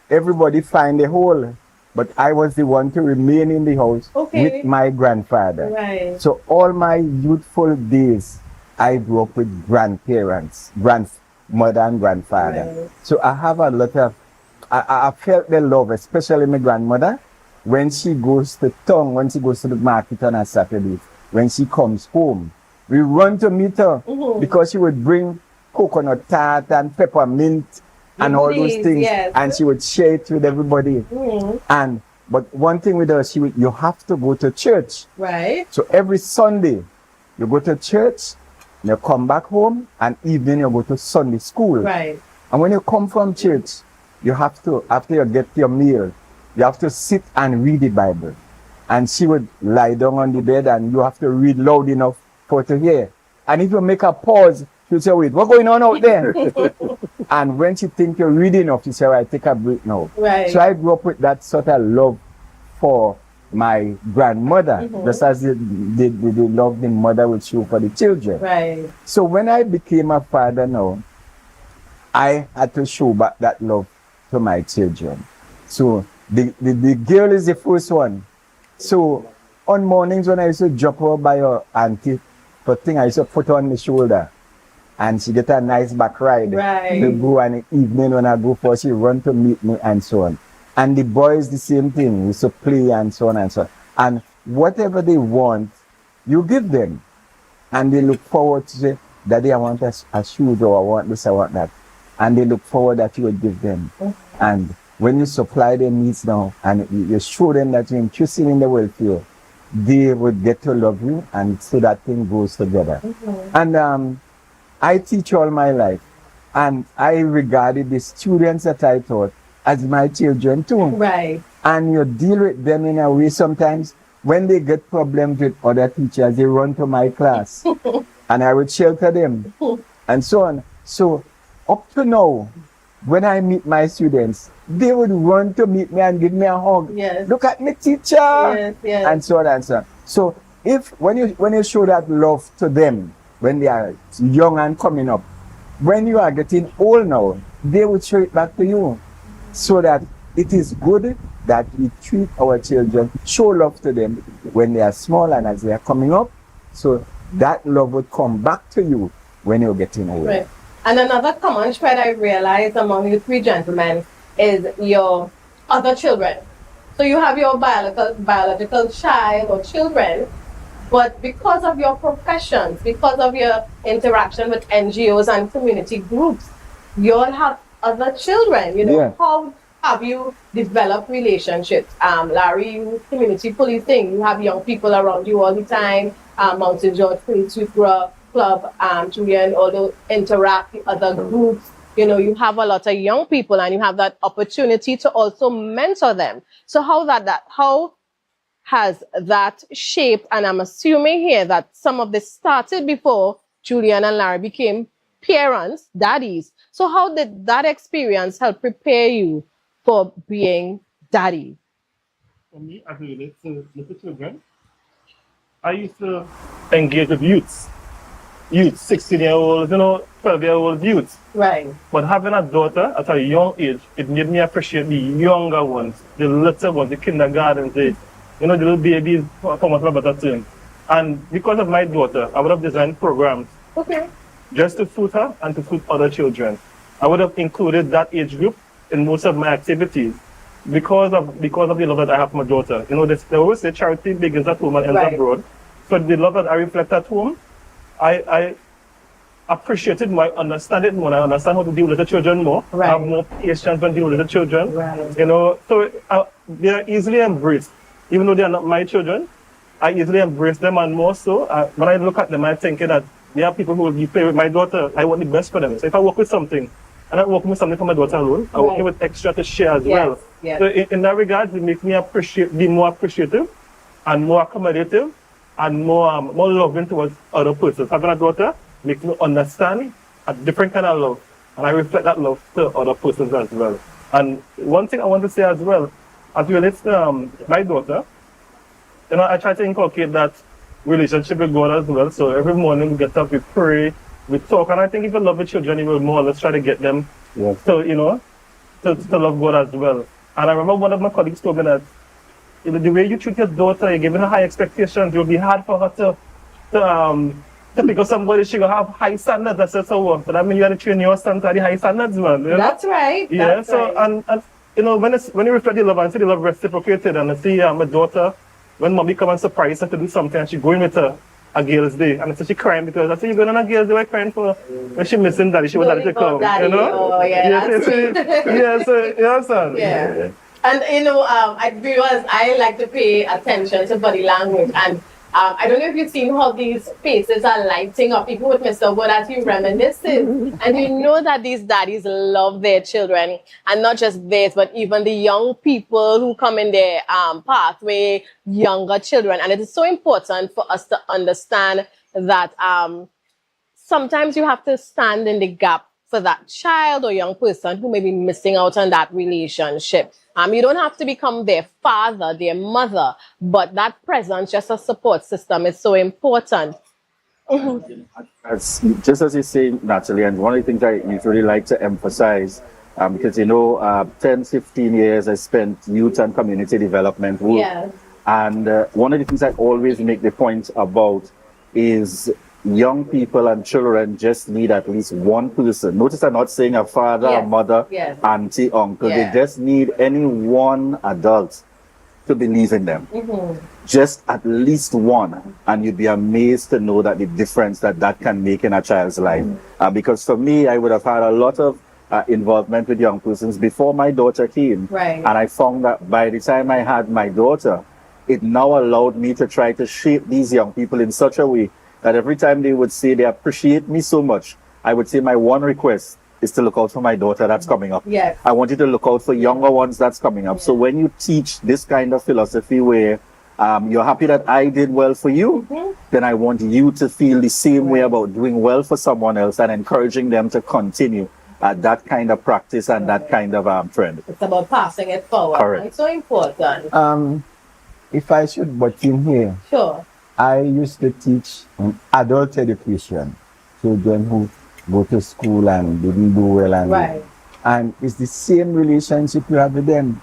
everybody find a hole. But I was the one to remain in the house with my grandfather. Right. So all my youthful days, I grew up with grandparents, grandmother and grandfather. Right. So I have a lot of, I felt the love, especially my grandmother, when she goes to town, when she goes to the market on a Saturday, when she comes home. We run to meet her because she would bring coconut tart and peppermint and all those things, yes, and she would share it with everybody. But one thing with her, you have to go to church. Right. So every Sunday, you go to church, you come back home, and evening you go to Sunday school. Right. And when you come from church, you have to, after you get your meal, you have to sit and read the Bible. And she would lie down on the bed, and you have to read loud enough for her to hear. And if you make a pause, she'll say, wait, what's going on out there? And when she thinks you're reading enough, she say, right, take a break now. Right. So I grew up with that sort of love for my grandmother, just as the love the mother would show for the children. Right. So when I became a father now, I had to show back that love to my children. So the girl is the first one. So on mornings when I used to drop her by her auntie, the thing I used to put her on the shoulder, and she get a nice back ride to go, and the evening when I go for, she run to meet me and so on. And the boys the same thing, we used to play and so on and so on. And whatever they want, you give them. And they look forward to say, Daddy, I want a shoes, or I want this, I want that. And they look forward that you would give them. And when you supply their needs now, and you show them that you're interested in the welfare, they would get to love you, and so that thing goes together. And I teach all my life, and I regarded the students that I taught as my children too. Right. And you deal with them in a way sometimes when they get problems with other teachers, they run to my class and I would shelter them and so on. So up to now, when I meet my students, they would run to meet me and give me a hug. Yes. Look at me, teacher. Yes, yes. And so on and so on. So when you show that love to them, when they are young and coming up, when you are getting old now, they will show it back to you. So that it is good that we treat our children, show love to them when they are small and as they are coming up. So that love will come back to you when you're getting older. Right. And another common thread I realized among you three gentlemen is your other children. So you have your biological child or children, but because of your professions, because of your interaction with NGOs and community groups, you all have other children. You know, how have you developed relationships? Larry, you community policing, you have young people around you all the time. Mountain George Police, club, Julian, although interact with other groups, you know, you have a lot of young people and you have that opportunity to also mentor them. So how has that shaped, and I'm assuming here that some of this started before Julian and Larry became parents, daddies. So how did that experience help prepare you for being daddy? For me, as it relates to little children, I used to engage with youths, 16-year-olds, 12-year-old youths. Right. But having a daughter at a young age, it made me appreciate the younger ones, the little ones, the kindergarten, the little babies, for want of a better term. And because of my daughter, I would have designed programs just to suit her and to suit other children. I would have included that age group in most of my activities because of the love that I have for my daughter. They always say charity begins at home and ends abroad. So the love that I reflect at home, I appreciate it more, I understand it more, I understand how to deal with the children more. I have more patience when dealing with the children. So they are easily embraced. Even though they are not my children, I easily embrace them, and more so, when I look at them, I'm thinking that there are people who will be playing with my daughter. I want the best for them. So if I work with something, I'm not working with something for my daughter alone, I'm working with extra to share as well. Yes. So in that regard, it makes me be more appreciative and more accommodative and more loving towards other persons. Having a daughter makes me understand a different kind of love, and I reflect that love to other persons as well. And one thing I want to say as well, as it relates to my daughter, I try to inculcate that relationship with God as well. So every morning we get up, we pray, we talk, and I think if you love the children, you will more or less try to get them to love God as well. And I remember one of my colleagues told me that the way you treat your daughter, you're giving her high expectations, it will be hard for her to pick up somebody, she will have high standards. That's just how it. So that means you have to train your son to have the high standards, man. That's right. Yeah, that's so, right. and when you reflect the love and see the love reciprocated, and I see my daughter, when mommy come and surprise her to do something, and she going with her a girl's day, and so she crying because I said, you're going on a girl's day, why crying for? When she missing daddy, she want daddy to come, daddy. Oh, yeah, that's sweet. Yeah, so, you understand? Yeah. And viewers, I like to pay attention to body language, and I don't know if you've seen how these faces are lighting up, even with Mr. Wood as he reminisces. And you know that these daddies love their children, and not just theirs, but even the young people who come in their pathway, younger children. And it is so important for us to understand that sometimes you have to stand in the gap for that child or young person who may be missing out on that relationship. You don't have to become their father, their mother, but that presence, just a support system, is so important. Just as you say, Natalie, and one of the things I usually like to emphasize, because 10, 15 years I spent youth and community development work. Yes. And one of the things I always make the point about is young people and children just need at least one person. Notice I'm not saying a father, a mother, auntie, uncle. They just need any one adult to believe in them. Just at least one. And you'd be amazed to know that the difference that can make in a child's life. Because for me, I would have had a lot of involvement with young persons before my daughter came. Right. And I found that by the time I had my daughter, it now allowed me to try to shape these young people in such a way that every time they would say they appreciate me so much, I would say my one request is to look out for my daughter that's coming up. Yes. I want you to look out for younger ones that's coming up. So when you teach this kind of philosophy where you're happy that I did well for you, then I want you to feel the same way about doing well for someone else and encouraging them to continue that kind of practice and that kind of trend. It's about passing it forward. Correct. It's so important. If I should butt in here. Sure. I used to teach adult education, children who go to school and didn't do well. And it's the same relationship you have with them.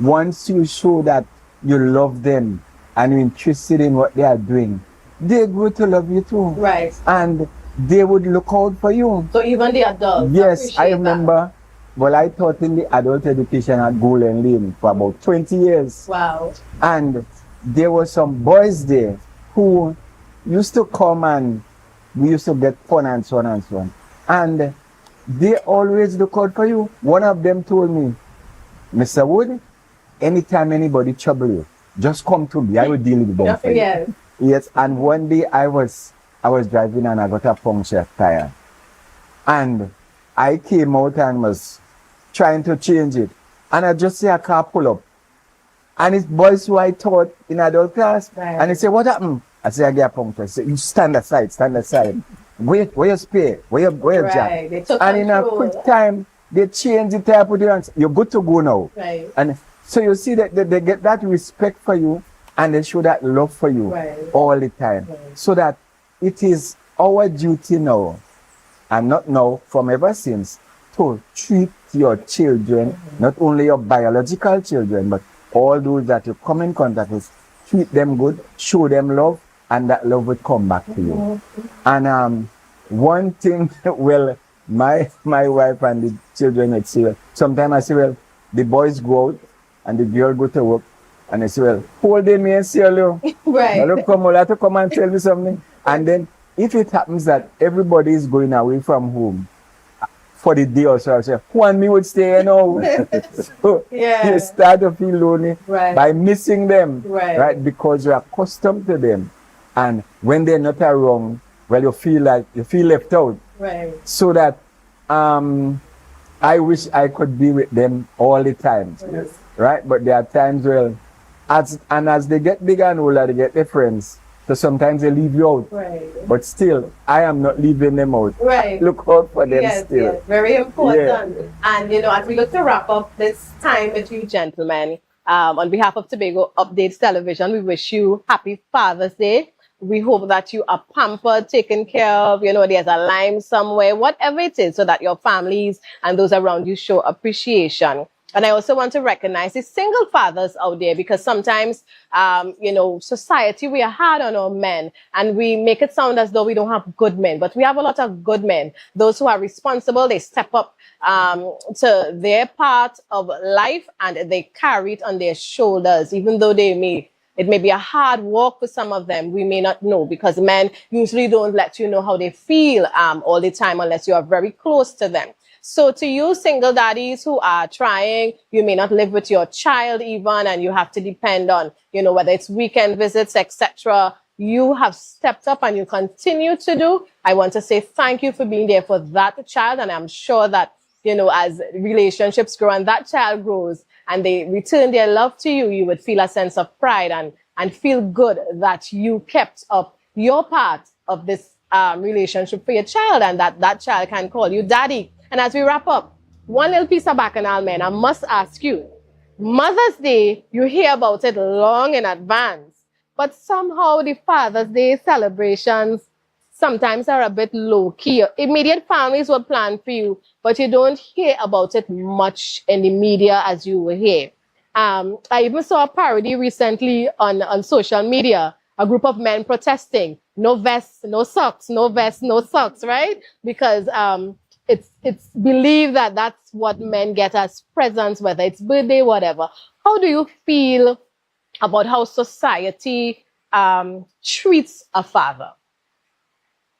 Once you show that you love them and you're interested in what they are doing, they grow to love you too. Right. And they would look out for you. So even the adults. Yes, I remember. Well, I taught in the adult education at Golden Lane for about 20 years. Wow. And there were some boys there who used to come and we used to get fun and so on and so on. And they always look out for you. One of them told me, Mr. Wood, anytime anybody trouble you, just come to me. I will deal with them for you. Yes. Yes, and one day I was I was driving and I got a puncture tire. And I came out and was trying to change it. And I just see a car pull up. And it's boys who I taught in adult class. Right. And he said, what happened? I said, I get a puncture. He said, you stand aside, stand aside. Where your spare? Where your jack? And in a quick time, they change the tire, put it on. You're good to go now. Right. And so you see that they get that respect for you and they show that love for you all the time. Right. So that it is our duty now, and not now, from ever since, to treat your children, not only your biological children, but all those that you come in contact with, treat them good, show them love, and that love will come back to you. And one thing, well, my wife and the children would say, sometimes I say, well, the boys go out and the girl go to work, and they say, well, hold in me and see hello. Right. I'll come and tell me something. And then if it happens that everybody is going away from home for the day or so, I say, who and me would stay, you know. So you start to feel lonely by missing them, right? Because you're accustomed to them. And when they're not around, well, you feel left out. Right. So that I wish I could be with them all the time. Yes. Right? But there are times where as they get bigger and older, they get their friends. So sometimes they leave you out. Right. But still, I am not leaving them out. Right. Look out for them still. Yes, very important. Yeah. And as we look to wrap up this time with you gentlemen, on behalf of Tobago Updates Television, we wish you happy Father's Day. We hope that you are pampered, taken care of, there's a lime somewhere, whatever it is, so that your families and those around you show appreciation. And I also want to recognize the single fathers out there, because sometimes, society, we are hard on our men and we make it sound as though we don't have good men, but we have a lot of good men. Those who are responsible, they step up to their part of life and they carry it on their shoulders, even though it may be a hard walk for some of them. We may not know, because men usually don't let you know how they feel all the time unless you are very close to them. So to you single daddies who are trying, you may not live with your child even, and you have to depend on, whether it's weekend visits, etc. You have stepped up and you continue to do. I want to say thank you for being there for that child. And I'm sure that, as relationships grow and that child grows and they return their love to you, you would feel a sense of pride and feel good that you kept up your part of this relationship for your child, and that child can call you daddy. And as we wrap up, one little piece of bacchanal, men, I must ask you, Mother's Day, you hear about it long in advance, but somehow the Father's Day celebrations sometimes are a bit low-key. Immediate families will plan for you, but you don't hear about it much in the media as you will hear. I even saw a parody recently on social media, a group of men protesting, no vests, no socks, no vests, no socks, right? Because it's believed that that's what men get as presents, whether it's birthday, whatever. How do you feel about how society treats a father?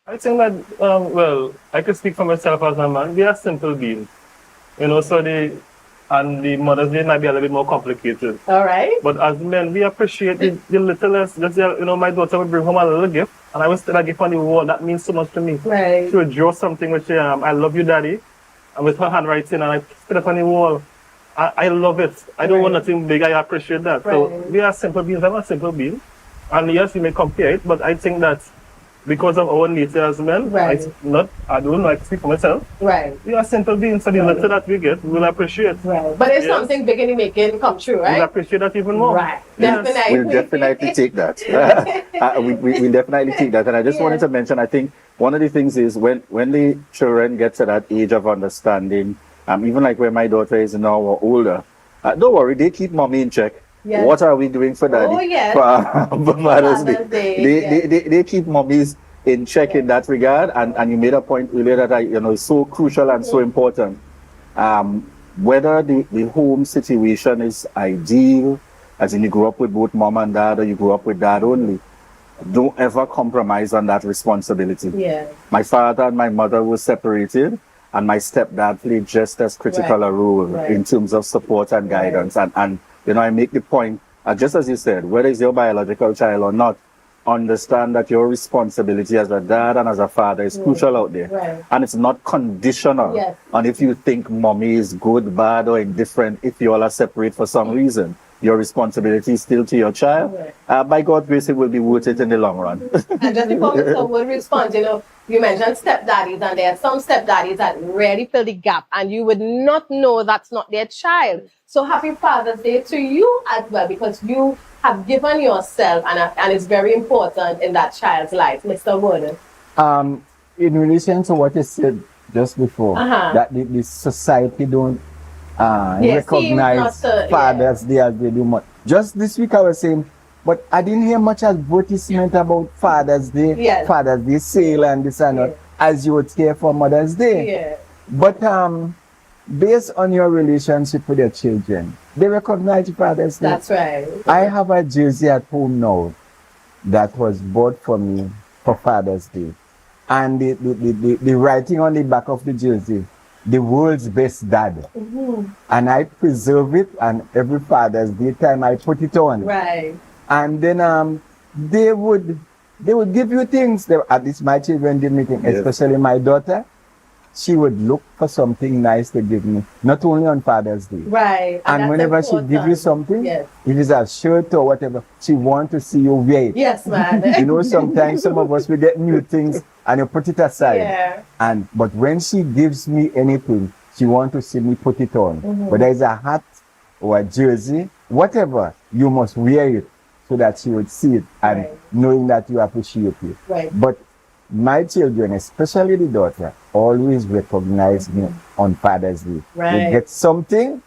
I think that, well, I could speak for myself as a man. We are simple beings, so the Mother's Day might be a little bit more complicated. All right. But as men, we appreciate the littlest. Just, my daughter would bring home a little gift, and I would still a gift on the wall. That means so much to me. Right. She would draw something which I love you, Daddy, and with her handwriting, and I stick it on the wall. I love it. I don't want nothing big. I appreciate that. Right. So we are simple beings. I'm a simple being, and yes, you may compare it, but I think that because of our nature as men, I don't know, I can speak for myself. Right. We are simple beings, so the little that we get, we will appreciate. Right. But it's something big in the making come true, right? We'll appreciate that even more. Right. Yes. Definitely. We'll definitely take that. we definitely take that. And I just wanted to mention, I think one of the things is when the children get to that age of understanding, even like where my daughter is now or older, don't worry, they keep mommy in check. Yes. What are we doing for daddy? Oh, yes. For Mother's Day. They keep mommies in check in that regard, and you made a point earlier that is so crucial and so important. Whether the home situation is ideal, as in you grew up with both mom and dad, or you grew up with dad only, don't ever compromise on that responsibility. Yeah. My father and my mother were separated, and my stepdad played just as critical a role in terms of support and guidance. And I make the point, just as you said, whether it's your biological child or not, understand that your responsibility as a dad and as a father is crucial out there. Right. And it's not conditional. Yes. And if you think mommy is good, bad, or indifferent, if you all are separate for some reason, your responsibility is still to your child. Right. By God's grace, it will be worth it in the long run. And just before Mr. Wood responds, you mentioned stepdaddies, and there are some stepdaddies that really fill the gap, and you would not know that's not their child. So happy Father's Day to you as well, because you have given yourself, and it's very important in that child's life. Mr. Wood. In relation to what you said just before, that the society don't recognize Father's Day as they do much. Just this week I was saying, but I didn't hear much advertisement about Father's Day, Father's Day sale and this and that, as you would care for Mother's Day. But based on your relationship with your children, they recognize Father's Day. That's right. I have a jersey at home now that was bought for me for Father's Day. And the writing on the back of the jersey, the world's best dad. And I preserve it, and every Father's Day time I put it on. Right. And then they would give you things. At least my children did me things, especially my daughter. She would look for something nice to give me, not only on Father's Day. Right. And whenever she gives you something, if it's a shirt or whatever, she wants to see you wear it. Yes, man. Sometimes some of us, we get new things and you put it aside. But when she gives me anything, she wants to see me put it on. Whether it's a hat or a jersey, whatever, you must wear it so that she would see it and knowing that you appreciate it. Right. But my children, especially the daughter, always recognize me on Father's Day. Right. They get something,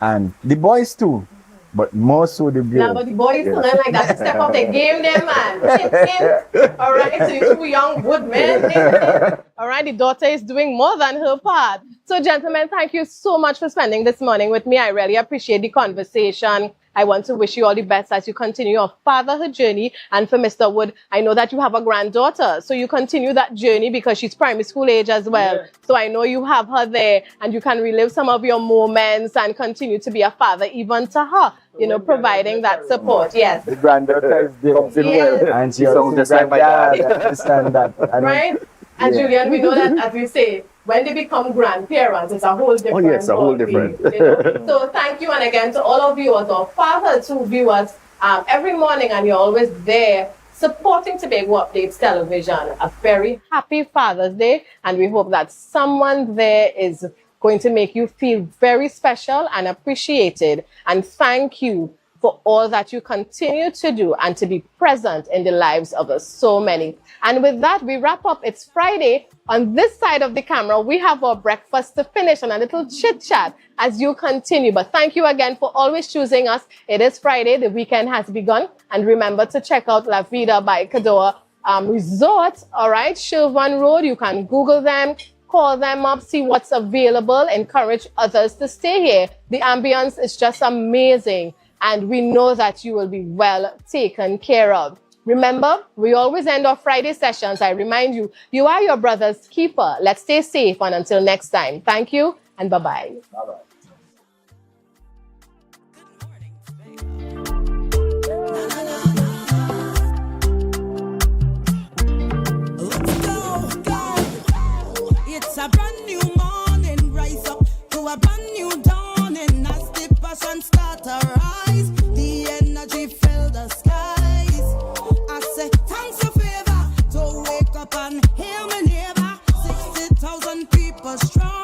and the boys too, but more so the girls. Yeah, but the boys don't like that to step up the game there, man. All right, so you two young good men. All right, the daughter is doing more than her part. So, gentlemen, thank you so much for spending this morning with me. I really appreciate the conversation. I want to wish you all the best as you continue your fatherhood journey. And for Mr. Wood, I know that you have a granddaughter, so you continue that journey because she's primary school age as well. So I know you have her there, and you can relive some of your moments and continue to be a father even to her, providing that support. Yes. The granddaughter is there, and she sounds just like my dad. Understand that. Right? And Julian, we know that, as we say, when they become grandparents, it's a whole different it's a whole different. So thank you, and again to all of viewers or fathers who view us every morning, and you're always there supporting Tobago Updates Television. A very happy Father's Day, and we hope that someone there is going to make you feel very special and appreciated. And thank you for all that you continue to do and to be present in the lives of so many. And with that, we wrap up. It's Friday. On this side of the camera, we have our breakfast to finish and a little chit-chat as you continue. But thank you again for always choosing us. It is Friday. The weekend has begun. And remember to check out La Vida by Cador Resort. All right, Shervan Road. You can Google them, call them up, see what's available. Encourage others to stay here. The ambience is just amazing. And we know that you will be well taken care of. Remember, we always end our Friday sessions. I remind you, you are your brother's keeper. Let's stay safe, and until next time, thank you and bye-bye. Bye-bye. It's a brand new morning, rise up to a brand new dawning. As the passion start to rise, the energy fill the skies. I say thanks for favor to wake up and hear me neighbor. 60,000 people strong.